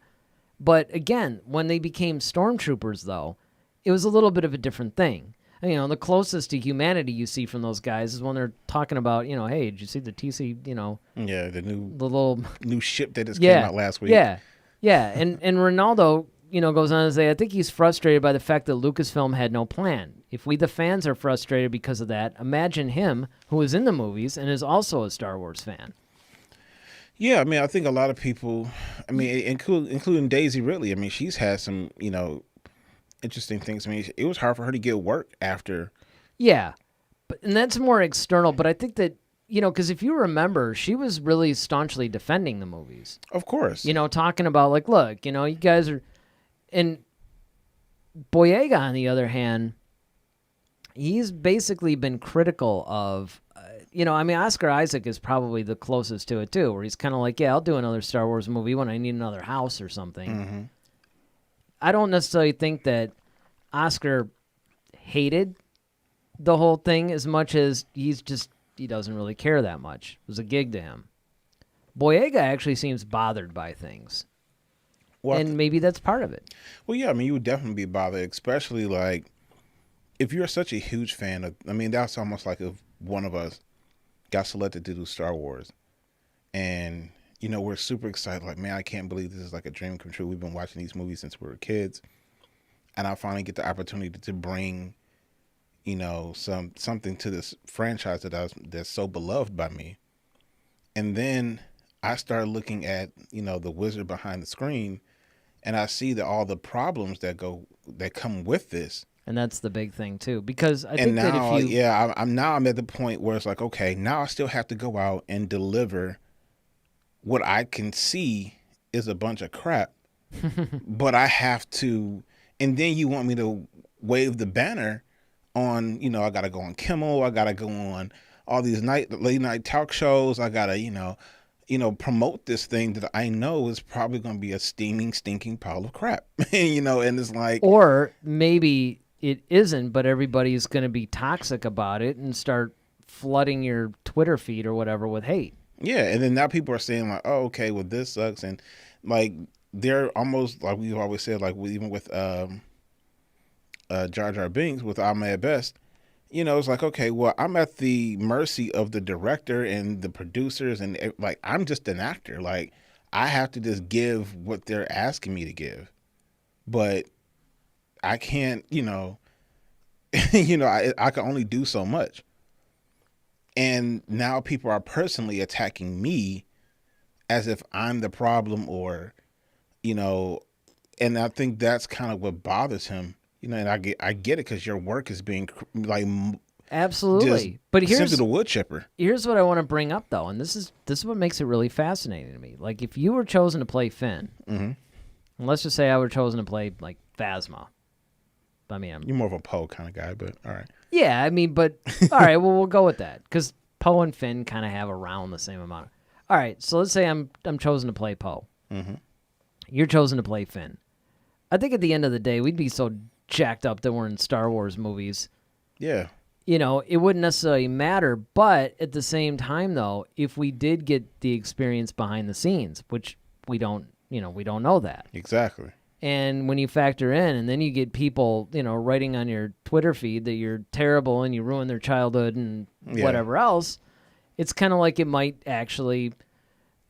But again, when they became stormtroopers, though, it was a little bit of a different thing. You know, the closest to humanity you see from those guys is when they're talking about, you know, hey, did you see the TC, you know? Yeah, the little new ship that just came out last week. Yeah, yeah. And Ronaldo, you know, goes on to say, I think he's frustrated by the fact that Lucasfilm had no plan. If we, the fans, are frustrated because of that, imagine him, who was in the movies and is also a Star Wars fan. Yeah, I mean, I think a lot of people, I mean, including Daisy Ridley, I mean, she's had some, you know, interesting things. I mean, it was hard for her to get work after. Yeah, and that's more external, but I think that, you know, because if you remember, she was really staunchly defending the movies. Of course. You know, talking about, like, look, you know, you guys are, and Boyega, on the other hand, he's basically been critical of, you know, I mean, Oscar Isaac is probably the closest to it, too, where he's kind of like, yeah, I'll do another Star Wars movie when I need another house or something. Mm-hmm. I don't necessarily think that Oscar hated the whole thing as much as he doesn't really care that much. It was a gig to him. Boyega actually seems bothered by things. Well, and maybe that's part of it. Well, yeah, I mean, you would definitely be bothered, especially, like, if you're such a huge fan of, I mean, that's almost like if one of us got selected to do Star Wars. And, you know, we're super excited. Like, man, I can't believe this is like a dream come true. We've been watching these movies since we were kids. And I finally get the opportunity to bring, you know, something to this franchise that's so beloved by me. And then I start looking at, you know, the wizard behind the screen, and I see all the problems that come with this. And that's the big thing too, because I think And now, that if you, I'm at the point where it's like, okay, now I still have to go out and deliver what I can see is a bunch of crap, but I have to. And then you want me to wave the banner on, I got to go on Kimmel, I got to go on all these late night talk shows, I got to, promote this thing that I know is probably going to be a steaming, stinking pile of crap, and it's like, or maybe it isn't, but everybody's going to be toxic about it and start flooding your Twitter feed or whatever with hate. Yeah, and then now people are saying like, oh, okay, well, this sucks, and like they're almost like we've always said, like even with Jar Jar Binks with Ahmed Best, it's like, okay, well, I'm at the mercy of the director and the producers, and like I'm just an actor, like I have to just give what they're asking me to give, but I can't, I can only do so much. And now people are personally attacking me as if I'm the problem and I think that's kind of what bothers him, and I get it because your work is being like absolutely. But simply the wood chipper. Here's what I want to bring up though, and this is what makes it really fascinating to me. Like if you were chosen to play Finn, and let's just say I were chosen to play like Phasma. I mean, you're more of a Poe kind of guy, but all right. Yeah, I mean, but all right, well, we'll go with that because Poe and Finn kind of have around the same amount. All right, so let's say I'm chosen to play Poe. Mm-hmm. You're chosen to play Finn. I think at the end of the day, we'd be so jacked up that we're in Star Wars movies. Yeah. It wouldn't necessarily matter, but at the same time, though, if we did get the experience behind the scenes, which we don't know that. Exactly. And when you factor in, and then you get people, writing on your Twitter feed that you're terrible and you ruin their childhood and whatever else, it's kind of like it might actually,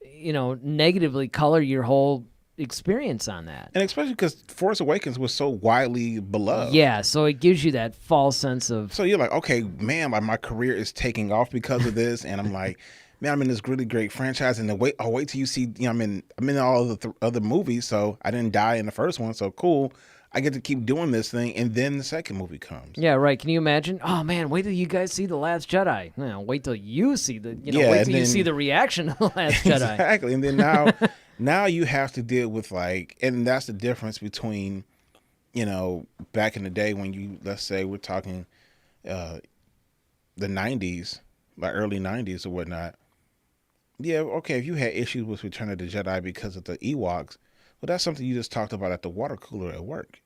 negatively color your whole experience on that. And especially because Force Awakens was so widely beloved. Yeah, so it gives you that false sense of... So you're like, okay, man, like my career is taking off because of this, and I'm like... Man, I'm in this really great franchise, and I'll wait till you see. I'm in all of the other movies, so I didn't die in the first one, so cool. I get to keep doing this thing, and then the second movie comes. Yeah, right. Can you imagine? Oh man, wait till you guys see The Last Jedi. Wait till you see you see the reaction of The Last Jedi. Exactly, and then now you have to deal with and that's the difference between, back in the day when let's say we're talking, the '90s, like early '90s or whatnot. Yeah, okay, if you had issues with Return of the Jedi because of the Ewoks, well, that's something you just talked about at the water cooler at work,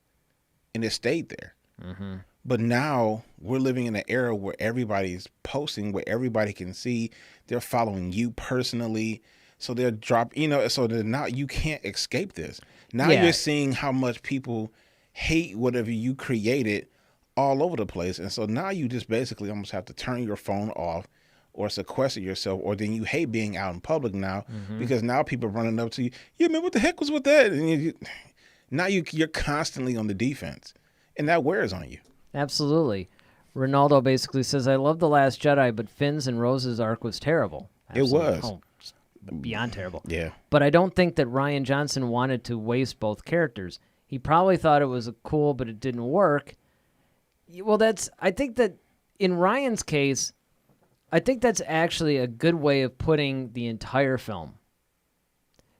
and it stayed there. Mm-hmm. But now we're living in an era where everybody's posting, where everybody can see. They're following you personally, so they're so now you can't escape this. Now you're seeing how much people hate whatever you created all over the place, and so now you just basically almost have to turn your phone off or sequester yourself, or then you hate being out in public now because now people are running up to you. Yeah, man, what the heck was with that? And now you're constantly on the defense, and that wears on you. Absolutely. Ronaldo basically says, I love The Last Jedi, but Finn's and Rose's arc was terrible. Absolutely. It was. Oh, beyond terrible. Yeah. But I don't think that Rian Johnson wanted to waste both characters. He probably thought it was cool, but it didn't work. Well, I think that in Ryan's case, I think that's actually a good way of putting the entire film.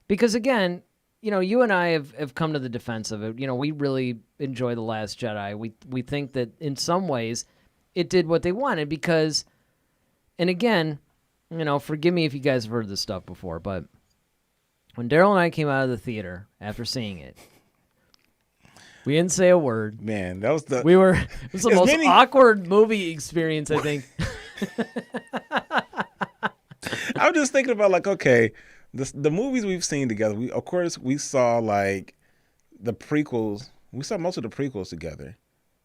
Because again, you and I have come to the defense of it. We really enjoy The Last Jedi. We think that in some ways it did what they wanted because, and again, forgive me if you guys have heard this stuff before, but when Daryl and I came out of the theater after seeing it, we didn't say a word. Man, that was it was the most awkward movie experience, I think. I was just thinking about okay, the movies we've seen together. We saw the prequels. We saw most of the prequels together.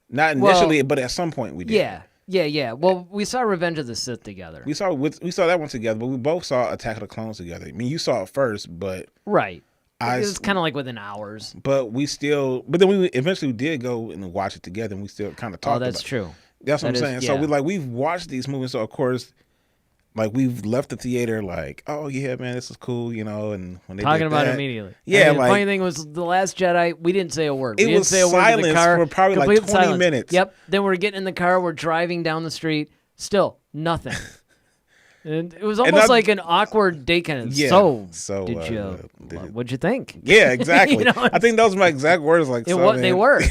Not initially, but at some point we did. Yeah. Well, we saw Revenge of the Sith together. We saw that one together, but we both saw Attack of the Clones together. I mean, you saw it first, but right. It was kind of within hours. But then we eventually did go and watch it together, and we still kind of talked about it. Oh, that's true. That's what I'm saying. Yeah. So we've watched these movies, so of course Like we've left the theater like, oh yeah, man, this is cool, and when they Talking did about that, it immediately. Yeah, the funny thing was The Last Jedi, we didn't say a word. It We didn't was say a word in the silence car. for probably like Complete 20 silence. minutes. Yep. Then we're getting in the car. We're driving down the street. Still nothing. And it was almost like an awkward day kind of. Yeah. What'd you think? Yeah, exactly. You know, I think those were my exact words. Like, they were.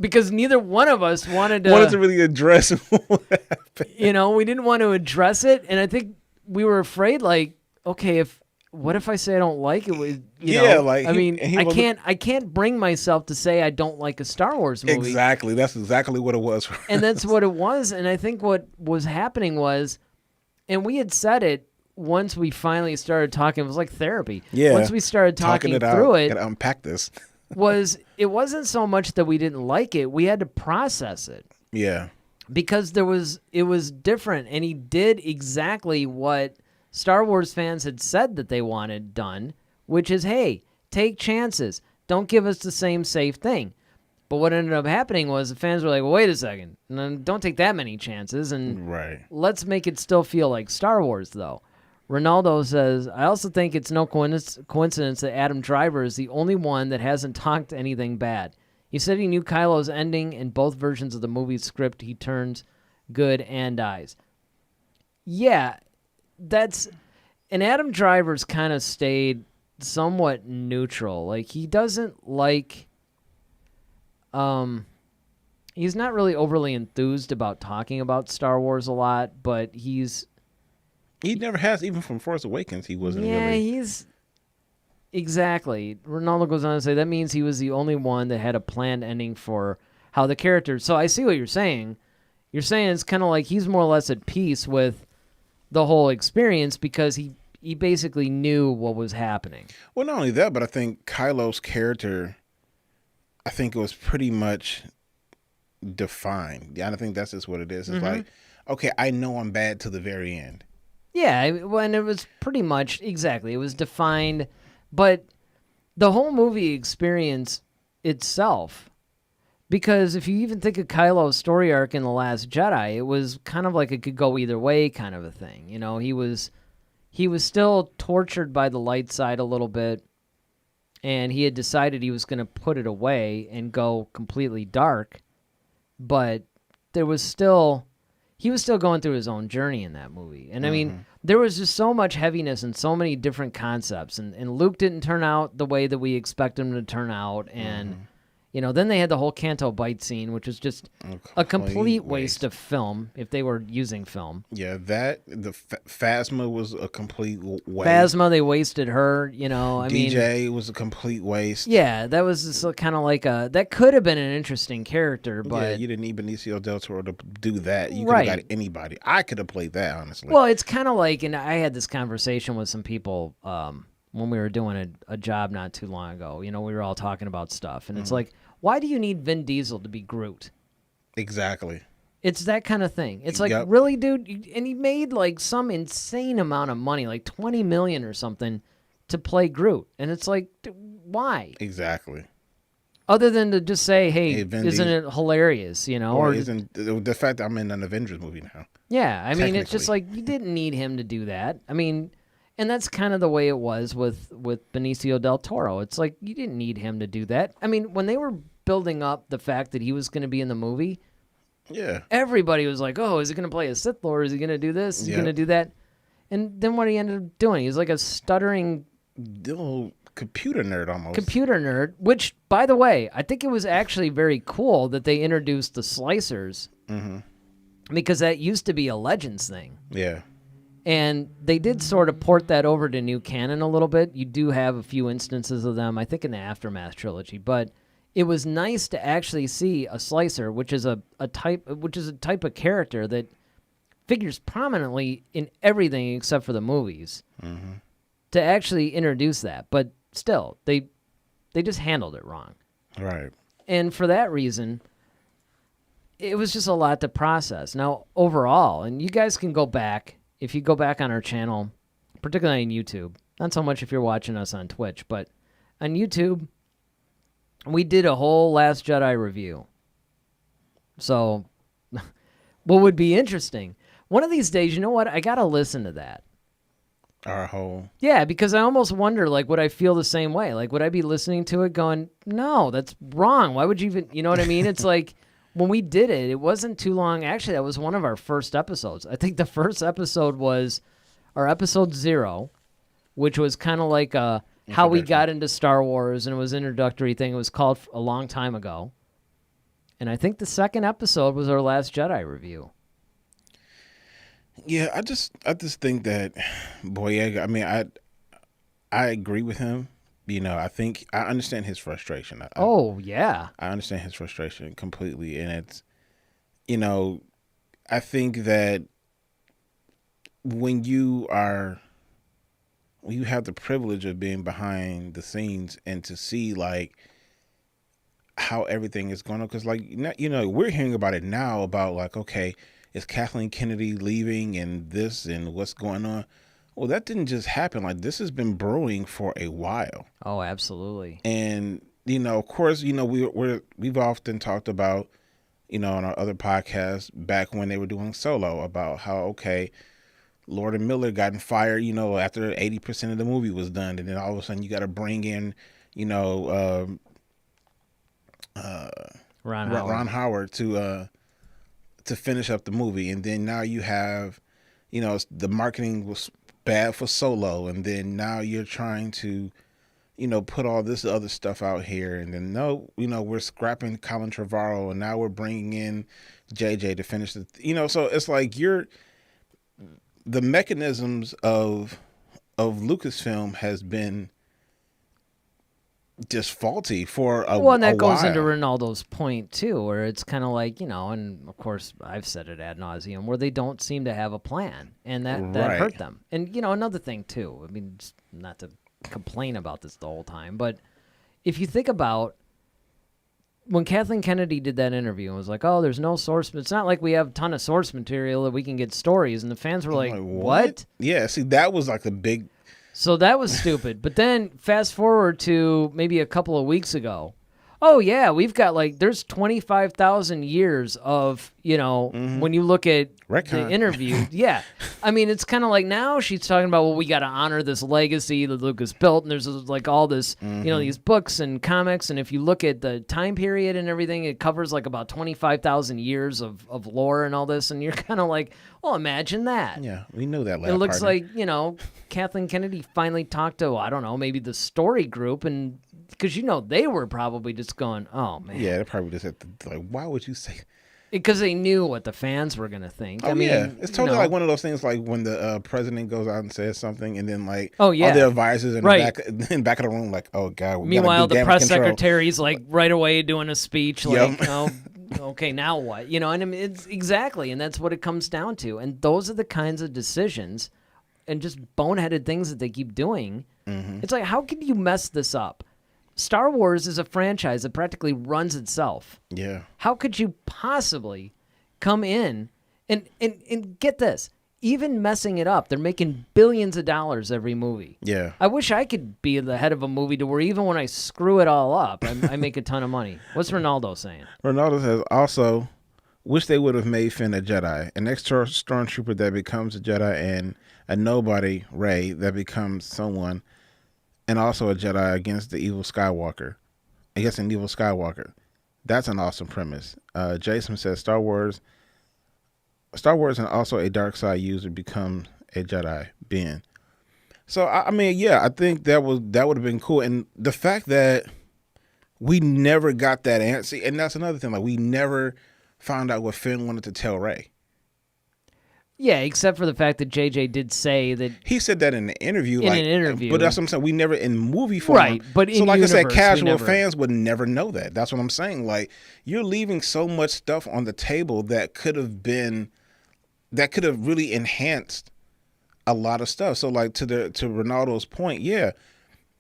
Because neither one of us wanted to really address what happened. We didn't want to address it, and I think we were afraid. Like, okay, what if I say I don't like it? I can't bring myself to say I don't like a Star Wars movie. Exactly, that's exactly what it was. And that's what it was. And I think what was happening was, and we had said it once we finally started talking. It was like therapy. Yeah, once we started talking it through out, it, gotta unpack this. it wasn't so much that we didn't like it. We had to process it. Yeah. Because it was different, and he did exactly what Star Wars fans had said that they wanted done, which is, hey, take chances. Don't give us the same safe thing. But what ended up happening was the fans were like, well, wait a second. Don't take that many chances, and let's make it still feel like Star Wars, though. Ronaldo says, I also think it's no coincidence that Adam Driver is the only one that hasn't talked anything bad. He said he knew Kylo's ending in both versions of the movie's script. He turns good and dies. Yeah, and Adam Driver's kind of stayed somewhat neutral. Like, he doesn't like, he's not really overly enthused about talking about Star Wars a lot, but he never has, even from Force Awakens, he wasn't really. Yeah, he's... Exactly. Ronaldo goes on to say that means he was the only one that had a planned ending for how the characters... So I see what you're saying. You're saying it's kind of like he's more or less at peace with the whole experience because he basically knew what was happening. Well, not only that, but I think Kylo's character, I think it was pretty much defined. I think that's just what it is. It's like, okay, I know I'm bad to the very end. Yeah, and it was pretty much, exactly, it was defined, but the whole movie experience itself, because if you even think of Kylo's story arc in The Last Jedi, it was kind of like it could go either way kind of a thing. He was still tortured by the light side a little bit, and he had decided he was going to put it away and go completely dark, but he was still going through his own journey in that movie. And I mean, there was just so much heaviness and so many different concepts. And Luke didn't turn out the way that we expect him to turn out. And, then they had the whole Canto Bite scene, which was just a complete waste of film if they were using film. Yeah, the Phasma was a complete waste. Phasma, they wasted her, DJ was a complete waste. Yeah, that was just kind of like that could have been an interesting character, but... Yeah, you didn't need Benicio del Toro to do that. You could have got anybody. I could have played that, honestly. Well, it's kind of like, and I had this conversation with some people when we were doing a job not too long ago. We were all talking about stuff, and it's like, why do you need Vin Diesel to be Groot? Exactly. It's that kind of thing. It's like, really, dude? And he made like some insane amount of money, like $20 million or something, to play Groot. And it's like, why? Exactly. Other than to just say, hey isn't it hilarious, Or isn't the fact that I'm in an Avengers movie now. Yeah, I mean, it's just like, you didn't need him to do that. I mean... And that's kind of the way it was with Benicio del Toro. It's like, you didn't need him to do that. I mean, when they were building up the fact that he was going to be in the movie, everybody was like, oh, is he going to play a Sith Lord? Is he going to do this? Is he going to do that? And then what he ended up doing, he was like a stuttering... little computer nerd almost. Computer nerd, which, by the way, I think it was actually very cool that they introduced the slicers. Because that used to be a Legends thing. Yeah. And they did sort of port that over to new canon a little bit. You do have a few instances of them, I think, in the Aftermath trilogy. But it was nice to actually see a slicer, which is a type of character that figures prominently in everything except for the movies. To actually introduce that, but still, they just handled it wrong. Right. And for that reason, it was just a lot to process. Now, overall, and you guys can go back. If you go back on our channel, particularly on YouTube, not so much if you're watching us on Twitch, but on YouTube, we did a whole Last Jedi review. So, what would be interesting One of these days, you know what? I got to listen to that. Our whole. Yeah, because I almost wonder, like, would I feel the same way? Like, would I be listening to it going, no, that's wrong. Why would you even, you know what I mean? It's like, when we did it, it wasn't too long. Actually, that was one of our first episodes. I think the first episode was our episode 0, which was kind of like how we got into Star Wars, and it was an introductory thing. It was called a long time ago. And I think the second episode was our Last Jedi review. Yeah, I just think that Boyega. I mean, I agree with him. You know, I think I understand his frustration. Yeah, I understand his frustration completely, and it's, you know, I think that when you have the privilege of being behind the scenes and to see like how everything is going on, because like, you know, we're hearing about it now about like, okay, is Kathleen Kennedy leaving and this and what's going on? Well, that didn't just happen. Like, this has been brewing for a while. Oh, absolutely. And, you know, of course, you know, we've often talked about, you know, on our other podcasts back when they were doing Solo about how, okay, Lord and Miller gotten fired, you know, after 80% of the movie was done. And then all of a sudden you got to bring in, you know, Ron Howard to finish up the movie. And then now you have, you know, the marketing was bad for Solo, and then now you're trying to, you know, put all this other stuff out here, and then no, you know, we're scrapping Colin Trevorrow, and now we're bringing in JJ to finish the, you know, so it's like the mechanisms of Lucasfilm has been just faulty for a while. Well, and that goes into Ronaldo's point too, where it's kind of like, you know, and of course I've said it ad nauseum, where they don't seem to have a plan, and that hurt them. And you know, another thing too, I mean, just not to complain about this the whole time, but if you think about when Kathleen Kennedy did that interview and was like, oh, there's no source, it's not like we have a ton of source material that we can get stories, and the fans were like, what? Yeah, see, that was like the big. So that was stupid. But then fast forward to maybe a couple of weeks ago. Oh, yeah, we've got like, there's 25,000 years of, you know, when you look at the interview. Yeah. I mean, it's kind of like now she's talking about, well, we got to honor this legacy that Lucas built. And there's like all this, you know, these books and comics. And if you look at the time period and everything, it covers like about 25,000 years of lore and all this. And you're kind of like, well, imagine that. Yeah, we know that. It looks like, you know, Kathleen Kennedy finally talked to, I don't know, maybe the story group, and because, you know, they were probably just going, oh, man. Yeah, they probably just had to, like, why would you say? Because they knew what the fans were going to think. Oh, I mean, yeah. It's totally like one of those things, like when the president goes out and says something, and then, like, all the advisors in the back of the room, like, oh, God. Meanwhile, the press secretary's, like, right away doing a speech, like, oh, okay, now what? You know, and I mean, it's exactly, and that's what it comes down to. And those are the kinds of decisions and just boneheaded things that they keep doing. It's like, how can you mess this up? Star Wars is a franchise that practically runs itself. Yeah. How could you possibly come in and get this? Even messing it up, they're making billions of dollars every movie. Yeah. I wish I could be the head of a movie to where even when I screw it all up, I make a ton of money. What's Ronaldo saying? Ronaldo says, also, wish they would have made Finn a Jedi. An extra stormtrooper that becomes a Jedi, and a nobody, Rey, that becomes someone, and also a Jedi against the evil Skywalker. Against an evil Skywalker. That's an awesome premise. Jason says Star Wars and also a dark side user become a Jedi. Ben. So I mean, yeah, I think that would have been cool. And the fact that we never got that answer, and that's another thing. Like, we never found out what Finn wanted to tell Rey. Yeah, except for the fact that JJ did say that he said that in the interview. In an interview, but that's what I'm saying. We never in movie form, right? But in so, like universe, I said, casual fans would never know that. That's what I'm saying. Like, you're leaving so much stuff on the table that could have really enhanced a lot of stuff. So, like, to Ronaldo's point, yeah,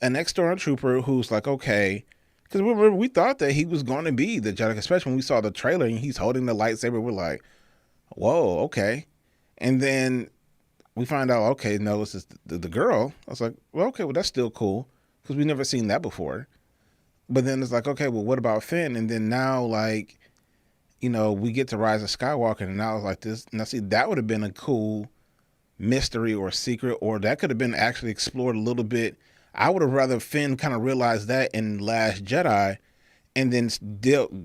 an ex-stormtrooper who's like, okay, because we thought that he was going to be the Jedi, especially when we saw the trailer and he's holding the lightsaber. We're like, whoa, okay. And then we find out, okay, no, it's just the girl. I was like, well, okay, well, that's still cool because we've never seen that before. But then it's like, okay, well, what about Finn? And then now, like, we get to Rise of Skywalker, and I was like, this. Now, see, that would have been a cool mystery or secret, or that could have been actually explored a little bit. I would have rather Finn kind of realized that in Last Jedi, and then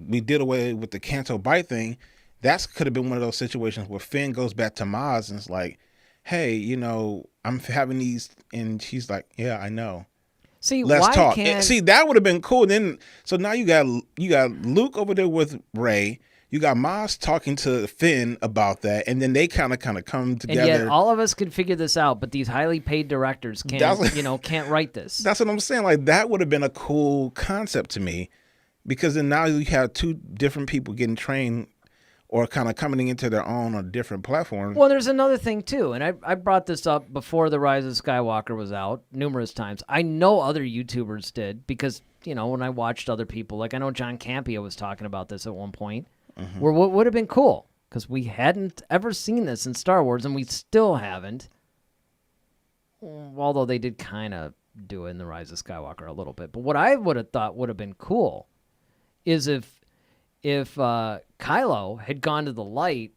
we did away with the Canto Bight thing. That could have been one of those situations where Finn goes back to Maz and it's like, hey, I'm having these, and she's like, yeah, I know. See, let's why talk. can't... See, that would have been cool. Then, so now you got Luke over there with Rey. You got Maz talking to Finn about that, and then they kind of come together. And yet, all of us could figure this out, but these highly paid directors can't write this. That's what I'm saying. Like, that would have been a cool concept to me, because then now you have two different people getting trained or kind of coming into their own on different platforms. Well, there's another thing, too, and I brought this up before The Rise of Skywalker was out numerous times. I know other YouTubers did, because, when I watched other people, like I know John Campea was talking about this at one point, where what would have been cool, because we hadn't ever seen this in Star Wars, and we still haven't, although they did kind of do it in The Rise of Skywalker a little bit. But what I would have thought would have been cool is if Kylo had gone to the light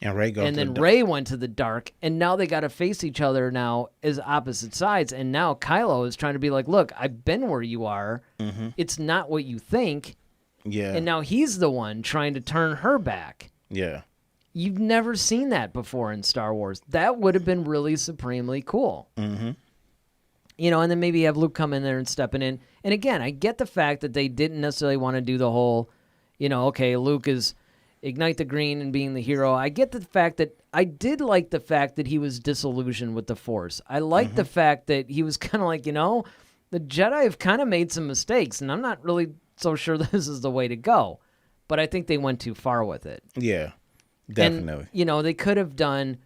and Rey went to the dark, and now they got to face each other now as opposite sides, and now Kylo is trying to be like, look, I've been where you are. It's not what you think. Yeah. And now he's the one trying to turn her back. Yeah. You've never seen that before in Star Wars. That would have been really supremely cool. And then maybe have Luke come in there and stepping in. And again, I get the fact that they didn't necessarily want to do the whole, okay, Luke is ignite the green and being the hero. I get the fact that I did like the fact that he was disillusioned with the Force. I like the fact that he was kind of like, the Jedi have kind of made some mistakes, and I'm not really so sure this is the way to go. But I think they went too far with it. Yeah, definitely. And, they could have done...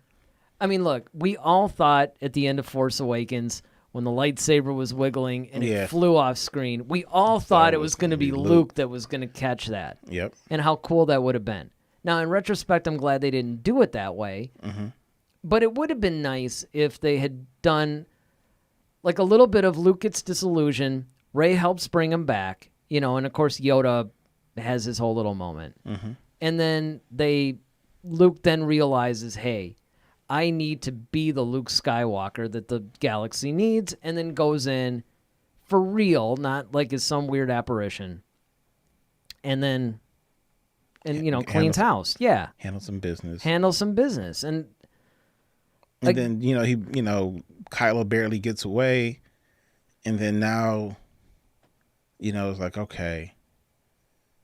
I mean, look, we all thought at the end of Force Awakens, when the lightsaber was wiggling and it flew off screen, we all thought it was going to be Luke that was going to catch that. Yep. And how cool that would have been. Now, in retrospect, I'm glad they didn't do it that way. But it would have been nice if they had done like a little bit of Luke gets disillusioned, Rey helps bring him back, and of course Yoda has his whole little moment. And then Luke then realizes, hey, I need to be the Luke Skywalker that the galaxy needs, and then goes in for real, not like as some weird apparition. And cleans house. Yeah. Handle some business. And then, Kylo barely gets away. And then now, it's like, okay.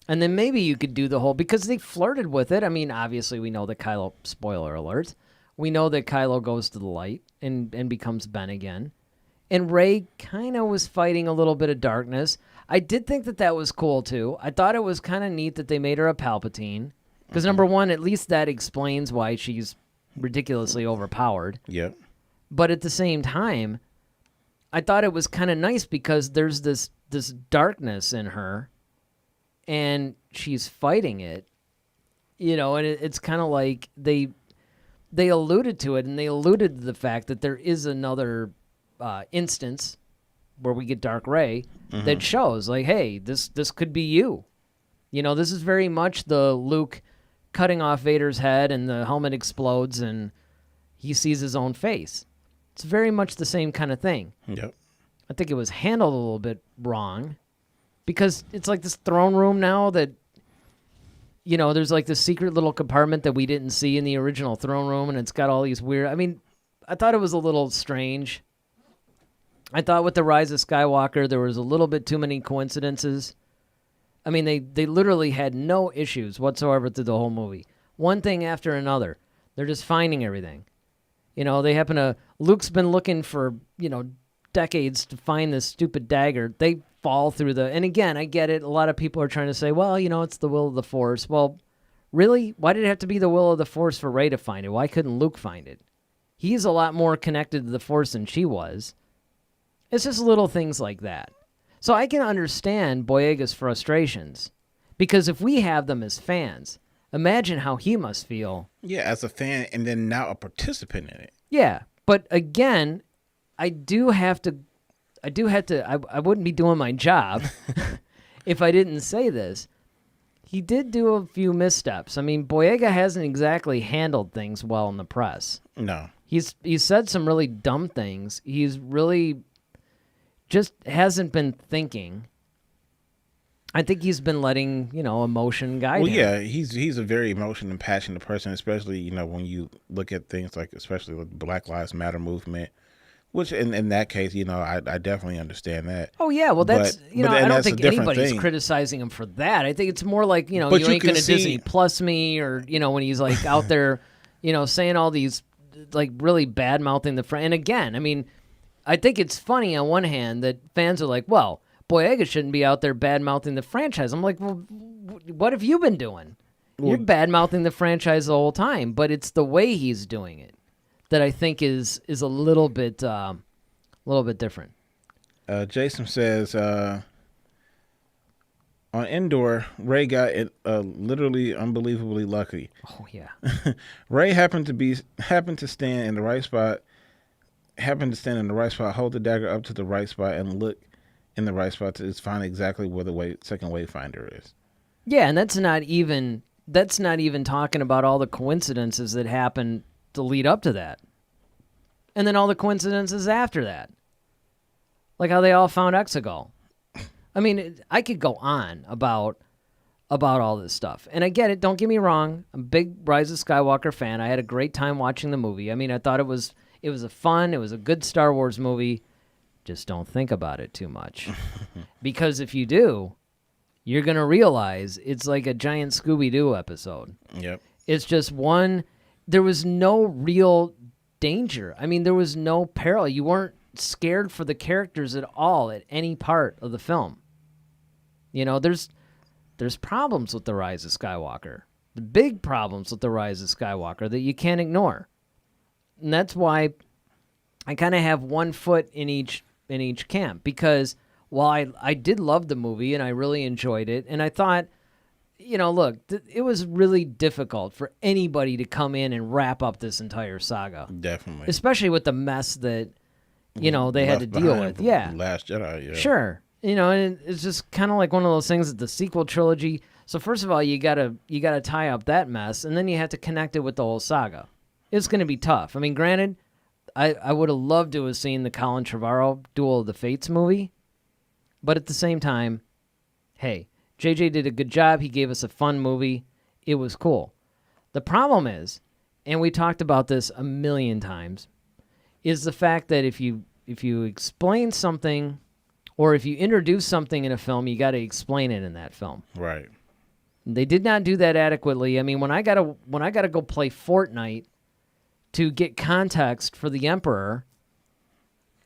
And then maybe you could do the whole, because they flirted with it. I mean, obviously we know that Kylo, spoiler alert, we know that Kylo goes to the light and becomes Ben again. And Rey kind of was fighting a little bit of darkness. I did think that was cool, too. I thought it was kind of neat that they made her a Palpatine. Because, number one, at least that explains why she's ridiculously overpowered. Yep. But at the same time, I thought it was kind of nice because there's this darkness in her, and she's fighting it. And it's kind of like they alluded to it, and they alluded to the fact that there is another instance where we get Dark Rey that shows, like, hey, this could be you. This is very much the Luke cutting off Vader's head and the helmet explodes and he sees his own face. It's very much the same kind of thing. Yep. I think it was handled a little bit wrong because it's like this throne room now that, there's like this secret little compartment that we didn't see in the original throne room, and it's got all these weird... I mean, I thought it was a little strange. I thought with The Rise of Skywalker, there was a little bit too many coincidences. I mean, they literally had no issues whatsoever through the whole movie. One thing after another. They're just finding everything. They happen to... Luke's been looking for, decades to find this stupid dagger. They fall through the... And again, I get it. A lot of people are trying to say, well, it's the will of the Force. Well, really? Why did it have to be the will of the Force for Rey to find it? Why couldn't Luke find it? He's a lot more connected to the Force than she was. It's just little things like that. So I can understand Boyega's frustrations, because if we have them as fans, imagine how he must feel. Yeah, as a fan, and then now a participant in it. Yeah, but again, I wouldn't be doing my job if I didn't say this. he did do a few missteps. I mean, Boyega hasn't exactly handled things well in the press. No. He's said some really dumb things. He's really just hasn't been thinking. I think he's been letting, emotion guide him. Well, yeah, he's a very emotional and passionate person, especially, when you look at things like, especially the Black Lives Matter movement, which in that case, I definitely understand that. Oh, yeah. Well, that's, I don't think anybody's thing. criticizing him for that. I think it's more like, you But ain't going to see... Disney Plus me, or, when he's like out there, saying all these, like, really bad-mouthing the friend. And again, I mean, I think it's funny on one hand that fans are like, well, Boyega shouldn't be out there bad-mouthing the franchise. I'm like, well, what have you been doing? You're bad-mouthing the franchise the whole time, but it's the way he's doing it that I think is a little bit different. Jason says, on Endor, Rey got literally unbelievably lucky. Oh yeah. Rey happened to stand in the right spot, hold the dagger up to the right spot, and look in the right spot to find exactly where the second wayfinder is. Yeah, and that's not even talking about all the coincidences that happen to lead up to that. And then all the coincidences after that. Like how they all found Exegol. I mean, I could go on about all this stuff. And I get it, don't get me wrong. I'm a big Rise of Skywalker fan. I had a great time watching the movie. I mean, I thought it was a good Star Wars movie. Just don't think about it too much. Because if you do, you're going to realize it's like a giant Scooby-Doo episode. Yep. It's just there was no real danger. I mean, there was no peril. You weren't scared for the characters at all at any part of the film. There's problems with the Rise of Skywalker. The big problems with the Rise of Skywalker that you can't ignore. And that's why I kind of have one foot in each camp, because while I did love the movie and I really enjoyed it, and I thought, look, it was really difficult for anybody to come in and wrap up this entire saga. Definitely. Especially with the mess that, they had to deal with. Yeah. Last Jedi, yeah. Sure. And it's just kind of like one of those things that the sequel trilogy. So first of all, you gotta tie up that mess, and then you have to connect it with the whole saga. It's going to be tough. I mean, granted, I would have loved to have seen the Colin Trevorrow Duel of the Fates movie, but at the same time, hey, JJ did a good job. He gave us a fun movie. It was cool. The problem is, and we talked about this a million times, is the fact that if you explain something, or if you introduce something in a film, you got to explain it in that film. Right. They did not do that adequately. I mean, when I gotta go play Fortnite to get context for the Emperor,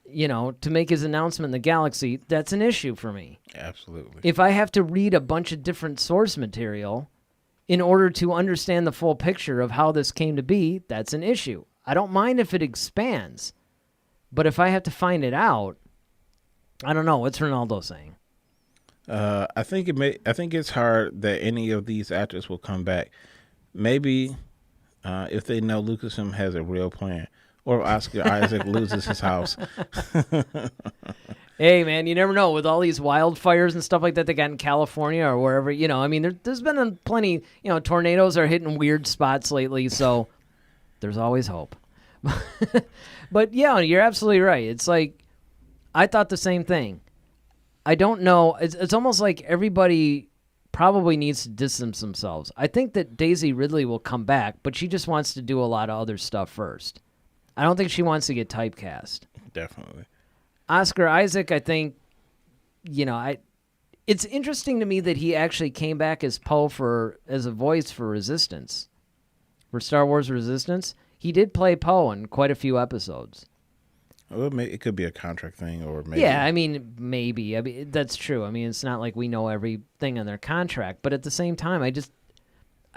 to make his announcement in the galaxy, that's an issue for me. Absolutely. If I have to read a bunch of different source material in order to understand the full picture of how this came to be, that's an issue. I don't mind if it expands, but if I have to find it out, I don't know. What's Ronaldo saying? I think it's hard that any of these actors will come back. Maybe if they know Lucasfilm has a real plan, or Oscar Isaac loses his house. Hey, man, you never know. With all these wildfires and stuff like that they got in California or wherever, I mean, there's been plenty, tornadoes are hitting weird spots lately, so there's always hope. But, yeah, you're absolutely right. It's like, I thought the same thing. I don't know. It's almost like everybody probably needs to distance themselves. I think that Daisy Ridley will come back, but she just wants to do a lot of other stuff first. I don't think she wants to get typecast. Definitely. Oscar Isaac, I think, it's interesting to me that he actually came back as Poe as a voice for Resistance, for Star Wars Resistance. He did play Poe in quite a few episodes. Well, it could be a contract thing, or maybe. Yeah, I mean, maybe. I mean, that's true. I mean, it's not like we know everything on their contract, but at the same time, I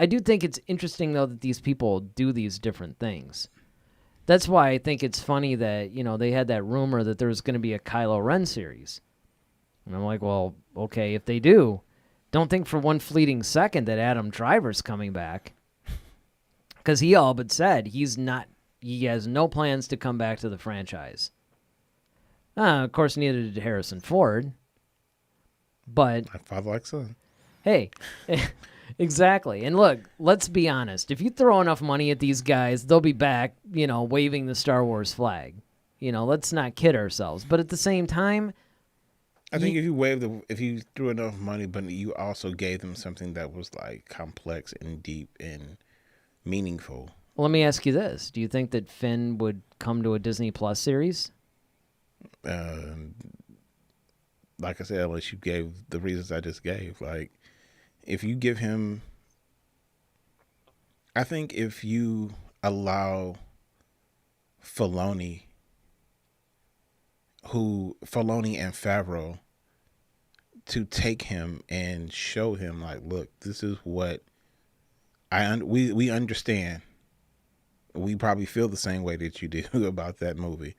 do think it's interesting, though, that these people do these different things. That's why I think it's funny that, they had that rumor that there was going to be a Kylo Ren series. And I'm like, well, okay, if they do, don't think for one fleeting second that Adam Driver's coming back. Because he all but said he has no plans to come back to the franchise. Of course, neither did Harrison Ford. But My father like son. hey, Exactly. And look, let's be honest. If you throw enough money at these guys, they'll be back, waving the Star Wars flag. Let's not kid ourselves. But at the same time, I think if you threw enough money, but you also gave them something that was like complex and deep and meaningful. well, let me ask you this. Do you think that Finn would come to a Disney Plus series? Like I said, unless you gave the reasons I just gave, like if you give him, I think if you allow Filoni and Favreau to take him and show him, like, look, this is what we understand. We probably feel the same way that you do about that movie.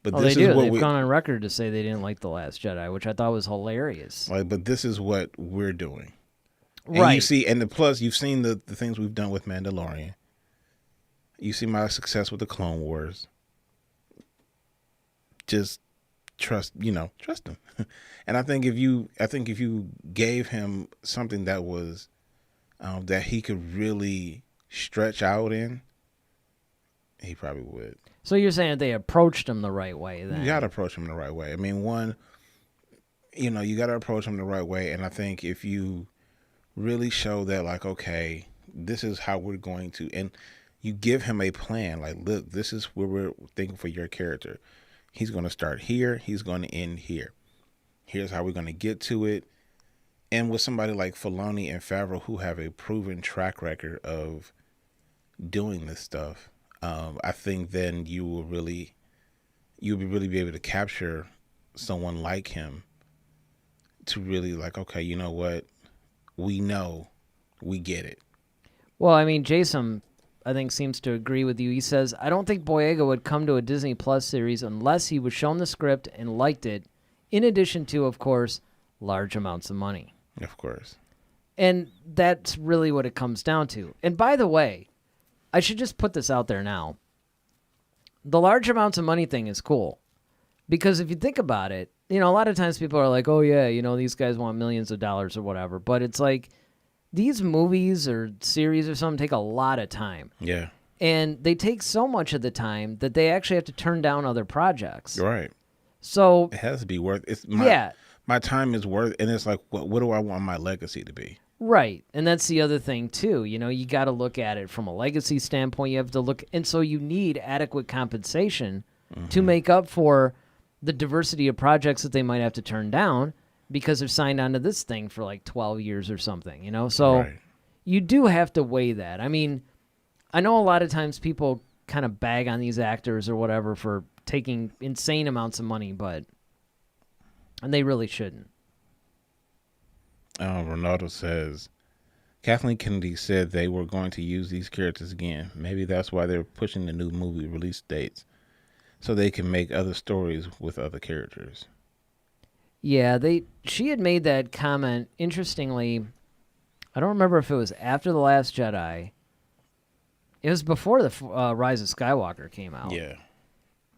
But Oh, this they do. is what They've gone on record to say they didn't like The Last Jedi, which I thought was hilarious. like, but this is what we're doing. And Right. you see, and plus you've seen the things we've done with Mandalorian. You see my success with the Clone Wars. Just trust him. And I think if you gave him something that was that he could really stretch out in, he probably would. So you're saying that they approached him the right way then? You got to approach him the right way. I mean, you got to approach him the right way. And I think if you really show that, like, okay, this is how we're going to, and you give him a plan, like, look, this is where we're thinking for your character. He's going to start here. He's going to end here. Here's how we're going to get to it. And with somebody like Filoni and Favreau, who have a proven track record of doing this stuff, I think then you'll really be able to capture someone like him to really, like, okay, you know what? We know, we get it. Well, I mean, Jason, I think, seems to agree with you. He says, I don't think Boyega would come to a Disney Plus series unless he was shown the script and liked it, in addition to, of course, large amounts of money. Of course. And that's really what it comes down to. And by the way, I should just put this out there now. The large amounts of money thing is cool. Because if you think about it, a lot of times people are like, oh, yeah, these guys want millions of dollars or whatever. But it's like these movies or series or something take a lot of time. Yeah. And they take so much of the time that they actually have to turn down other projects. Right. So it has to be worth it. My time is worth, and it's like, what do I want my legacy to be? Right. And that's the other thing, too. You got to look at it from a legacy standpoint. You have to look. And so you need adequate compensation to make up for the diversity of projects that they might have to turn down because they're signed onto this thing for like 12 years or something, So Right. You do have to weigh that. I mean, I know a lot of times people kind of bag on these actors or whatever for taking insane amounts of money, and they really shouldn't. Ronaldo says, Kathleen Kennedy said they were going to use these characters again. Maybe that's why they're pushing the new movie release dates, so they can make other stories with other characters. Yeah, she had made that comment. Interestingly, I don't remember if it was after The Last Jedi. It was before the Rise of Skywalker came out. Yeah.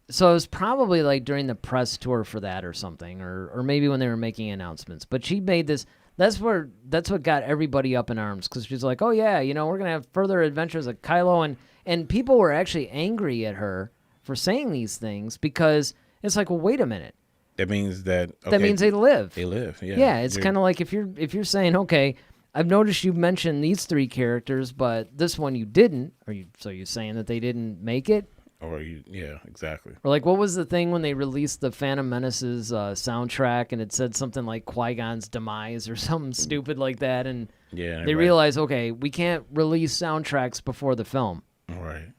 So it was probably like during the press tour for that or something, or maybe when they were making announcements. But she made this. That's what got everybody up in arms, because she's like, oh yeah, we're gonna have further adventures of Kylo, and people were actually angry at her for saying these things, because it's like, well, wait a minute. That means that they live. They live. Yeah. Yeah, it's kind of like if you're saying, okay, I've noticed you mentioned these three characters, but this one you didn't. So you're saying that they didn't make it? Yeah, exactly. Or like, what was the thing when they released the Phantom Menace's soundtrack, and it said something like Qui-Gon's demise or something stupid like that, and they realized, okay, we can't release soundtracks before the film. Right.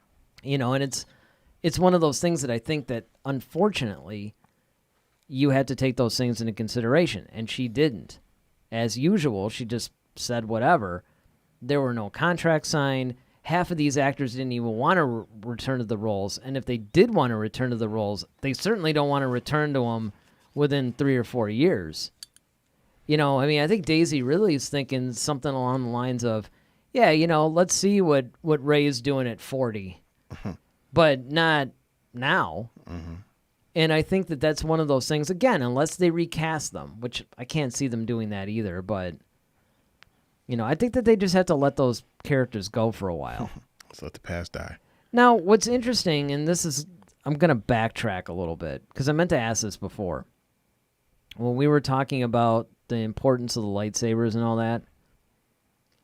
And it's one of those things that I think that, unfortunately, you had to take those things into consideration, and she didn't. As usual, she just said whatever. There were no contracts signed. Half of these actors didn't even want to return to the roles, and if they did want to return to the roles, they certainly don't want to return to them within 3 or 4 years. I think Daisy really is thinking something along the lines of, yeah, let's see what Rey is doing at 40, but not now. Mm-hmm. And I think that that's one of those things, again, unless they recast them, which I can't see them doing that either, but I think that they just have to let those characters go for a while. Let's let the past die. Now, what's interesting, and I'm going to backtrack a little bit, because I meant to ask this before. When we were talking about the importance of the lightsabers and all that,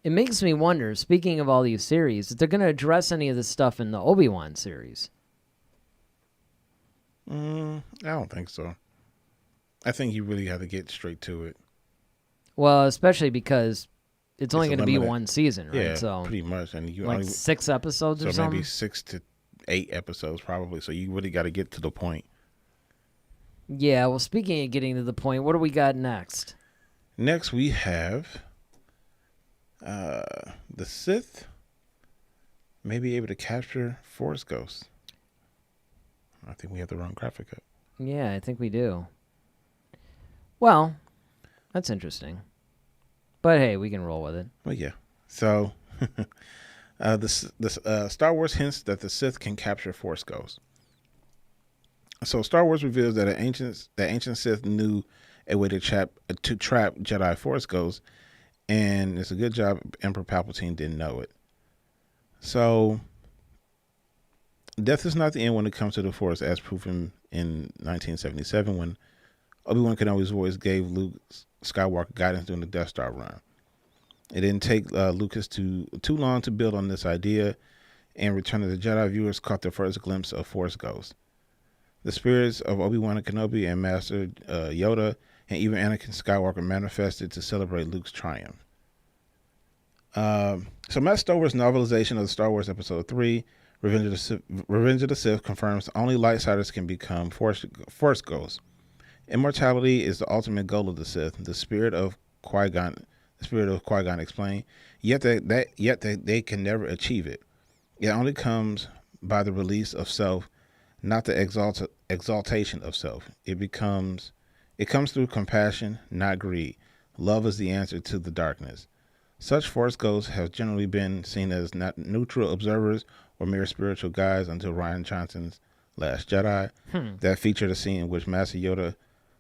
it makes me wonder, speaking of all these series, if they're going to address any of this stuff in the Obi-Wan series. I don't think so. I think you really have to get straight to it. Well, especially because it's only going to be limited. one season, right? Yeah, so pretty much. And you like only, 6 episodes or so something? maybe 6 to 8 episodes probably. So you really got to get to the point. Yeah, well, speaking of getting to the point, what do we got next? Next, we have the Sith may be able to capture Force ghosts. I think we have the wrong graphic up. Yeah, I think we do. Well, that's interesting. But hey, we can roll with it. Well, yeah. So, the Star Wars hints that the Sith can capture Force ghosts. So, Star Wars reveals that ancient Sith knew a way to trap Jedi Force ghosts, and it's a good job Emperor Palpatine didn't know it. So, death is not the end when it comes to the Force, as proven in 1977 when Obi-Wan Kenobi's voice gave Luke Skywalker guidance during the Death Star run. It didn't take Lucas too long to build on this idea, and Return of the Jedi viewers caught their first glimpse of Force ghosts. The spirits of Obi-Wan Kenobi and Master Yoda and even Anakin Skywalker manifested to celebrate Luke's triumph. So Matt Stover's novelization of Star Wars Episode 3, Revenge of the Sith, confirms only lightsiders can become Force ghosts. Immortality is the ultimate goal of the Sith. The spirit of Qui-Gon explained. Yet they can never achieve it. It only comes by the release of self, not the exaltation of self. It comes through compassion, not greed. Love is the answer to the darkness. Such Force ghosts have generally been seen as not neutral observers or mere spiritual guides until Rian Johnson's Last Jedi. That featured a scene in which Master Yoda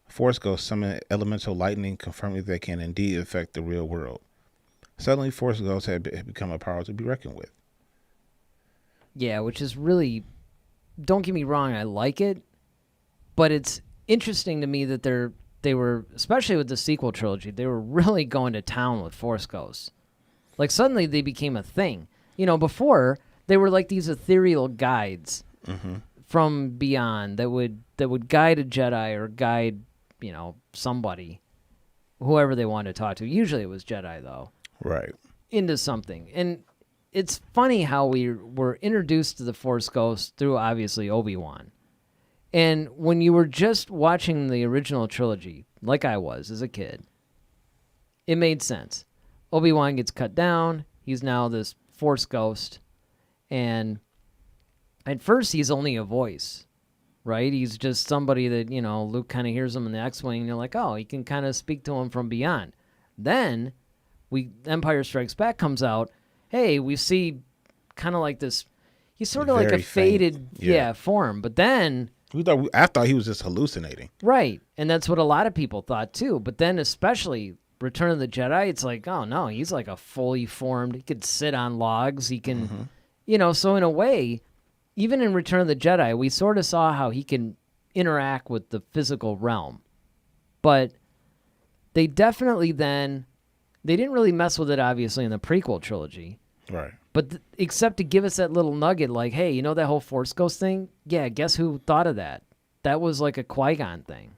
Force ghosts summon elemental lightning, confirming they can indeed affect the real world. Suddenly, Force ghosts have become a power to be reckoned with. Yeah, which is really, don't get me wrong, I like it, but it's interesting to me that they were, especially with the sequel trilogy, they were really going to town with Force ghosts. Like, suddenly they became a thing. Before, they were like these ethereal guides from beyond that would guide a Jedi or guide, somebody, whoever they wanted to talk to. Usually it was Jedi, though. Right. Into something. And it's funny how we were introduced to the Force ghosts through, obviously, Obi-Wan. And when you were just watching the original trilogy, like I was as a kid, it made sense. Obi-Wan gets cut down. He's now this Force ghost. And at first, he's only a voice, right? He's just somebody that, Luke kind of hears him in the X-Wing, and you're like, oh, he can kind of speak to him from beyond. Then, Empire Strikes Back comes out. Hey, we see kind of like this, he's sort of like a faded form. But then... I thought he was just hallucinating. Right. And that's what a lot of people thought, too. But then especially Return of the Jedi, it's like, oh, no, he's like a fully formed, he could sit on logs. He can, so in a way... Even in Return of the Jedi, we sort of saw how he can interact with the physical realm. But they definitely they didn't really mess with it, obviously, in the prequel trilogy. Right. But except to give us that little nugget like, hey, that whole Force Ghost thing? Yeah, guess who thought of that? That was like a Qui-Gon thing.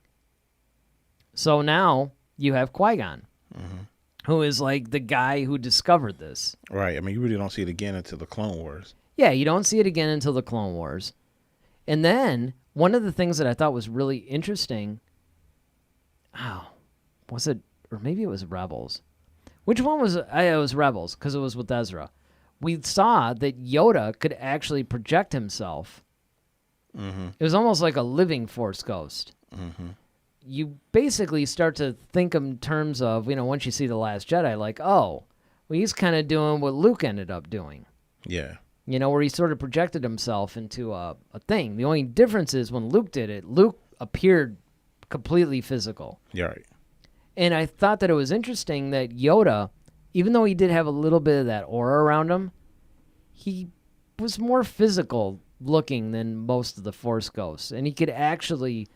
So now you have Qui-Gon, who is like the guy who discovered this. Right. I mean, you really don't see it again until the Clone Wars. Yeah, you don't see it again until the Clone Wars. And then, one of the things that I thought was really interesting, was it, or maybe it was Rebels. Which one was it? It was Rebels, because it was with Ezra. We saw that Yoda could actually project himself. It was almost like a living Force ghost. You basically start to think in terms of, once you see The Last Jedi, like, oh, well, he's kind of doing what Luke ended up doing. Yeah. Where he sort of projected himself into a thing. The only difference is when Luke did it, Luke appeared completely physical. Yeah, right. And I thought that it was interesting that Yoda, even though he did have a little bit of that aura around him, he was more physical looking than most of the Force ghosts. And he could actually,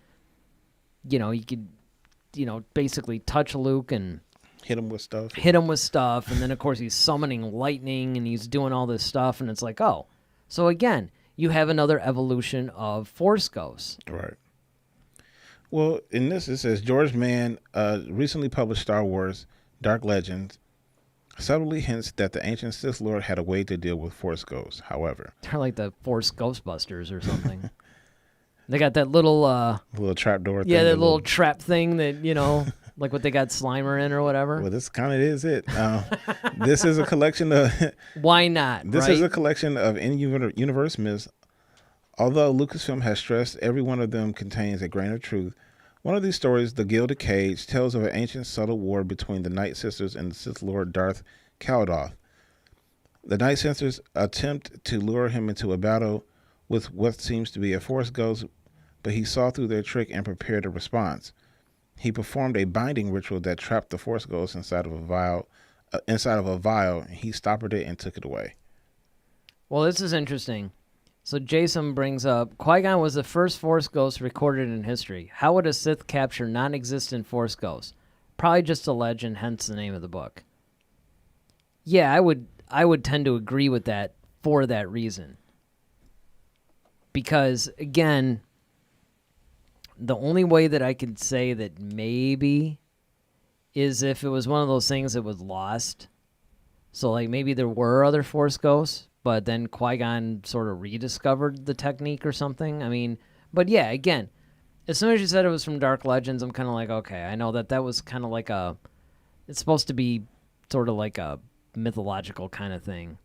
basically touch Luke and hit him with stuff. And then, of course, he's summoning lightning and he's doing all this stuff. And it's like, oh. So, again, you have another evolution of Force ghosts. Right. Well, in this, it says, George Mann recently published Star Wars Dark Legends subtly hints that the ancient Sith Lord had a way to deal with Force ghosts. However, they're like the Force Ghostbusters or something. They got that little trap door thing. Yeah, that little trap thing that, like what they got Slimer in or whatever. Well, this kind of is it. This is a collection of... Why not, This right? is a collection of in-universe myths. Although Lucasfilm has stressed every one of them contains a grain of truth, one of these stories, The Gilded Cage, tells of an ancient subtle war between the Night Sisters and the Sith Lord Darth Kaldoth. The Night Sisters attempt to lure him into a battle with what seems to be a Force ghost, but he saw through their trick and prepared a response. He performed a binding ritual that trapped the Force ghost inside of a vial. He stoppered it and took it away. Well, this is interesting. So Jason brings up, Qui-Gon was the first Force ghost recorded in history. How would a Sith capture non-existent Force ghosts? Probably just a legend, hence the name of the book. Yeah, I would tend to agree with that for that reason. Because, again, the only way that I could say that maybe is if it was one of those things that was lost. So, like, maybe there were other Force ghosts, but then Qui-Gon sort of rediscovered the technique or something. I mean, but yeah, again, as soon as you said it was from Dark Legends, I'm kind of like, okay, I know that was kind of like it's supposed to be sort of like a mythological kind of thing.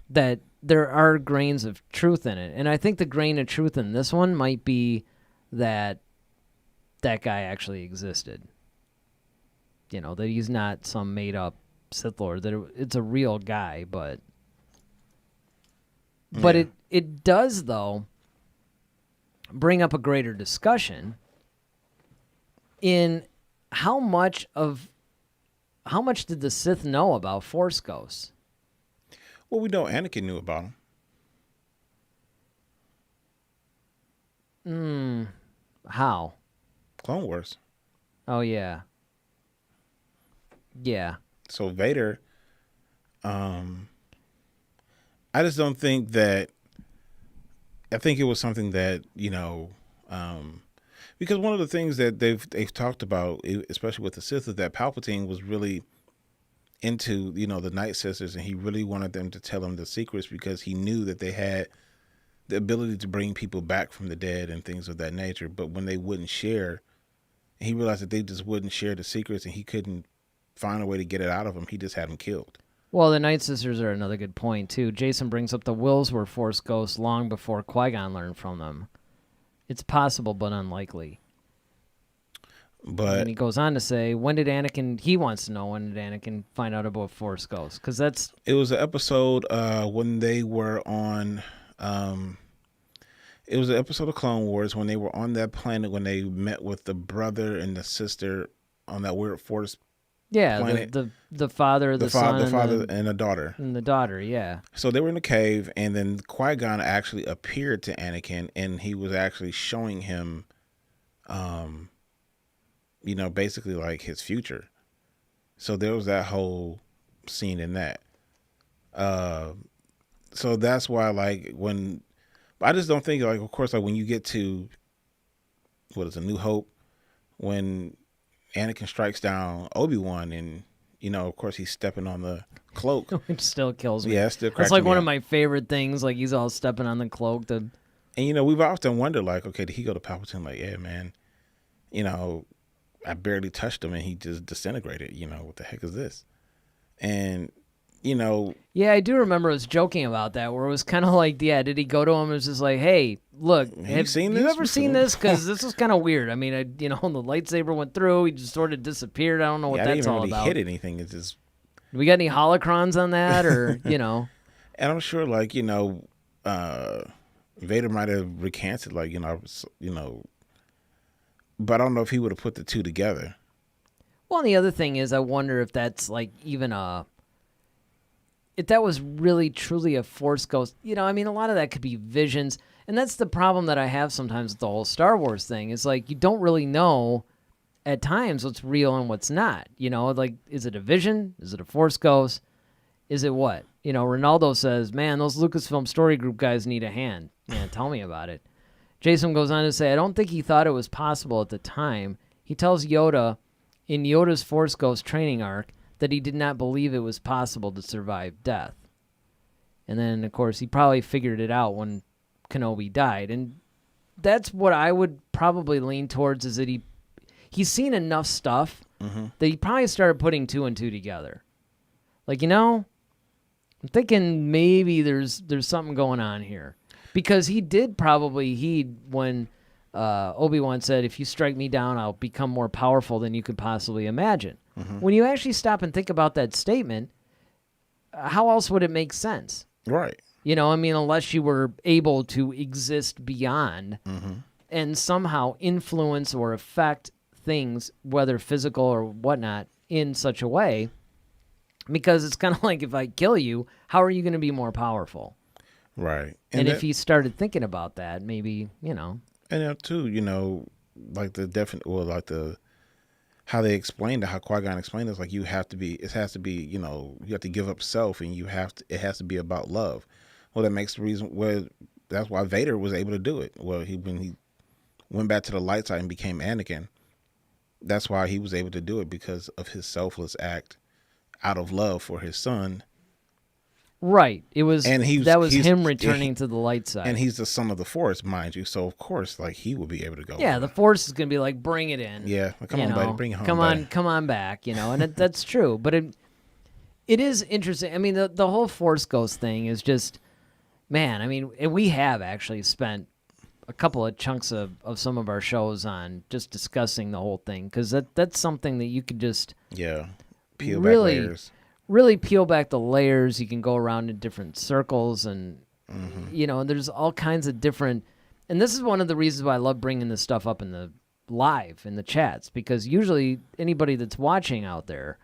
That there are grains of truth in it. And I think the grain of truth in this one might be that guy actually existed. That he's not some made-up Sith Lord, that it's a real guy, but it does, though, bring up a greater discussion in how much did the Sith know about Force ghosts? Well, we know Anakin knew about him. How? Clone Wars. Oh, yeah. Yeah. So Vader, I just don't think that, I think it was something that, because one of the things that they've talked about, especially with the Sith, is that Palpatine was really into, the Night Sisters, and he really wanted them to tell him the secrets because he knew that they had the ability to bring people back from the dead and things of that nature. But when they wouldn't share, he realized that they just wouldn't share the secrets, and he couldn't find a way to get it out of them. He just had them killed. Well, the Night Sisters are another good point, too. Jason brings up the Wills were Force ghosts long before Qui-Gon learned from them. It's possible, but unlikely. But and he goes on to say, when did Anakin find out about Force ghosts? Because it was an episode when they were on... it was an episode of Clone Wars when they were on that planet, when they met with the brother and the sister on that weird Force planet. the father, the son, the father and the daughter. And the daughter, yeah. So they were in the cave, and then Qui-Gon actually appeared to Anakin, and he was actually showing him, basically like his future. So there was that whole scene in that. So that's why, like, I just don't think, like, of course, like when you get to, A New Hope, when Anakin strikes down Obi-Wan, and of course he's stepping on the cloak, which still kills me. Yeah, it still cracks It's like me one up. of my favorite things. Like he's all stepping on the cloak. And we've often wondered, like, okay, did he go to Palpatine? Like, yeah, man, I barely touched him and he just disintegrated. What the heck is this? And yeah, I do remember us joking about that, where it was kind of like, yeah, did he go to him? It was just like, hey, look, have you ever seen this? Because this is kind of weird. I mean, the lightsaber went through. He just sort of disappeared. I don't know what that's all about. I didn't really hit anything. It's just. We got any holocrons on that, or And I'm sure, like, Vader might have recanted, like, but I don't know if he would have put the two together. Well, and the other thing is, I wonder if that's like even a if that was really truly a Force ghost, a lot of that could be visions. And that's the problem that I have sometimes with the whole Star Wars thing. Is like you don't really know at times what's real and what's not. Like, is it a vision? Is it a Force ghost? Is it what? Ronaldo says, man, those Lucasfilm Story Group guys need a hand. Man, tell me about it. Jason goes on to say, I don't think he thought it was possible at the time. He tells Yoda in Yoda's Force Ghost training arc that he did not believe it was possible to survive death. And then, of course, he probably figured it out when Kenobi died. And that's what I would probably lean towards, is that he's seen enough stuff that he probably started putting 2 and 2 together. Like, I'm thinking maybe there's something going on here. Because he did probably heed when Obi-Wan said, if you strike me down, I'll become more powerful than you could possibly imagine. When you actually stop and think about that statement, how else would it make sense? Right. Unless you were able to exist beyond and somehow influence or affect things, whether physical or whatnot, in such a way. Because it's kind of like, if I kill you, how are you going to be more powerful? Right. And if he started thinking about that, maybe, And too, like how they explained it, how Qui-Gon explained it, is like it has to be, you have to give up self, and it has to be about love. Well, that makes the reason that's why Vader was able to do it. Well, when he went back to the light side and became Anakin, that's why he was able to do it, because of his selfless act out of love for his son. Right. It was, him returning to the light side. And he's the son of the Force, mind you. So, of course, like, he will be able to go. Yeah, the Force is going to be like, bring it in. Yeah. Come on, buddy. Bring it home, buddy. Come on back, And that's true. But it is interesting. I mean, the whole Force Ghost thing is just, man, we have actually spent a couple of chunks of some of our shows on just discussing the whole thing. Because that's something that you could just... Yeah. Peel back layers. Really peel back the layers. You can go around in different circles, and there's all kinds of different. And this is one of the reasons why I love bringing this stuff up in the chats, because usually anybody that's watching out there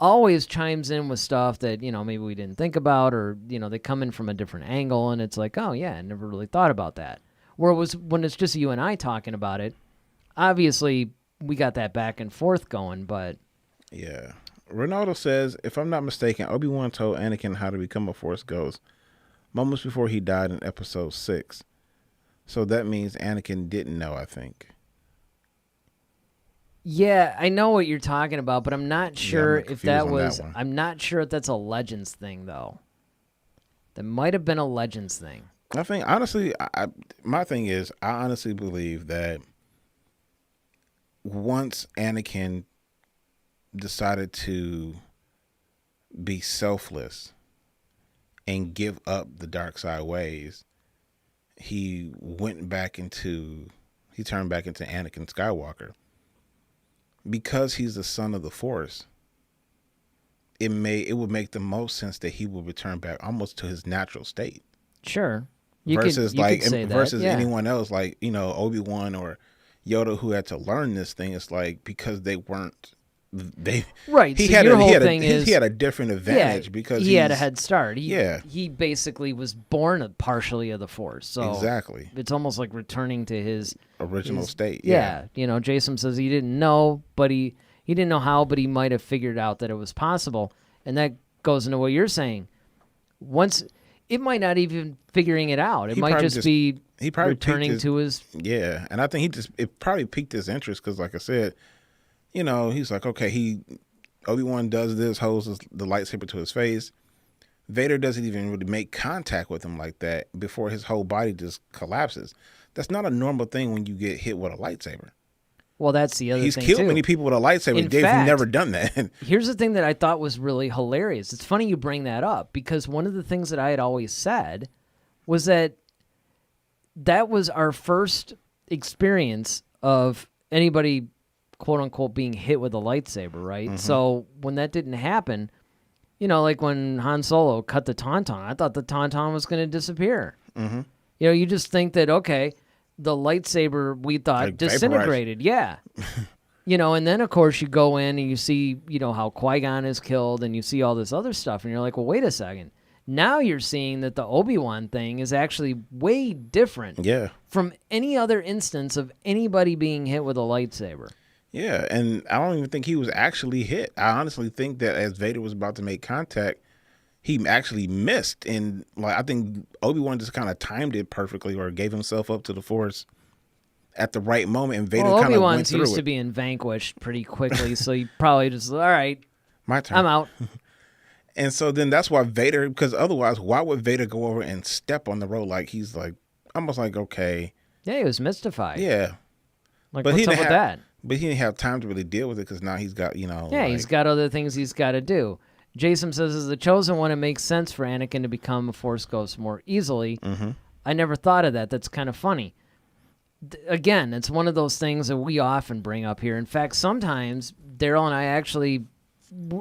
always chimes in with stuff that maybe we didn't think about, or they come in from a different angle, and it's like, oh yeah, I never really thought about that. Whereas when it's just you and I talking about it, obviously we got that back and forth going, but yeah. Ronaldo says, if I'm not mistaken, Obi-Wan told Anakin how to become a Force ghost moments before he died in episode 6. So that means Anakin didn't know, I think. Yeah, I know what you're talking about, but I'm not sure if that was... I'm not sure if that's a Legends thing, though. That might have been a Legends thing. I think, honestly, my thing is, I honestly believe that once Anakin decided to be selfless and give up the dark side ways, he turned back into Anakin Skywalker. Because he's the son of the Force, it would make the most sense that he would return back almost to his natural state. Sure. Versus anyone else, like, Obi-Wan or Yoda, who had to learn this thing. It's like, because they weren't. Right. He had a different advantage, because he had a head start. He basically was born partially of the Force. So exactly. It's almost like returning to his original state. Yeah. Jason says he didn't know, but he didn't know how, but he might have figured out that it was possible. And that goes into what you're saying. Once it might not even figuring it out. It might just be returning to his. Yeah. And I think it probably piqued his interest, because, like I said, he's like, okay, Obi-Wan does this, holds the lightsaber to his face. Vader doesn't even really make contact with him like that before his whole body just collapses. That's not a normal thing when you get hit with a lightsaber. Well, that's the other thing, He's killed many people with a lightsaber. He's never done that. Here's the thing that I thought was really hilarious. It's funny you bring that up, because one of the things that I had always said was that was our first experience of anybody, quote unquote, being hit with a lightsaber, right? Mm-hmm. So when that didn't happen, like when Han Solo cut the Tauntaun, I thought the Tauntaun was going to disappear. Mm-hmm. You just think that, okay, the lightsaber, we thought, disintegrated. Yeah. And then, of course, you go in and you see, how Qui-Gon is killed and you see all this other stuff. And you're like, well, wait a second. Now you're seeing that the Obi-Wan thing is actually way different from any other instance of anybody being hit with a lightsaber. Yeah, and I don't even think he was actually hit. I honestly think that as Vader was about to make contact, he actually missed. And I think Obi-Wan just kind of timed it perfectly or gave himself up to the Force at the right moment, and Vader kind of went through it. Obi-Wan's used to being vanquished pretty quickly, so he probably just, all right, my turn. I'm out. And so then that's why Vader, because otherwise, why would Vader go over and step on the road like he's like, almost like, okay. Yeah, he was mystified. Yeah. Like, but what's up with that? But he didn't have time to really deal with it because now he's got, Yeah, he's got other things he's got to do. Jason says, as the Chosen One, it makes sense for Anakin to become a Force Ghost more easily. Mm-hmm. I never thought of that. That's kind of funny. Again, it's one of those things that we often bring up here. In fact, sometimes Daryl and I actually,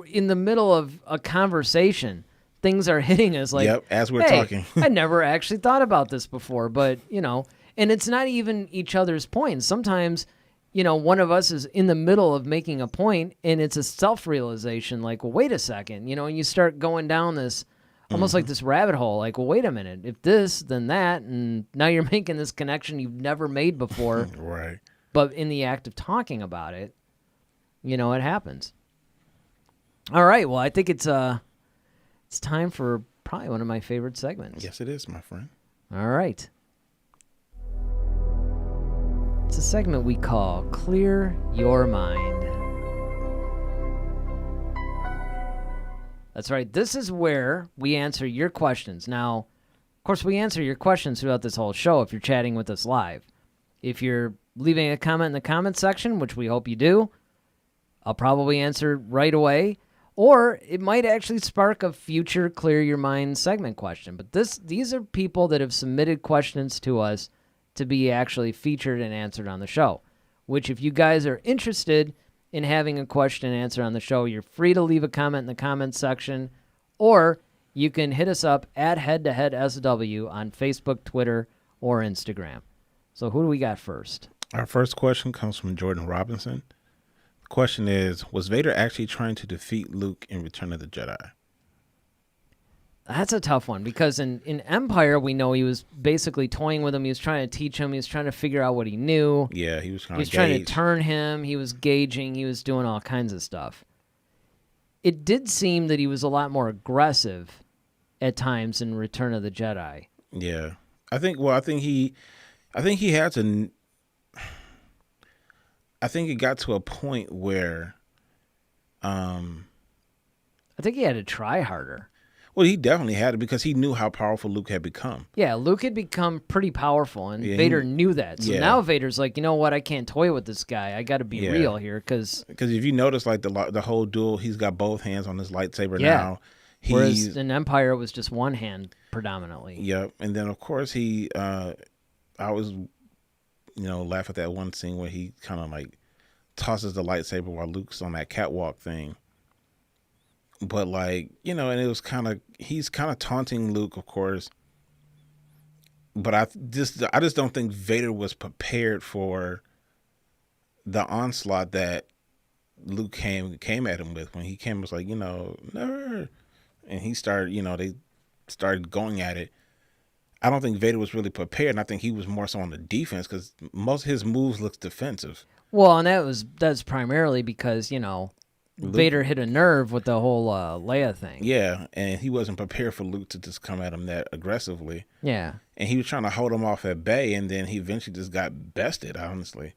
in the middle of a conversation, things are hitting us like, as we're hey, talking. I never actually thought about this before, but, and it's not even each other's points. Sometimes, one of us is in the middle of making a point, and it's a self-realization like, well, wait a second, and you start going down this, almost like this rabbit hole, like, well, wait a minute, if this, then that, and now you're making this connection you've never made before. Right. But in the act of talking about it, it happens. All right, well, I think it's time for probably one of my favorite segments. Yes, it is, my friend. All right. It's a segment we call Clear Your Mind. That's right. This is where we answer your questions. Now, of course, we answer your questions throughout this whole show if you're chatting with us live. If you're leaving a comment in the comment section, which we hope you do, I'll probably answer right away. Or it might actually spark a future Clear Your Mind segment question. But these are people that have submitted questions to us to be actually featured and answered on the show, which if you guys are interested in having a question answered on the show, you're free to leave a comment in the comments section, or you can hit us up at head-to-head-SW on Facebook, Twitter, or Instagram. So who do we got first? Our first question comes from Jordan Robinson. The question is, was Vader actually trying to defeat Luke in Return of the Jedi? That's a tough one because in Empire, we know he was basically toying with him. He was trying to teach him. He was trying to figure out what he knew. Yeah, he was trying to turn him. He was gauging. He was doing all kinds of stuff. It did seem that he was a lot more aggressive at times in Return of the Jedi. Yeah. I think he had to. I think it got to a point where. I think he had to try harder. Well, he definitely had it because he knew how powerful Luke had become. Yeah, Luke had become pretty powerful, and Vader knew that. So now Vader's like, you know what? I can't toy with this guy. I got to be real here because if you notice, like the whole duel, he's got both hands on his lightsaber now. Whereas in Empire, it was just one hand predominantly. Yep, and then of course I always, laugh at that one scene where he kind of like tosses the lightsaber while Luke's on that catwalk thing. But and it was he's kind of taunting Luke, of course. But I just don't think Vader was prepared for the onslaught that Luke came at him with. When he came, was like, never. And he started, they started going at it. I don't think Vader was really prepared, and I think he was more so on the defense because most of his moves looked defensive. Well, and that's primarily because, Luke, Vader hit a nerve with the whole Leia thing. Yeah, and he wasn't prepared for Luke to just come at him that aggressively. Yeah. And he was trying to hold him off at bay, and then he eventually just got bested, honestly.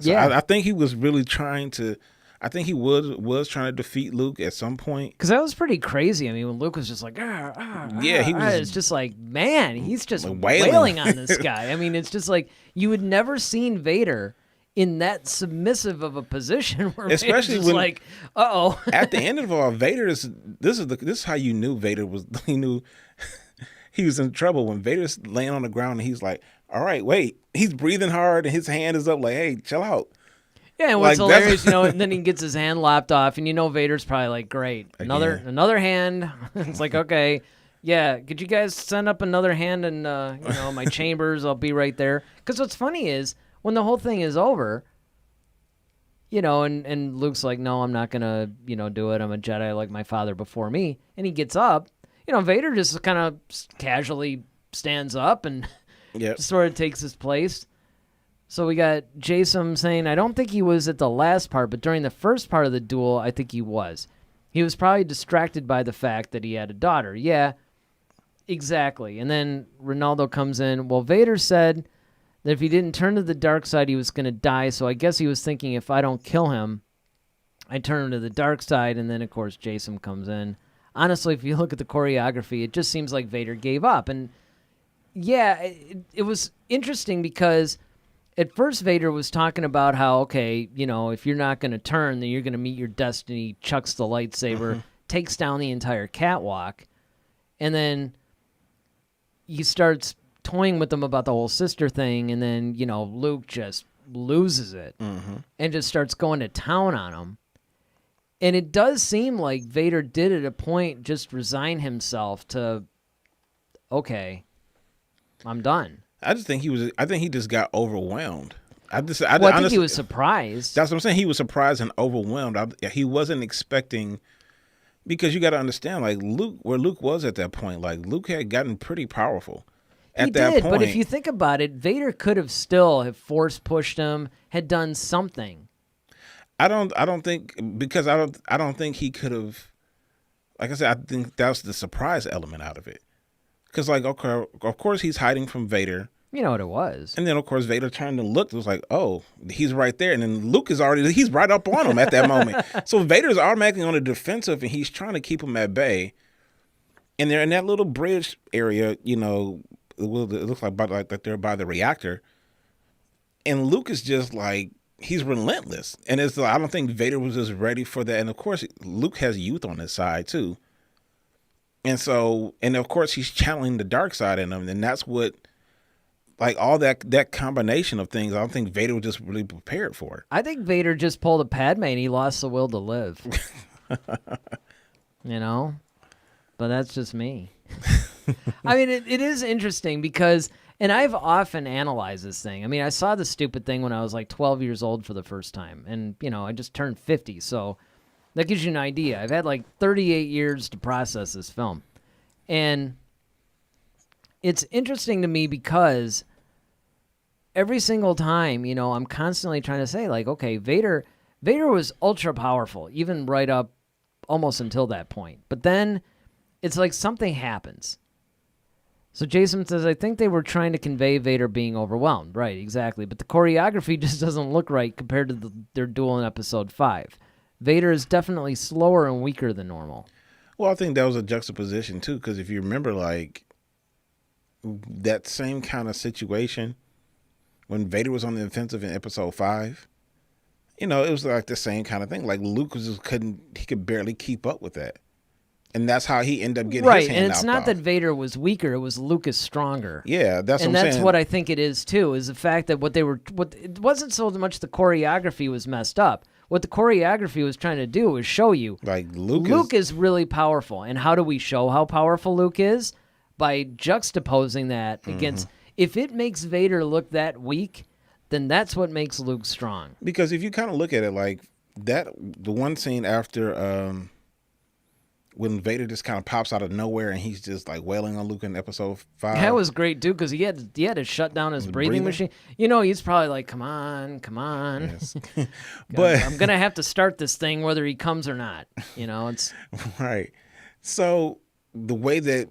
So yeah. I think he was really trying to... I think he was trying to defeat Luke at some point. Because that was pretty crazy. I mean, when Luke was just like, he was... It's just like, man, he's just wailing on this guy. I mean, it's just like, you had never seen Vader in that submissive of a position where especially when like, uh-oh. At the end of all, Vader this is how you knew Vader was he knew he was in trouble when Vader's laying on the ground and he's like, all right, wait. He's breathing hard and his hand is up like, hey, chill out. Yeah, and what's hilarious, and then he gets his hand lopped off and Vader's probably like, great. Another hand. It's like, okay. Yeah, could you guys send up another hand in my chambers? I'll be right there. Because what's funny is when the whole thing is over, and Luke's like, no, I'm not going to, do it. I'm a Jedi like my father before me. And he gets up. Vader just kind of casually stands up and Yep. sort of takes his place. So we got Jason saying, I don't think he was at the last part, but during the first part of the duel, I think he was. He was probably distracted by the fact that he had a daughter. Yeah, exactly. And then Ronaldo comes in. Well, Vader said that if he didn't turn to the dark side, he was going to die. So I guess he was thinking, if I don't kill him, I turn him to the dark side. And then, of course, Jason comes in. Honestly, if you look at the choreography, it just seems like Vader gave up. And yeah, it was interesting because at first Vader was talking about how, okay, if you're not going to turn, then you're going to meet your destiny, chucks the lightsaber, takes down the entire catwalk. And then he starts toying with them about the whole sister thing. And then, Luke just loses it and just starts going to town on him. And it does seem like Vader did at a point just resign himself to, okay, I'm done. I think he just got overwhelmed. I think honestly, he was surprised. That's what I'm saying. He was surprised and overwhelmed. He wasn't expecting, because you got to understand, like where Luke was at that point. Like Luke had gotten pretty powerful at that point. But if you think about it, Vader could have still have force pushed him, had done something. I don't think he could have. Like I said, I think that's the surprise element out of it. Because, like, okay, of course, he's hiding from Vader. You know what it was. And then, of course, Vader turned and looked. It was like, oh, he's right there. And then Luke he's right up on him at that moment. So Vader's automatically on the defensive, and he's trying to keep him at bay. And they're in that little bridge area, it looks like they're by the reactor. And Luke is just like, he's relentless. And it's like, I don't think Vader was just ready for that. And, of course, Luke has youth on his side, too. And so, and of course, he's channeling the dark side in him. And that's what, like, all that combination of things, I don't think Vader was just really prepared for. I think Vader just pulled a Padme and he lost the will to live. But that's just me. I mean, it is interesting because, and I've often analyzed this thing. I mean, I saw the stupid thing when I was like 12 years old for the first time. And, I just turned 50. So that gives you an idea. I've had like 38 years to process this film. And it's interesting to me because every single time, I'm constantly trying to say, like, okay, Vader was ultra powerful, even right up almost until that point. But then it's like something happens. So Jason says, I think they were trying to convey Vader being overwhelmed. Right, exactly. But the choreography just doesn't look right compared to their duel in Episode 5. Vader is definitely slower and weaker than normal. Well, I think that was a juxtaposition, too, because if you remember, like, that same kind of situation when Vader was on the offensive in Episode 5, it was like the same kind of thing. Like, Luke he could barely keep up with that. And that's how he ended up getting his hand and it's knocked not off. that Vader was weaker; it was Luke is stronger. Yeah, that's what I'm saying. And that's what I think it is too. Is the fact that it wasn't so much the choreography was messed up. What the choreography was trying to do was show you, like Luke is really powerful. And how do we show how powerful Luke is? By juxtaposing that against. If it makes Vader look that weak, then that's what makes Luke strong. Because if you kind of look at it like that, the one scene after. When Vader just kind of pops out of nowhere and he's just like wailing on Luke in Episode 5. That was great, dude, because he had to shut down his breathing machine. He's probably like, come on. Yes. But I'm going to have to start this thing whether he comes or not. It's right. So the way that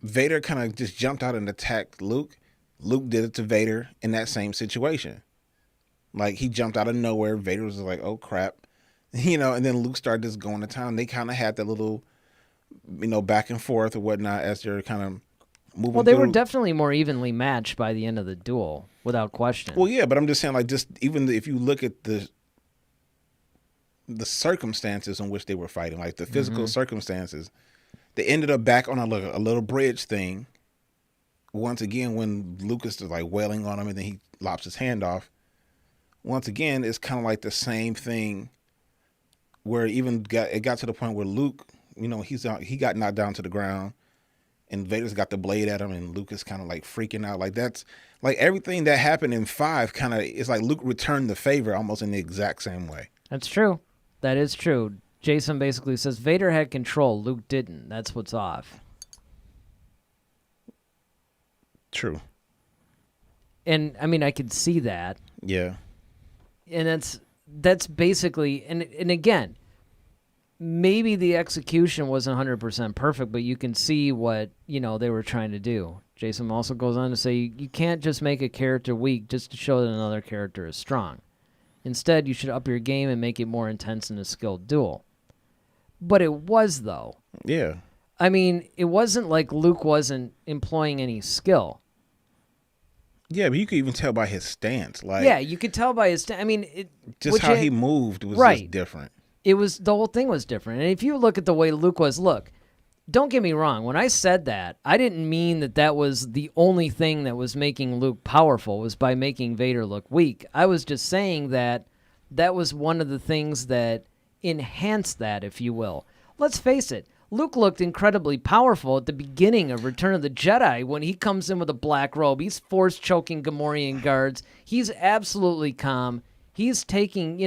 Vader kind of just jumped out and attacked Luke did it to Vader in that same situation. Like, he jumped out of nowhere. Vader was like, oh, crap. And then Luke started just going to town. They kind of had that little, back and forth or whatnot as they're kind of moving. Well, they were definitely more evenly matched by the end of the duel, without question. Well, yeah, but I'm just saying, like, just even if you look at the circumstances in which they were fighting, like the physical circumstances, they ended up back on a little bridge thing. Once again, when Lucas is like wailing on him and then he lops his hand off. Once again, it's kind of like the same thing. Where it got to the point where Luke, he got knocked down to the ground, and Vader's got the blade at him, and Luke is kind of like freaking out. Like that's like everything that happened in 5 kind of, it's like Luke returned the favor almost in the exact same way. That's true. That is true. Jason basically says Vader had control, Luke didn't. That's what's off. True. And I mean, I could see that. Yeah. And that's basically, and again, maybe the execution wasn't 100% perfect, but you can see what, they were trying to do. Jason also goes on to say you can't just make a character weak just to show that another character is strong. Instead, you should up your game and make it more intense in a skilled duel. But it was, though. Yeah. I mean, it wasn't like Luke wasn't employing any skill. Yeah, but you could even tell by his stance. Like, yeah, you could tell by his stance. I mean, just how he moved was just different. The whole thing was different. And if you look at the way Luke was, don't get me wrong. When I said that, I didn't mean that was the only thing that was making Luke powerful was by making Vader look weak. I was just saying that was one of the things that enhanced that, if you will. Let's face it. Luke looked incredibly powerful at the beginning of Return of the Jedi when he comes in with a black robe. He's force choking Gamorrean guards. He's absolutely calm. He's taking,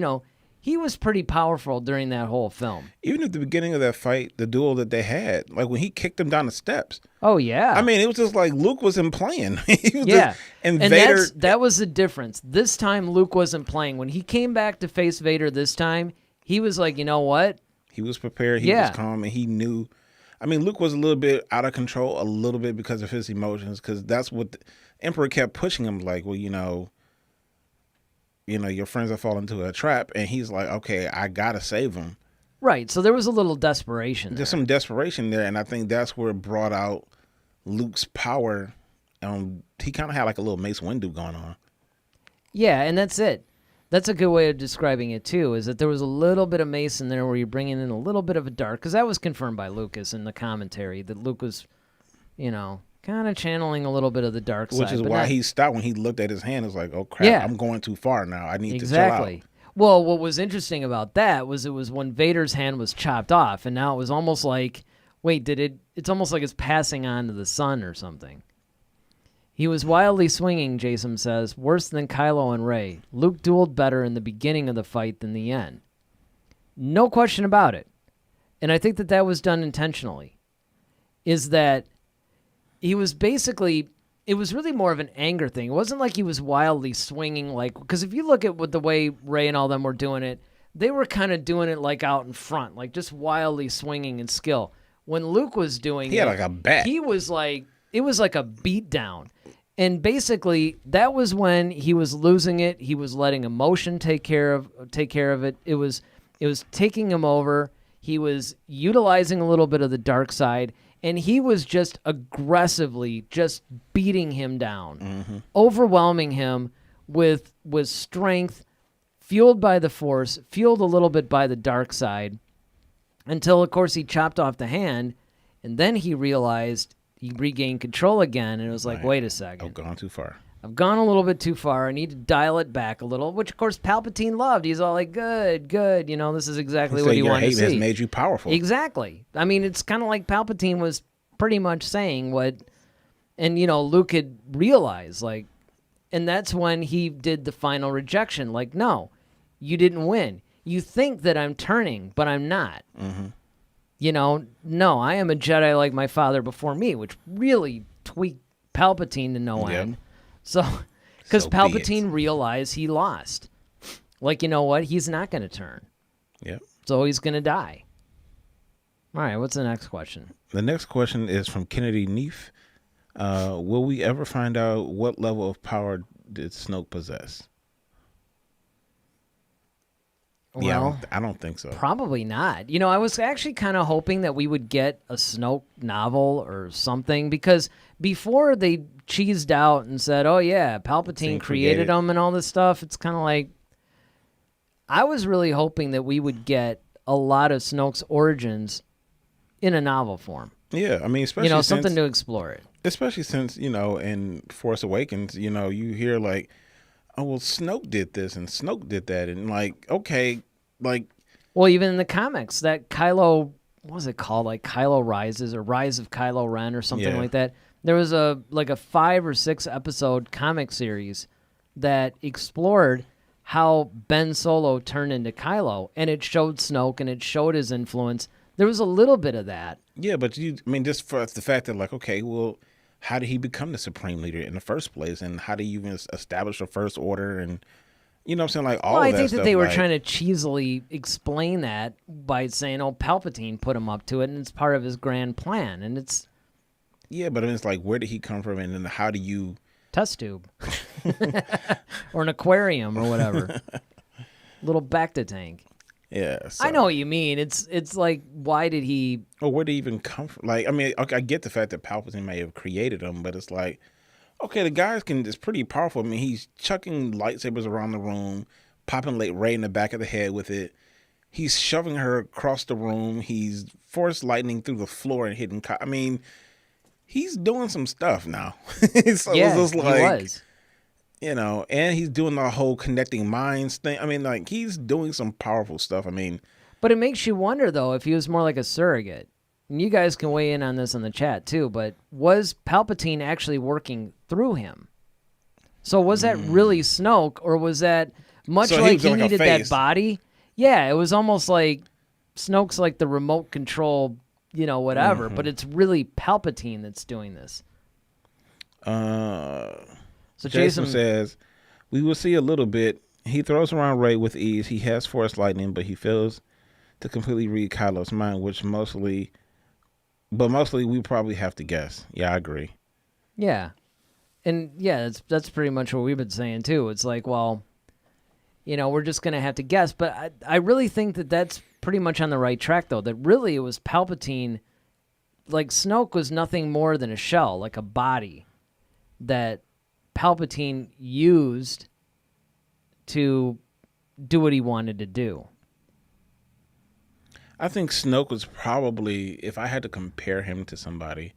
he was pretty powerful during that whole film. Even at the beginning of that fight, the duel that they had, like when he kicked him down the steps. Oh, yeah. I mean, it was just like Luke wasn't playing. And Vader. That was the difference. This time, Luke wasn't playing. When he came back to face Vader this time, he was like, you know what? He was prepared. He was calm, and he knew. I mean, Luke was a little bit out of control, a little bit because of his emotions, because that's what the Emperor kept pushing him. Like, well, your friends have fallen into a trap, and he's like, okay, I gotta save them. Right. So there was a little desperation. There's some desperation there, and I think that's where it brought out Luke's power. He kind of had like a little Mace Windu going on. Yeah, and that's it. That's a good way of describing it, too, is that there was a little bit of Mace in there where you're bringing in a little bit of a dark, because that was confirmed by Lucas in the commentary, that Luke was, kind of channeling a little bit of the dark side. Which is why he stopped when he looked at his hand. It was like, oh, crap, I'm going too far now. I need to chill out. Well, what was interesting about that was it was when Vader's hand was chopped off, and now it was almost like, it's almost like it's passing on to the sun or something. He was wildly swinging, Jason says, worse than Kylo and Rey. Luke dueled better in the beginning of the fight than the end. No question about it. And I think that was done intentionally. Is that he was basically, it was really more of an anger thing. It wasn't like he was wildly swinging, because if you look at the way Rey and all them were doing it, they were kind of doing it like out in front, like just wildly swinging in skill. When Luke was doing it, he had like a bat. He was like, it was like a beat down. And basically, that was when he was losing it. He was letting emotion take care of it. It was taking him over. He was utilizing a little bit of the dark side, and he was just aggressively just beating him down, overwhelming him with strength, fueled by the Force, fueled a little bit by the dark side, until, of course, he chopped off the hand, and then he realized he regained control again, and it was like, wait a second. I've gone too far. I've gone a little bit too far. I need to dial it back a little, which, of course, Palpatine loved. He's all like, good. This is exactly what he wanted to see. Your hate has made you powerful. Exactly. I mean, it's kind of like Palpatine was pretty much saying what, and, Luke had realized, and that's when he did the final rejection. Like, no, you didn't win. You think that I'm turning, but I'm not. Mm-hmm. No, I am a Jedi like my father before me, which really tweaked Palpatine to no end. So, because Palpatine realized he lost. Like, you know what? He's not going to turn. Yep. So he's going to die. All right, what's the next question? The next question is from Kennedy Neef. Will we ever find out what level of power did Snoke possess? Well, yeah, I don't think so. Probably not. I was actually kind of hoping that we would get a Snoke novel or something, because before they cheesed out and said, oh yeah, Palpatine created him and all this stuff, it's kind of like, I was really hoping that we would get a lot of Snoke's origins in a novel form. Yeah, I mean, especially something to explore it. Especially since, in Force Awakens, you hear like, oh, well, Snoke did this and Snoke did that. And like, okay, like. Well, even in the comics, that Kylo what was it called? Like Kylo Rises or Rise of Kylo Ren or something Yeah. like that. There was a 5 or 6 episode comic series that explored how Ben Solo turned into Kylo, and it showed Snoke and it showed his influence. There was a little bit of that. Yeah, but just for the fact that, like, okay, well, how did he become the supreme leader in the first place, and how do you even establish a first order, and you know what I'm saying, like all Well, of I that think stuff, that they were like, trying to cheesily explain that by saying, "Oh, Palpatine put him up to it, and it's part of his grand plan." And it's yeah, but it's like, where did he come from, and then how do you? test tube or an aquarium or whatever, little Bacta tank. Yeah, so. I know what you mean. It's like, why did he? Or where did he even come from? Like, I mean, okay, I get the fact that Palpatine may have created him, but it's like, okay, the guy is pretty powerful. I mean, he's chucking lightsabers around the room, popping Rey in the back of the head with it. He's shoving her across the room. He's force lightning through the floor and hitting. I mean, he's doing some stuff now. So Yeah, it's just like, he was. you know, and he's doing the whole connecting minds thing. I mean, like, he's doing some powerful stuff. I mean, But it makes you wonder, though, if he was more like a surrogate. And you guys can weigh in on this in the chat, too, but was Palpatine actually working through him? So was that really Snoke, or was that much So he like was he like a needed that face. body? Yeah, it was almost like Snoke's like the remote control, you know, whatever, but it's really Palpatine that's doing this. So Jason says, we will see a little bit. He throws around Rey with ease. He has force lightning, but he fails to completely read Kylo's mind, mostly we probably have to guess. Yeah, I agree. Yeah. And yeah, that's pretty much what we've been saying too. It's like, well, you know, we're just going to have to guess. But I really think that that's pretty much on the right track, though, that really it was Palpatine. Like, Snoke was nothing more than a shell, like a body that Palpatine used to do what he wanted to do. I think Snoke was probably, if I had to compare him to somebody,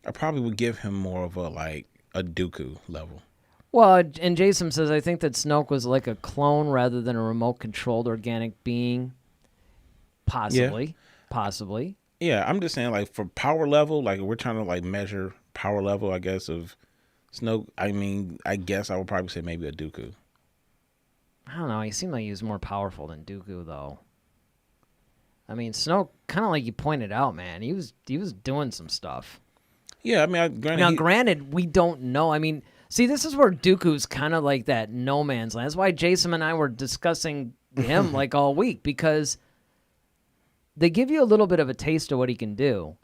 I probably would give him more of a Dooku level. Well, and Jason says, I think that Snoke was like a clone rather than a remote-controlled organic being. Possibly. Possibly. Yeah, I'm just saying, like, for power level, like, we're trying to, like, measure power level, I guess, of Snoke. I mean, I guess I would probably say maybe a Dooku. I don't know. He seemed like he was more powerful than Dooku, though. I mean, Snoke, kind of like you pointed out, man, he was doing some stuff. Yeah, I mean, Granted, we don't know. I mean, see, this is where Dooku's kind of like that no man's land. That's why Jason and I were discussing him like all week, because they give you a little bit of a taste of what he can do,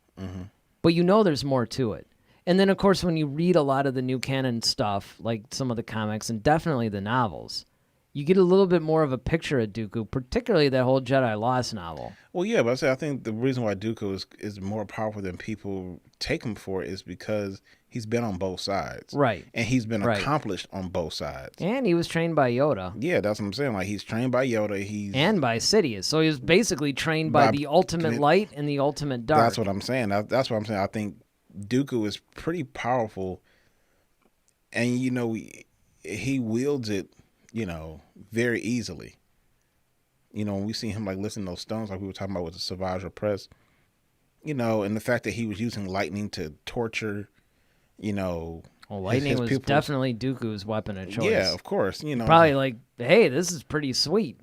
but you know there's more to it. And then, of course, when you read a lot of the new canon stuff, like some of the comics and definitely the novels, you get a little bit more of a picture of Dooku, particularly that whole Jedi Lost novel. Well, yeah, but I think the reason why Dooku is more powerful than people take him for is because he's been on both sides. Right. And he's been Right. accomplished on both sides. And he was trained by Yoda. Yeah, that's what I'm saying. Like, he's trained by Yoda. And by Sidious. So he was basically trained by the ultimate light and the ultimate dark. That's what I'm saying. That's what I'm saying. I think Dooku is pretty powerful. And, you know, he wields it, you know, very easily. You know, when we see him, like, lifting those stones, like we were talking about with the Savage Opress, you know, and the fact that he was using lightning to torture, you know. Well, lightning was definitely Dooku's weapon of choice. Yeah, of course. You know, probably like, hey, this is pretty sweet.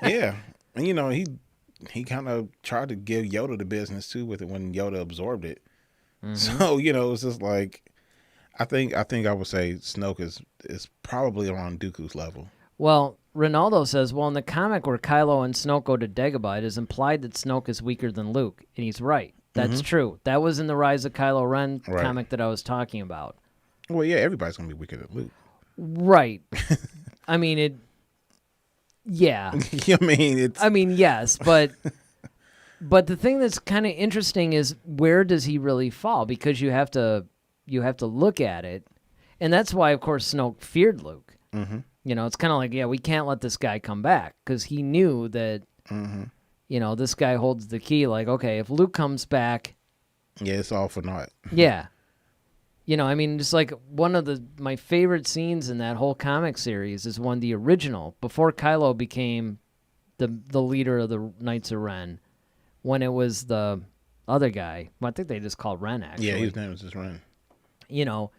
Yeah. And, you know, he kind of tried to give Yoda the business, too, with it when Yoda absorbed it. So, you know, it's just like, I think I would say Snoke is probably around Dooku's level. Well, Ronaldo says, well, in the comic where Kylo and Snoke go to Dagobah, it is implied that Snoke is weaker than Luke. And he's right. That's true. That was in the Rise of Kylo Ren comic that I was talking about. Well, yeah, everybody's going to be weaker than Luke. Right. I mean, yeah. I mean, yes, but the thing that's kind of interesting is, where does he really fall? Because you have to look at it. And that's why, of course, Snoke feared Luke. You know, it's kind of like, yeah, we can't let this guy come back, because he knew that, you know, this guy holds the key. Like, okay, if Luke comes back. Yeah, it's all for naught. Yeah. You know, I mean, just like one of my favorite scenes in that whole comic series is the original, before Kylo became the leader of the Knights of Ren, when it was the other guy. Well, I think they just called Ren, actually. Yeah, his name was just Ren. You know,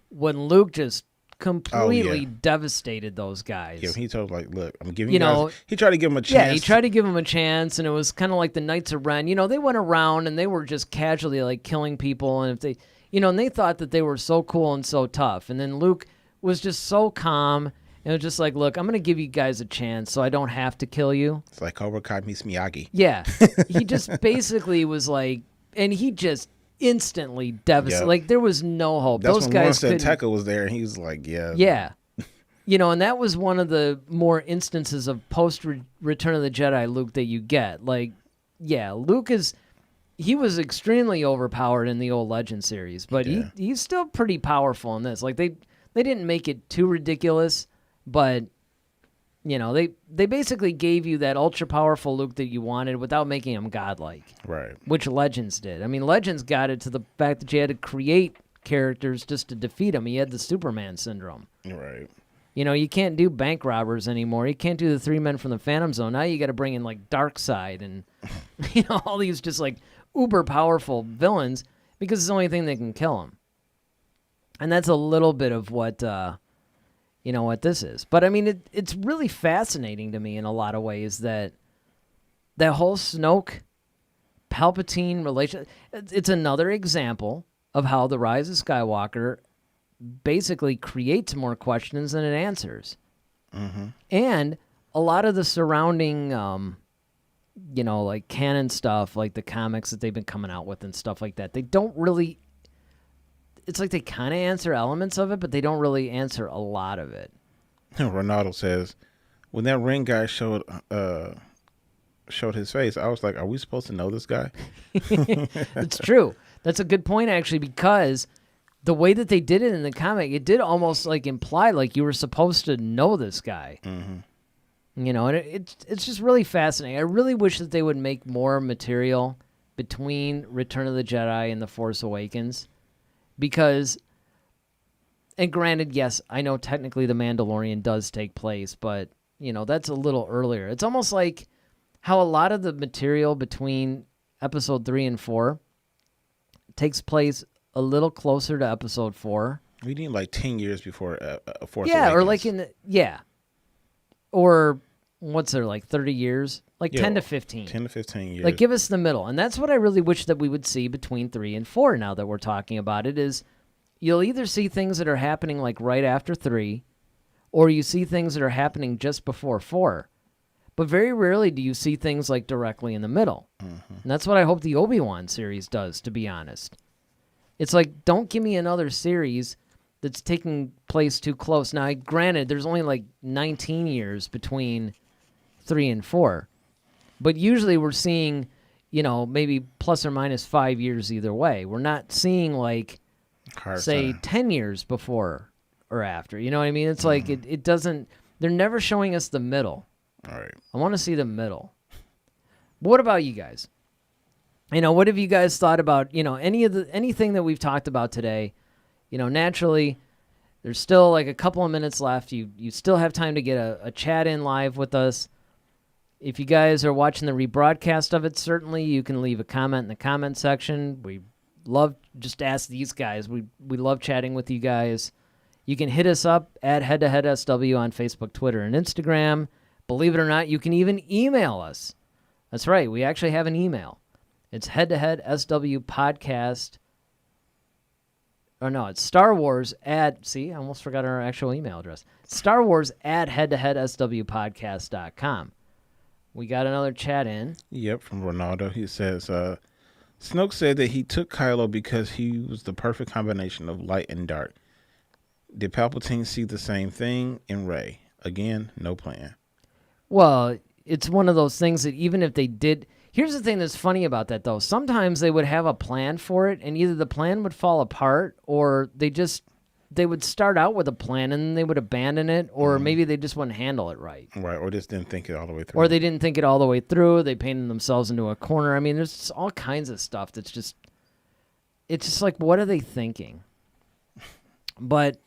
when Luke just completely devastated those guys. Yeah, he told look, I'm giving you guys. He tried to give him a chance. Yeah, he tried to give him a chance, and it was kind of like the Knights of Ren. You know, they went around and they were just casually like killing people, and if they, and they thought that they were so cool and so tough, and then Luke was just so calm and was just like, look, I'm going to give you guys a chance so I don't have to kill you. It's like Cobra Kai meets Miyagi. Yeah, he just basically was like, and he just instantly devastated. Yep. Like there was no hope. That's those when guys Lawrence Tekka was there, and he was like, yeah. And that was one of the more instances of post Return of the Jedi Luke that you get. Like, yeah, Luke he was extremely overpowered in the old Legend series, but he's still pretty powerful in this. Like they didn't make it too ridiculous, but they basically gave you that ultra powerful Luke that you wanted without making him godlike. Right. Which Legends did. I mean, Legends got it to the fact that you had to create characters just to defeat him. He had the Superman syndrome. Right. You can't do bank robbers anymore. You can't do the 3 men from the Phantom Zone. Now you got to bring in like Darkseid and all these just like uber powerful villains because it's the only thing that can kill him. And that's a little bit of what what this is. But I mean, it's really fascinating to me in a lot of ways that whole Snoke Palpatine relation. It's another example of how the Rise of Skywalker basically creates more questions than it answers. Mm-hmm. And a lot of the surrounding, like canon stuff, like the comics that they've been coming out with and stuff like that, they don't really, it's like they kind of answer elements of it, but they don't really answer a lot of it. Ronaldo says, when that ring guy showed his face, I was like, are we supposed to know this guy? It's true. That's a good point, actually, because the way that they did it in the comic, it did almost like imply like you were supposed to know this guy. Mm-hmm. And it's just really fascinating. I really wish that they would make more material between Return of the Jedi and The Force Awakens, because, and granted, yes, I know technically The Mandalorian does take place, but that's a little earlier. It's almost like how a lot of the material between Episode 3 and 4 takes place a little closer to Episode 4. We need like 10 years before Force Awakens. Yeah, or like or what's there, like 30 years? Like 10 to 15. 10 to 15 years. Like give us the middle. And that's what I really wish that we would see between 3 and 4 now that we're talking about it, is you'll either see things that are happening like right after 3, or you see things that are happening just before 4. But very rarely do you see things like directly in the middle. Mm-hmm. And that's what I hope the Obi-Wan series does, to be honest. It's like, don't give me another series that's taking place too close. Now, granted, there's only like 19 years between 3 and 4. But usually we're seeing, maybe plus or minus 5 years either way. We're not seeing like, say, 10 years before or after. You know what I mean? It's like, it doesn't, they're never showing us the middle. All right. I want to see the middle. What about you guys? What have you guys thought about, anything that we've talked about today? Naturally, there's still like a couple of minutes left. You still have time to get a chat in live with us. If you guys are watching the rebroadcast of it, certainly you can leave a comment in the comment section. We love, just ask these guys. We love chatting with you guys. You can hit us up at Head to Head SW on Facebook, Twitter, and Instagram. Believe it or not, you can even email us. That's right. We actually have an email. It's head-to-head SW podcast. Or no, it's Star Wars at, see, I almost forgot our actual email address. Star Wars at head-to-head-swpodcast.com. We got another chat in. Yep, from Ronaldo. He says, Snoke said that he took Kylo because he was the perfect combination of light and dark. Did Palpatine see the same thing in Rey? Again, no plan. Well, it's one of those things that even if they did... Here's the thing that's funny about that, though. Sometimes they would have a plan for it, and either the plan would fall apart, or they would start out with a plan, and then they would abandon it, or maybe they just wouldn't handle it right. Right, or just didn't think it all the way through. Or they didn't think it all the way through. They painted themselves into a corner. I mean, there's just all kinds of stuff that's just... It's just like, what are they thinking? But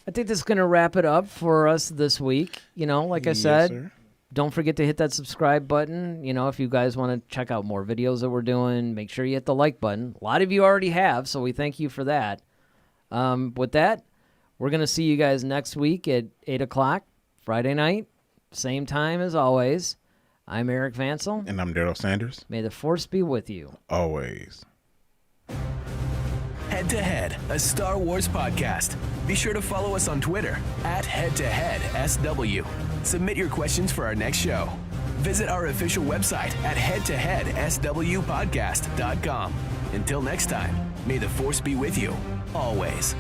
I think that's going to wrap it up for us this week. Like I said... Sir. don't forget to hit that subscribe button. You know, if you guys want to check out more videos that we're doing, make sure you hit the like button. A lot of you already have, so we thank you for that. With that, we're going to see you guys next week at 8 o'clock, Friday night, same time as always. I'm Eric Vansel. And I'm Daryl Sanders. May the Force be with you. Always. Head to Head, a Star Wars podcast. Be sure to follow us on Twitter at HeadToHeadSW. Submit your questions for our next show. Visit our official website at headtoheadswpodcast.com. Until next time, may the Force be with you, always.